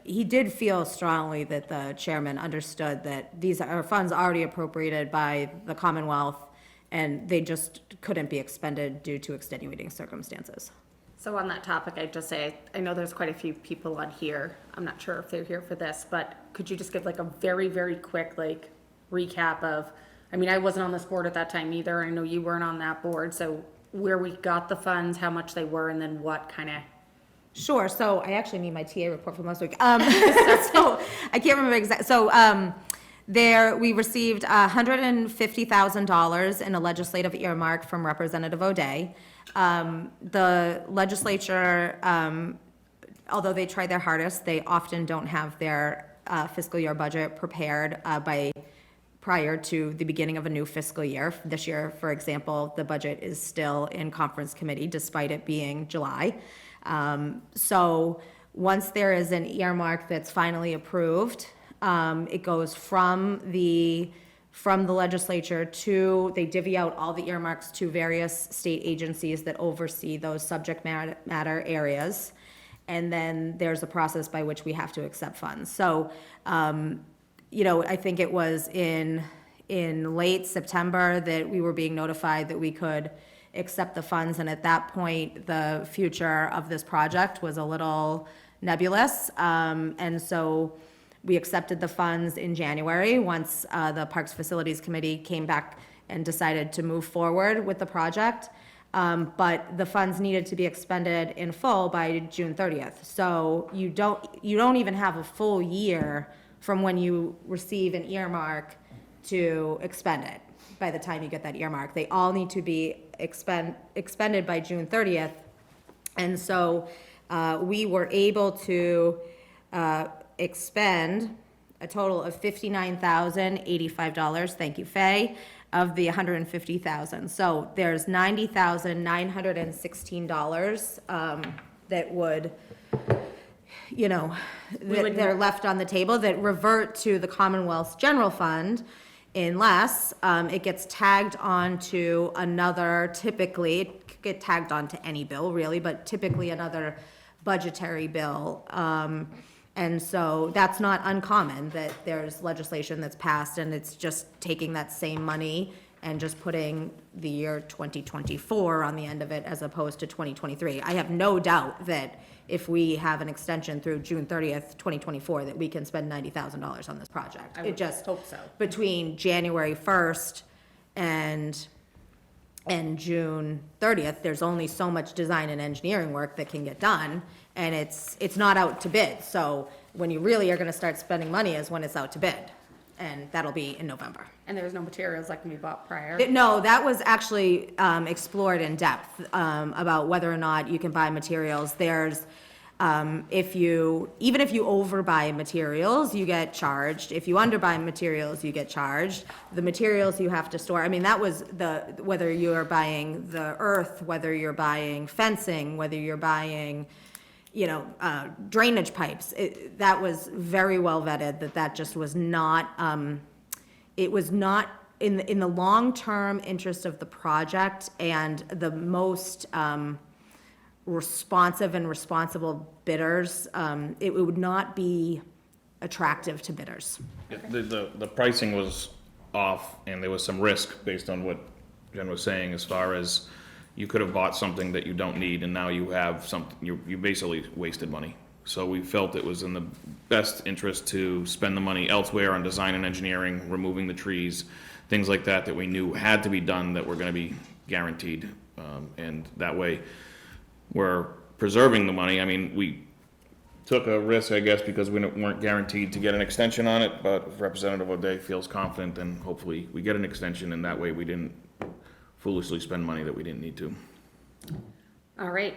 he did feel strongly that the chairman understood that these are funds already appropriated by the Commonwealth, and they just couldn't be expended due to extenuating circumstances. So on that topic, I'd just say, I know there's quite a few people on here. I'm not sure if they're here for this, but could you just give like a very, very quick like recap of, I mean, I wasn't on this board at that time either. I know you weren't on that board. So where we got the funds, how much they were, and then what kind of. Sure, so I actually need my TA report from last week. So I can't remember exactly, so we received $150,000 in a legislative earmark from Representative O'Day. The legislature, although they try their hardest, they often don't have their fiscal year budget prepared prior to the beginning of a new fiscal year. This year, for example, the budget is still in conference committee despite it being July. So once there is an earmark that's finally approved, it goes from the legislature they divvy out all the earmarks to various state agencies that oversee those subject matter areas. And then there's a process by which we have to accept funds. So, I think it was in late September that we were being notified that we could accept the funds, and at that point, the future of this project was a little nebulous. And so we accepted the funds in January, once the Parks Facilities Committee came back and decided to move forward with the project. But the funds needed to be expended in full by June 30th. So you don't even have a full year from when you receive an earmark to expend it. By the time you get that earmark, they all need to be expended by June 30th. And so we were able to expend a total of $59,085, thank you, Faye, of the $150,000. So there's $90,916 that would, they're left on the table that revert to the Commonwealth's general fund, unless it gets tagged onto another, typically, it could get tagged onto any bill really, but typically another budgetary bill. And so that's not uncommon, that there's legislation that's passed and it's just taking that same money and just putting the year 2024 on the end of it as opposed to 2023. I have no doubt that if we have an extension through June 30th, 2024, that we can spend $90,000 on this project. I would It just hope so. Between January 1st and June 30th, there's only so much design and engineering work that can get done, and it's not out to bid. So when you really are gonna start spending money is when it's out to bid, and that'll be in November. And there's no materials that can be bought prior. No, that was actually explored in depth about whether or not you can buy materials. There's, even if you overbuy materials, you get charged. If you underbuy materials, you get charged. The materials you have to store, I mean, that was whether you're buying the earth, whether you're buying fencing, whether you're buying, drainage pipes. That was very well vetted, that just was not, it was not in the long-term interest of the project and the most responsive and responsible bidders, it would not be attractive to bidders. The pricing was off, and there was some risk based on what Jen was saying, as far as you could have bought something that you don't need, and now you have something, you basically wasted money. So we felt it was in the best interest to spend the money elsewhere on design and engineering, removing the trees, things like that, that we knew had to be done, that were gonna be guaranteed. And that way, we're preserving the money. I mean, we took a risk, I guess, because we weren't guaranteed to get an extension on it, but if Representative O'Day feels confident, then hopefully we get an extension, and that way we didn't foolishly spend money that we didn't need to. All right,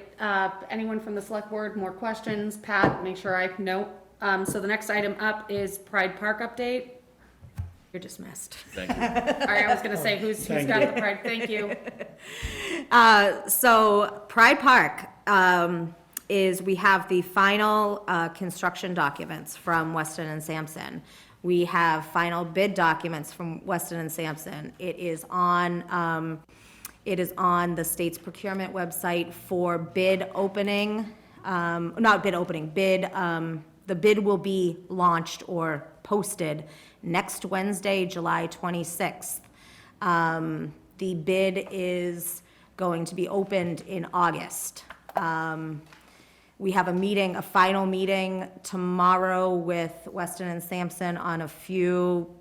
anyone from the select board, more questions? Pat, make sure I note. So the next item up is Pride Park update. You're dismissed. Thank you. All right, I was gonna say, who's got the Pride, thank you. So Pride Park we have the final construction documents from Weston and Sampson. We have final bid documents from Weston and Sampson. It is on the state's procurement website for bid opening, not bid opening, the bid will be launched or posted next Wednesday, July 26th. The bid is going to be opened in August. We have a final meeting tomorrow with Weston and Sampson on a few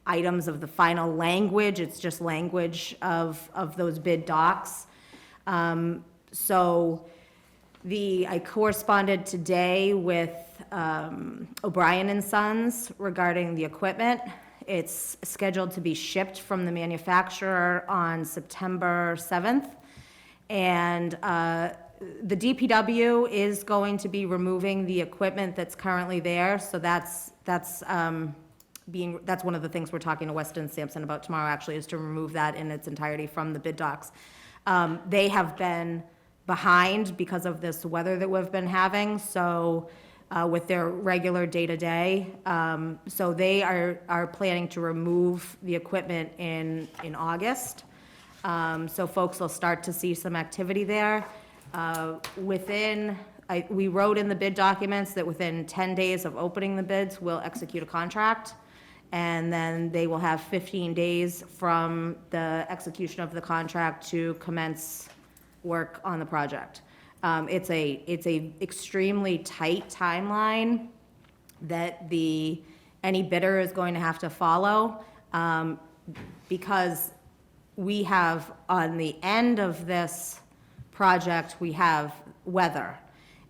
items of the final language. It's just language of those bid docs. So I corresponded today with O'Brien and Sons regarding the equipment. It's scheduled to be shipped from the manufacturer on September 7th. And the DPW is going to be removing the equipment that's currently there, so that's one of the things we're talking to Weston and Sampson about tomorrow, actually, is to remove that in its entirety from the bid docs. They have been behind because of this weather that we've been having, so with their regular day-to-day. So they are planning to remove the equipment in August. So folks will start to see some activity there. We wrote in the bid documents that within 10 days of opening the bids, we'll execute a contract. And then they will have 15 days from the execution of the contract to commence work on the project. It's a extremely tight timeline that any bidder is going to have to follow, because we have, on the end of this project, we have weather.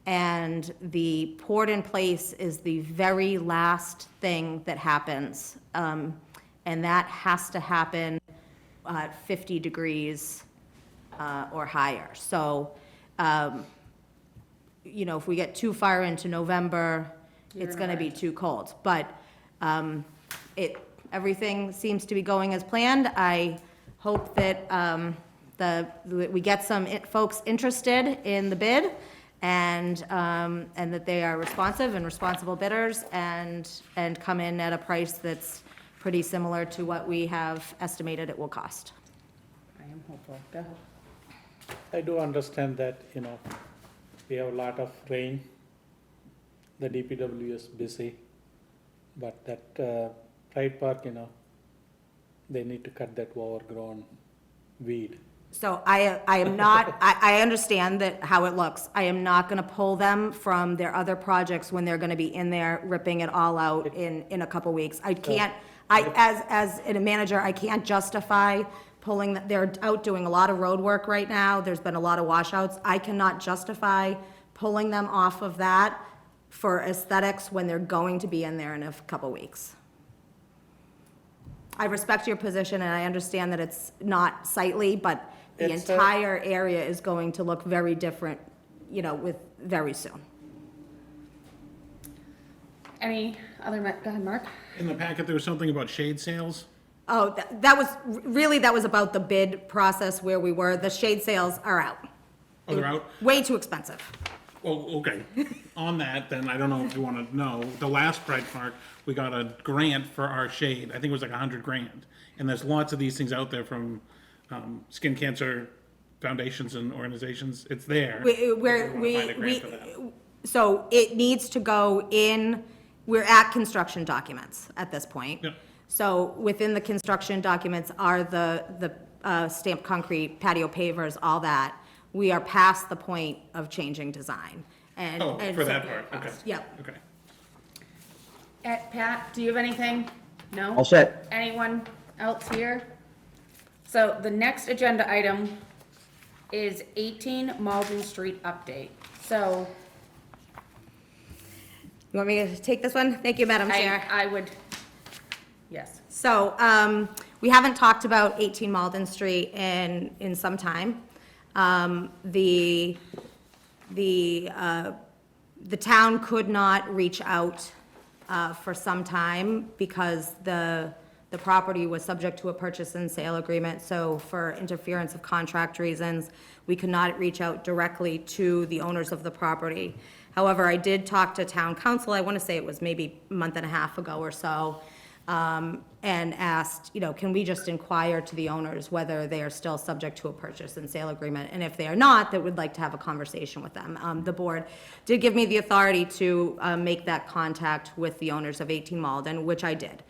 And the port in place is the very last thing that happens. And that has to happen at 50 degrees or higher. So, if we get too far into November, it's going to be too cold. But everything seems to be going as planned. I hope that we get some folks interested in the bid, and that they are responsive and responsible bidders, and come in at a price that's pretty similar to what we have estimated it will cost. I am hopeful, go ahead. I do understand that, we have a lot of rain. The DPW is busy, but that Pride Park, they need to cut that overgrown weed. So I am not, I understand that how it looks. I am not gonna pull them from their other projects when they're gonna be in there ripping it all out in a couple weeks. I can't, as a manager, I can't justify pulling, they're out doing a lot of road work right now. There's been a lot of washouts. I cannot justify pulling them off of that for aesthetics when they're going to be in there in a couple weeks. I respect your position, and I understand that it's not sightly, but the entire area is going to look very different, very soon. Any other, go ahead, Mark. In the packet, there was something about shade sales. Oh, that was about the bid process where we were. The shade sales are out. Oh, they're out? Way too expensive. Oh, okay. On that, then, I don't know if you want to know, the last Pride Park, we got a grant for our shade. I think it was like $100,000. And there's lots of these things out there from skin cancer foundations and organizations. It's there. Find a grant for that. So it needs to go in, we're at construction documents at this point. Yep. So within the construction documents are the stamped concrete patio pavers, all that. We are past the point of changing design. And Oh, for that so- part, okay. Yep. Okay. Pat, do you have anything? No? All set. Anyone else here? So the next agenda item is 18 Malden Street update. So You want me to take this one? Thank you, Madam Chair. I would, yes. So, we haven't talked about 18 Malden Street in some time. The town could not reach out, for some time because the property was subject to a purchase and sale agreement. So for interference of contract reasons, we could not reach out directly to the owners of the property. However, I did talk to town council, I want to say it was maybe a month and a half ago or so, and asked, can we just inquire to the owners whether they are still subject to a purchase and sale agreement? And if they are not, they would like to have a conversation with them. The board did give me the authority to make that contact with the owners of 18 Malden, which I did.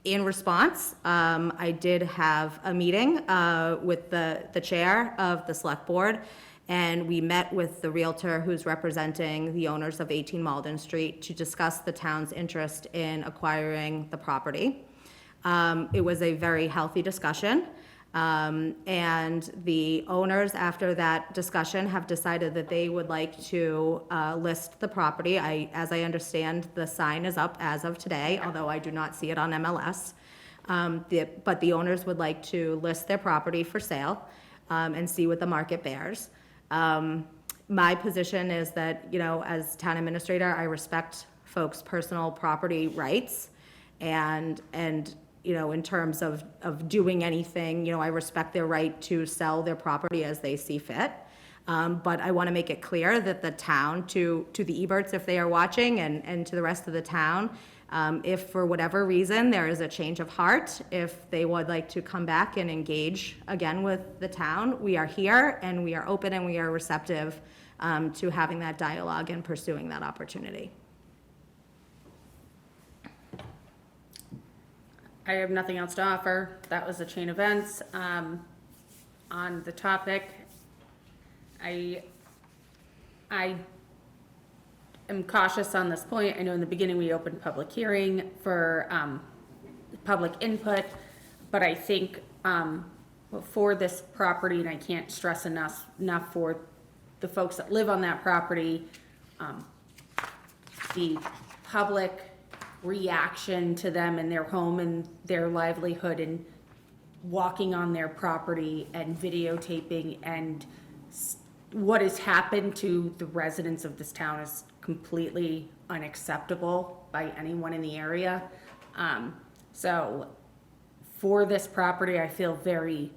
In response, I did have a meeting with the chair of the select board, and we met with the realtor who's representing the owners of 18 Malden Street to discuss the town's interest in acquiring the property. It was a very healthy discussion, and the owners, after that discussion, have decided that they would like to list the property. As I understand, the sign is up as of today, although I do not see it on MLS. But the owners would like to list their property for sale and see what the market bears. My position is that, as town administrator, I respect folks' personal property rights, and in terms of doing anything, I respect their right to sell their property as they see fit. But I want to make it clear that the town, to the Eberts, if they are watching, and to the rest of the town, if for whatever reason there is a change of heart, if they would like to come back and engage again with the town, we are here and we are open and we are receptive to having that dialogue and pursuing that opportunity. I have nothing else to offer. That was the chain events. On the topic, I am cautious on this point. I know in the beginning we opened public hearing for public input, but I think for this property, and I can't stress enough for the folks that live on that property, the public reaction to them and their home and their livelihood and walking on their property and videotaping and what has happened to the residents of this town is completely unacceptable by anyone in the area. So for this property, I feel very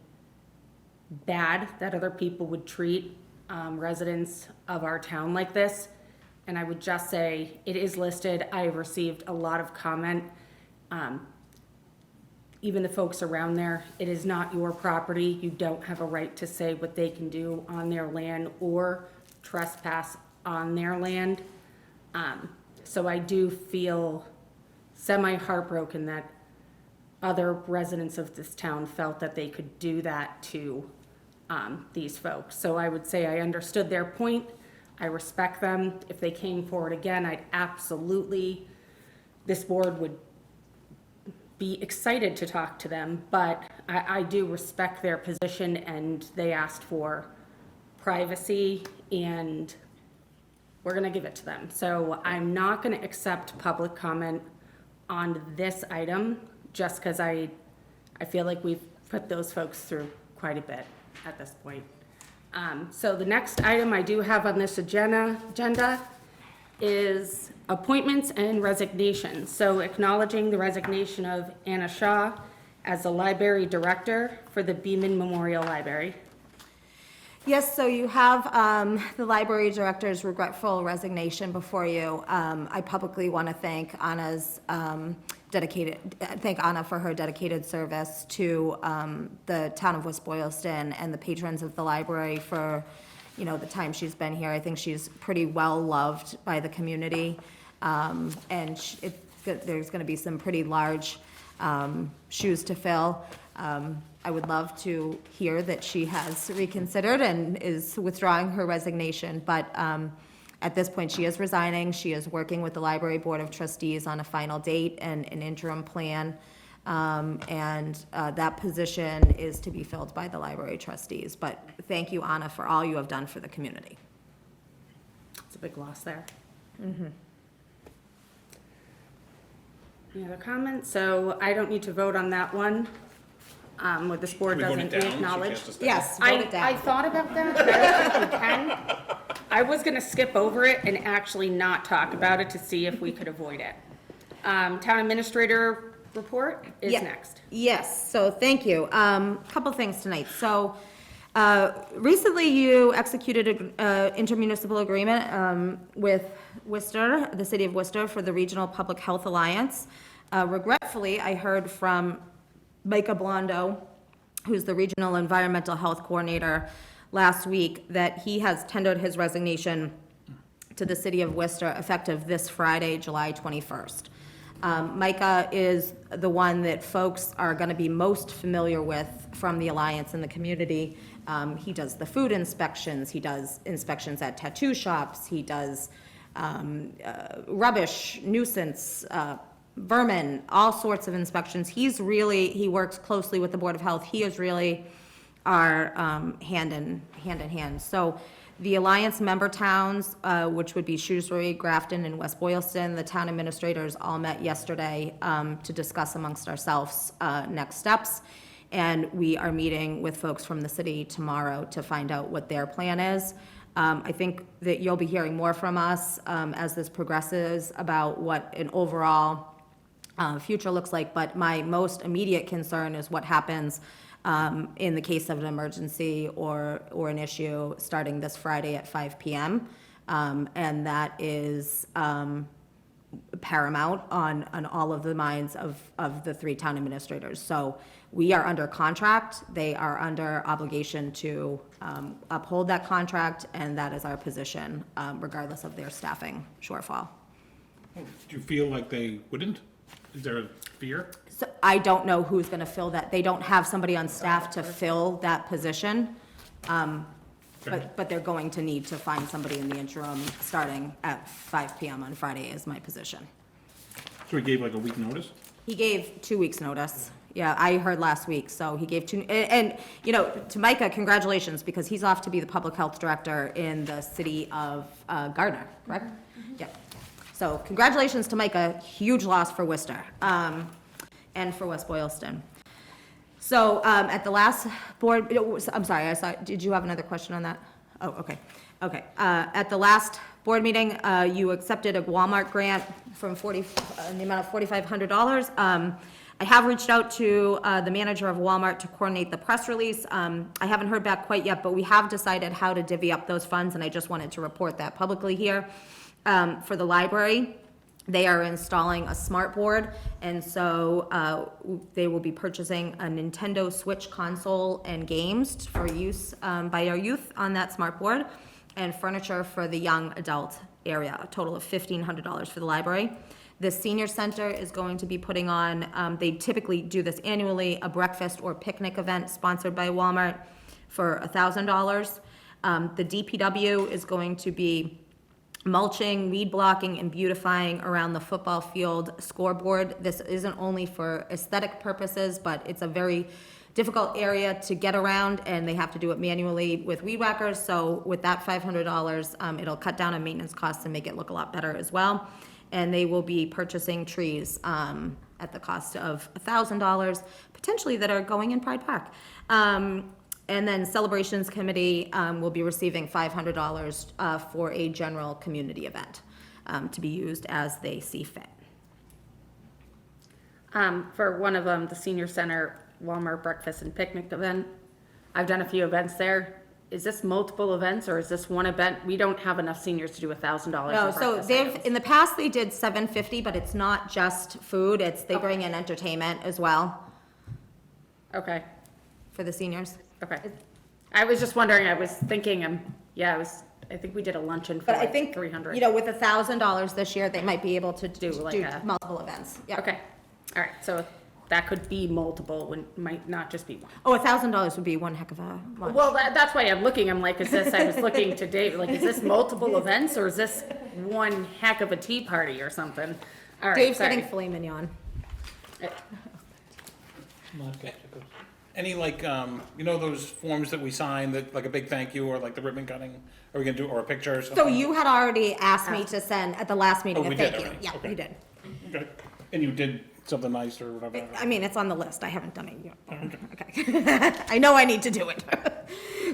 bad that other people would treat residents of our town like this. And I would just say, it is listed. I have received a lot of comment. Even the folks around there, it is not your property. You don't have a right to say what they can do on their land or trespass on their land. So I do feel semi-heartbroken that other residents of this town felt that they could do that to these folks. So I would say I understood their point. I respect them. If they came forward again, I'd absolutely, this board would be excited to talk to them, but I do respect their position, and they asked for privacy, and we're gonna give it to them. So I'm not gonna accept public comment on this item, just because I feel like we've put those folks through quite a bit at this point. So the next item I do have on this agenda is appointments and resignations. So acknowledging the resignation of Anna Shaw as the library director for the Beaman Memorial Library. Yes, so you have the library director's regretful resignation before you. I publicly want to thank Anna's thank Anna for her dedicated service to the town of West Boylston and the patrons of the library for, you know, the time she's been here. I think she's pretty well loved by the community. And there's going to be some pretty large shoes to fill. I would love to hear that she has reconsidered and is withdrawing her resignation, but at this point, she is resigning. She is working with the Library Board of Trustees on a final date and an interim plan, and that position is to be filled by the library trustees. But thank you, Anna, for all you have done for the community. It's a big loss there. Any other comments? So I don't need to vote on that one. What this board Can we vote it doesn't down? She acknowledge. has to stay. Yes, I, vote it I down. thought about that, but I don't think we can. I was gonna skip over it and actually not talk about it to see if we could avoid it. Town administrator report is Yeah. next. Yes, so thank you. Couple things tonight. So, recently you executed an intermunicipal agreement with Worcester, the city of Worcester, for the Regional Public Health Alliance. Regretfully, I heard from Micah Blondo, who's the Regional Environmental Health Coordinator, last week, that he has tendered his resignation to the city of Worcester effective this Friday, July 21st. Micah is the one that folks are going to be most familiar with from the Alliance in the community. He does the food inspections, he does inspections at tattoo shops, he does rubbish, nuisance, vermin, all sorts of inspections. He works closely with the Board of Health. He is really our hand in hand. So the Alliance member towns, which would be Shrewsbury, Grafton, and West Boylston, the town administrators all met yesterday to discuss amongst ourselves next steps. And we are meeting with folks from the city tomorrow to find out what their plan is. I think that you'll be hearing more from us as this progresses about what an overall future looks like, but my most immediate concern is what happens in the case of an emergency or an issue starting this Friday at 5 p.m. And that is paramount on all of the minds of the three town administrators. So we are under contract. They are under obligation to uphold that contract, and that is our position, regardless of their staffing shortfall. Do you feel like they wouldn't? Is there a fear? So I don't know who's going to fill that. They don't have somebody on staff to fill that position. But they're going to need to find somebody in the interim starting at 5 p.m. on Friday is my position. So he gave like a week notice? He gave 2 weeks' notice. Yeah, I heard last week, so he gave and you know, to Micah, congratulations, because he's off to be the public health director in the city of Gardner, correct? Mm-hmm. Yeah. So congratulations to Micah, huge loss for Worcester, and for West Boylston. So, at the last board, I'm sorry, did you have another question on that? Oh, okay, okay. At the last board meeting, you accepted a Walmart grant from in the amount of $4,500. I have reached out to the manager of Walmart to coordinate the press release. I haven't heard back quite yet, but we have decided how to divvy up those funds, and I just wanted to report that publicly here. For the library, they are installing a smart board, and so they will be purchasing a Nintendo Switch console and games for use by our youth on that smart board, and furniture for the young adult area, a total of $1,500 for the library. The senior center is going to be putting on, they typically do this annually, a breakfast or picnic event sponsored by Walmart for $1,000. The DPW is going to be mulching, weed blocking, and beautifying around the football field scoreboard. This isn't only for aesthetic purposes, but it's a very difficult area to get around, and they have to do it manually with weed whackers. So with that $500, it'll cut down on maintenance costs and make it look a lot better as well. And they will be purchasing trees at the cost of $1,000, potentially, that are going in Pride Park. And then Celebrations Committee will be receiving $500 for a general community event to be used as they see fit. For one of them, the senior center Walmart breakfast and picnic event, I've done a few events there. is this multiple events or is this one event? We don't have enough seniors to do $1,000 No, in so breakfast they've, items. in the past, they did $750, but it's not just food, it's, they bring in entertainment as well Okay, for the seniors. okay. I was just wondering, I was thinking, I think we did a luncheon for But I like think, 300. you know, with $1,000 this year, they might be able to Do do like a- multiple events, yeah. Okay, all right, so that could be multiple, when, might not just be one. Oh, $1,000 would be one heck of a lunch. Well, that's why I'm looking, I'm like, I was looking to Dave, like, is this multiple events or is this one heck of a tea party or something? All right, Dave's sorry. getting filet mignon. Any like, you know those forms that we sign, that, like a big thank you, or like the ribbon cutting? Are we gonna do, or a picture or something? So you had already asked me to send at the last meeting, Oh, a we did thank you. already. Yeah, Okay. you did. Okay, and you did something nice or whatever? I mean, it's on the list. I haven't done it yet. Okay. I know I need to do it.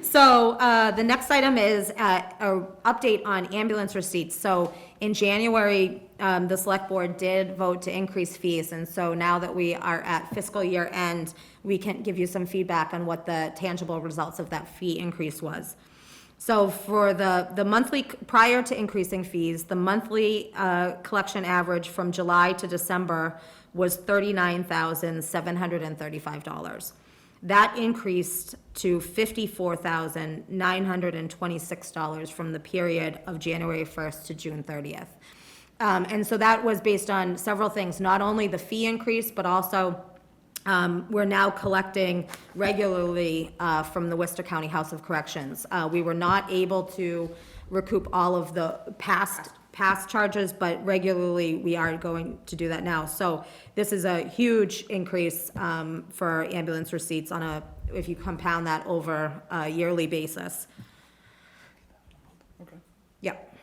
So, the next item is, a update on ambulance receipts. So in January, the select board did vote to increase fees. And so now that we are at fiscal year end, we can give you some feedback on what the tangible results of that fee increase was. So for the monthly, prior to increasing fees, the monthly collection average from July to December was $39,735. That increased to $54,926 from the period of January 1st to June 30th. And so that was based on several things, not only the fee increase, but also we're now collecting regularly from the Worcester County House of Corrections. We were not able to recoup all of the past charges, but regularly we are going to do that now. So this is a huge increase for ambulance receipts if you compound that over a yearly basis. Okay. Yep.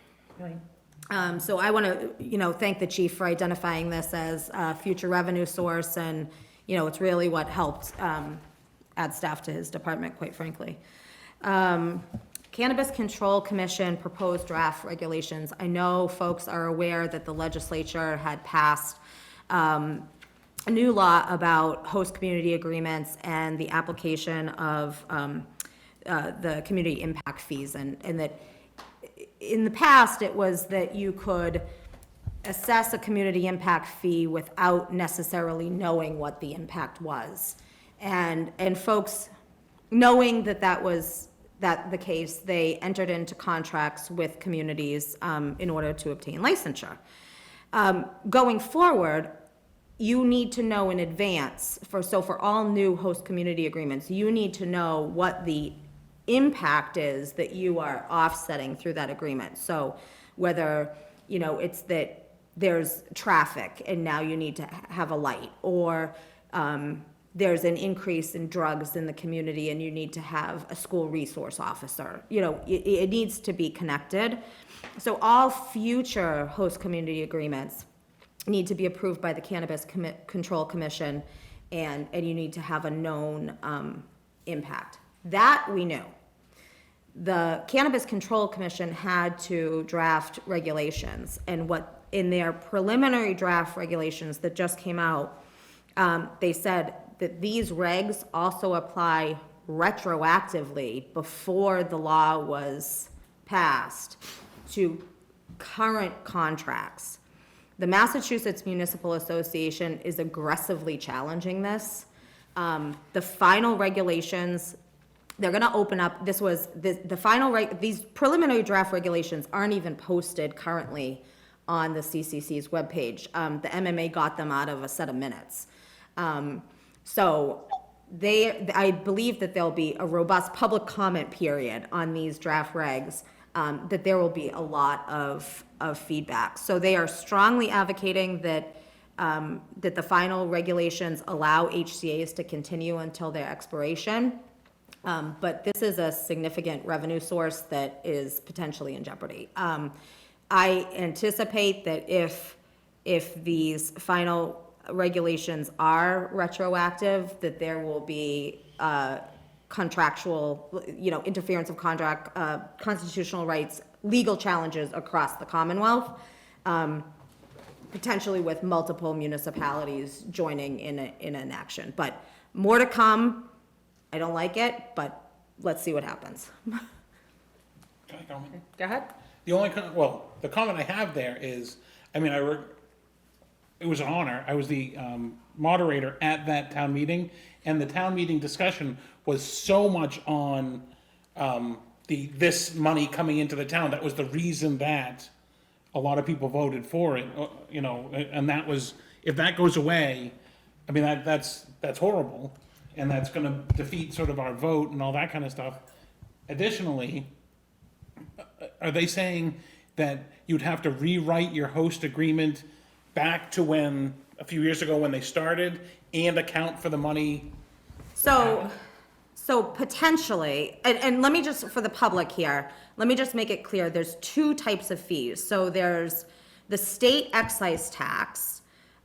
So I want to, thank the chief for identifying this as a future revenue source, and, it's really what helped add staff to his department, quite frankly. Cannabis Control Commission proposed draft regulations. I know folks are aware that the legislature had passed a new law about host community agreements and the application of the community impact fees, and that in the past, it was that you could assess a community impact fee without necessarily knowing what the impact was. And folks, knowing that was the case, they entered into contracts with communities in order to obtain licensure. Going forward, you need to know in advance, for all new host community agreements, you need to know what the impact is that you are offsetting through that agreement. So whether, it's that there's traffic and now you need to have a light, or there's an increase in drugs in the community and you need to have a school resource officer. It needs to be connected. So all future host community agreements need to be approved by the Cannabis Control Commission, and you need to have a known impact. That we knew. The Cannabis Control Commission had to draft regulations, and in their preliminary draft regulations that just came out, they said that these regs also apply retroactively before the law was passed to current contracts. The Massachusetts Municipal Association is aggressively challenging this. The final regulations, they're gonna open up, these preliminary draft regulations aren't even posted currently on the CCC's webpage. The MMA got them out of a set of minutes. So I believe that there'll be a robust public comment period on these draft regs, that there will be a lot of feedback. So they are strongly advocating that the final regulations allow HCA's to continue until their expiration. But this is a significant revenue source that is potentially in jeopardy. I anticipate that if these final regulations are retroactive, that there will be contractual, interference of contract, constitutional rights, legal challenges across the Commonwealth, potentially with multiple municipalities joining in an action. But more to come. I don't like it, but let's see what happens. Can I comment? Go ahead. The only, the comment I have there is, I mean, it was an honor. I was the moderator at that town meeting, and the town meeting discussion was so much on this money coming into the town. That was the reason that a lot of people voted for it, you know, and that was, if that goes away, I mean, that's horrible, and that's gonna defeat sort of our vote and all that kind of stuff. Additionally, are they saying that you'd have to rewrite your host agreement back to when, a few years ago when they started, and account for the money? So potentially, and let me just, for the public here, let me just make it clear, there's two types of fees. So there's the state excise tax,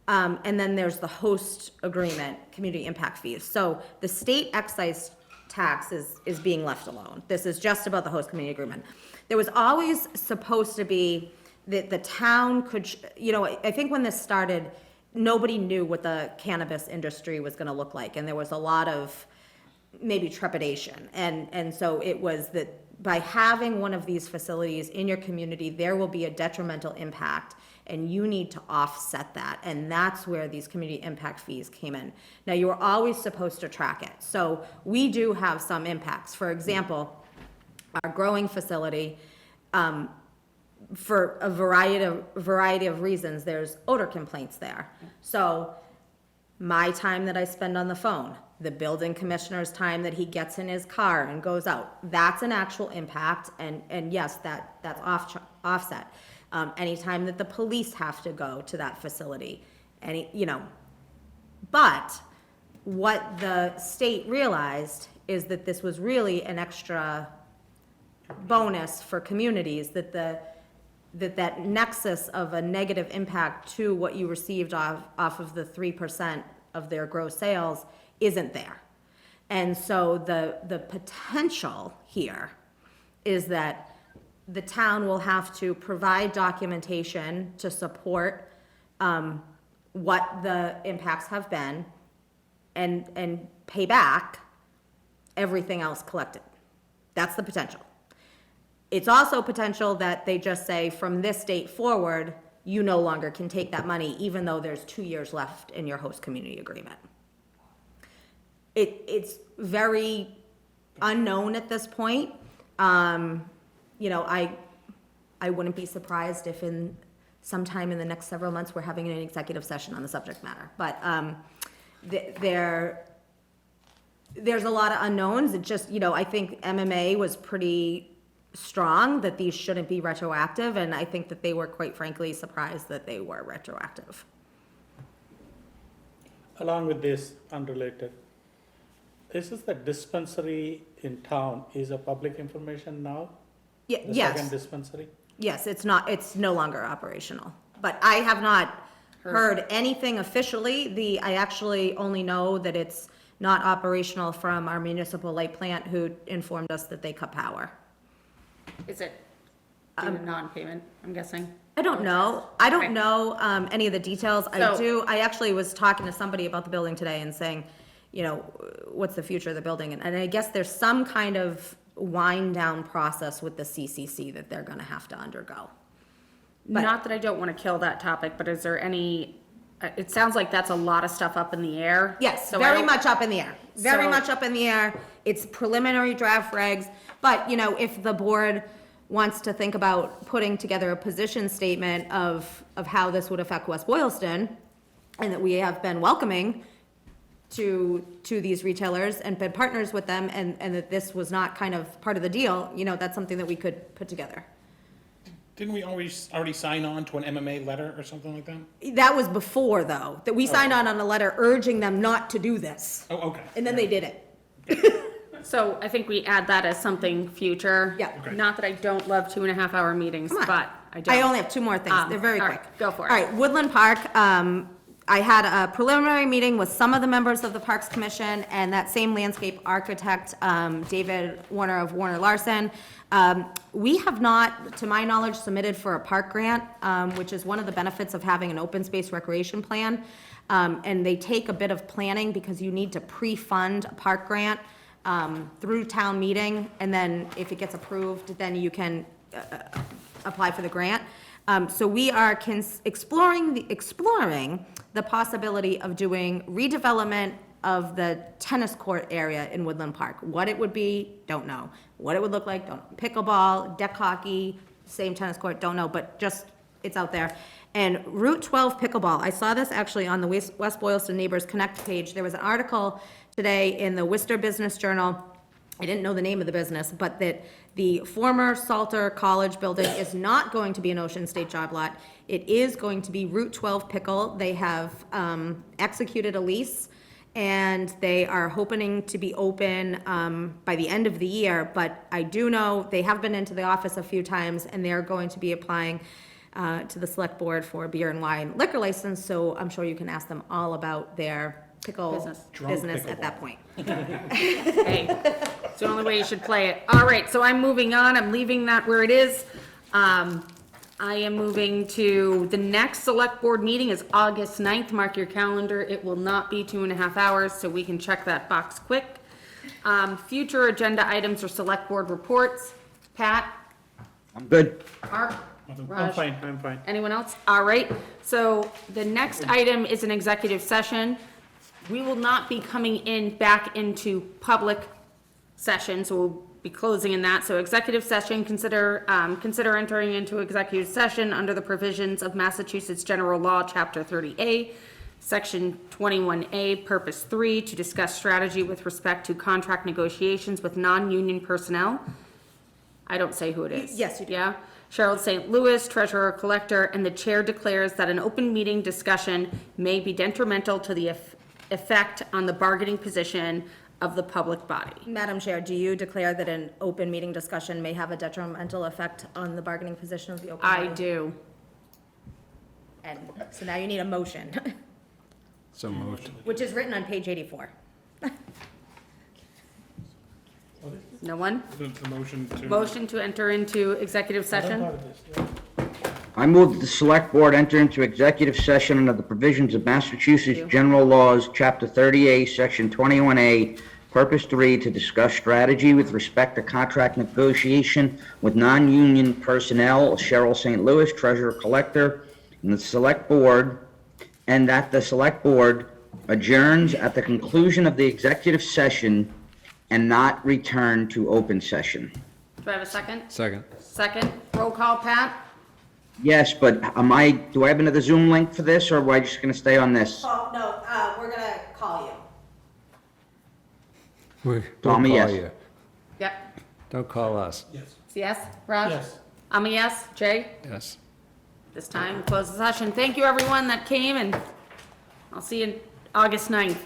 and then there's the host agreement, community impact fees. So the state excise tax is being left alone. This is just about the host community agreement. There was always supposed to be that the town could, you know, I think when this started, nobody knew what the cannabis industry was gonna look like, and there was a lot of maybe trepidation. And so it was that by having one of these facilities in your community, there will be a detrimental impact, and you need to offset that. And that's where these community impact fees came in. Now, you were always supposed to track it. So we do have some impacts. For example, our growing facility, for a variety of reasons, there's odor complaints there. So my time that I spend on the phone, the building commissioner's time that he gets in his car and goes out, that's an actual impact, and yes, that's offset. Anytime that the police have to go to that facility, but what the state realized is that this was really an extra bonus for communities, that nexus of a negative impact to what you received off of the 3% of their gross sales isn't there. And so the potential here is that the town will have to provide documentation to support what the impacts have been and pay back everything else collected. That's the potential. It's also potential that they just say, from this date forward, you no longer can take that money, even though there's 2 years left in your host community agreement. It's very unknown at this point. I wouldn't be surprised if sometime in the next several months, we're having an executive session on the subject matter. But there's a lot of unknowns. It just, I think MMA was pretty strong that these shouldn't be retroactive, and I think that they were, quite frankly, surprised that they were retroactive. Along with this, unrelated, this is the dispensary in town is a public information now? The second Yes, dispensary? yes, it's no longer operational. But I have not heard anything officially. I actually only know that it's not operational from our municipal light plant, who informed us that they cut power. Is it due to non-payment, I'm guessing? I don't know. I don't know any of the details. So- I actually was talking to somebody about the building today and saying, what's the future of the building? And I guess there's some kind of wind down process with the CCC that they're gonna have to undergo. But- Not that I don't want to kill that topic, but is there any, it sounds like that's a lot of stuff up in the air. Yes, So I very don't- much up in the air. Very So- much up in the air. It's preliminary draft regs, but, if the board wants to think about putting together a position statement of how this would affect West Boylston, and that we have been welcoming to these retailers and been partners with them, and that this was not kind of part of the deal, that's something that we could put together. Didn't we already sign on to an MMA letter or something like that? That was before, though, that we signed on a letter urging them not to do this, Oh, okay. and then they did it. So I think we add that as something future. Yeah. Okay. Not that I don't love 2.5-hour meetings, Come on. but I don't. I only have two more things. They're very all quick. right, go for it. All right, Woodland Park, I had a preliminary meeting with some of the members of the Parks Commission, and that same landscape architect, David Warner of Warner Larson. We have not, to my knowledge, submitted for a park grant, which is one of the benefits of having an open space recreation plan. And they take a bit of planning, because you need to pre-fund a park grant. through town meeting, and then if it gets approved, then you can apply for the grant. So we are exploring the possibility of doing redevelopment of the tennis court area in Woodland Park. What it would be, don't know. What it would look like, don't know. Pickleball, deck hockey, same tennis court, don't know, but just, it's out there. And Route 12 pickleball, I saw this actually on the West Boylston Neighbors Connect page. There was an article today in the Worcester Business Journal. I didn't know the name of the business, but that the former Salter College building is not going to be an Ocean State job lot. It is going to be Route 12 Pickle. They have executed a lease, and they are hoping to be open by the end of the year. But I do know they have been into the office a few times, and they're going to be applying to the Select Board for beer and wine liquor license, so I'm sure you can ask them all about their pickle business at that point. Hey, it's the only way you should play it. All right, so I'm moving on. I'm leaving that where it is. I am moving to, the next select board meeting is August 9th. Mark your calendar. It will not be 2.5 hours, so we can check that box quick. Future agenda items or select board reports. Pat? I'm good. Mark? I'm Raj? fine, I'm fine. Anyone else? All right, so the next item is an executive session. We will not be coming back into public session, so we'll be closing in that. So executive session, consider entering into executive session under the provisions of Massachusetts General Law, Chapter 30A, Section 21A, Purpose 3, to discuss strategy with respect to contract negotiations with non-union personnel. I don't say who it is. Yes, you do. Yeah? Cheryl St. Louis, Treasurer Collector, and the Chair declares that an open meeting discussion may be detrimental to the effect on the bargaining position of the public body. Madam Chair, do you declare that an open meeting discussion may have a detrimental effect on the bargaining position of the open I meeting? do. And so now you need a motion, So moved. which is written on page 84. No one? The motion to. Motion to enter into executive session? I move that the Select Board enter into executive session under the provisions of Massachusetts General Laws, Chapter 30A, Section 21A, Purpose 3, to discuss strategy with respect to contract negotiation with non-union personnel, Cheryl St. Louis, Treasurer Collector, and the Select Board, and that the Select Board adjourns at the conclusion of the executive session and not return to open session. Do I have a second? Second. Second. Roll call, Pat? Yes, but do I have another Zoom link for this, or am I just gonna stay on this? Oh, no, we're gonna call you. Tell me yes. You. Yep. Don't call us. Yes? Raj? Yes. I'm a yes. Jay? Yes. This time, close the session. Thank you, everyone that came, and I'll see you August 9th.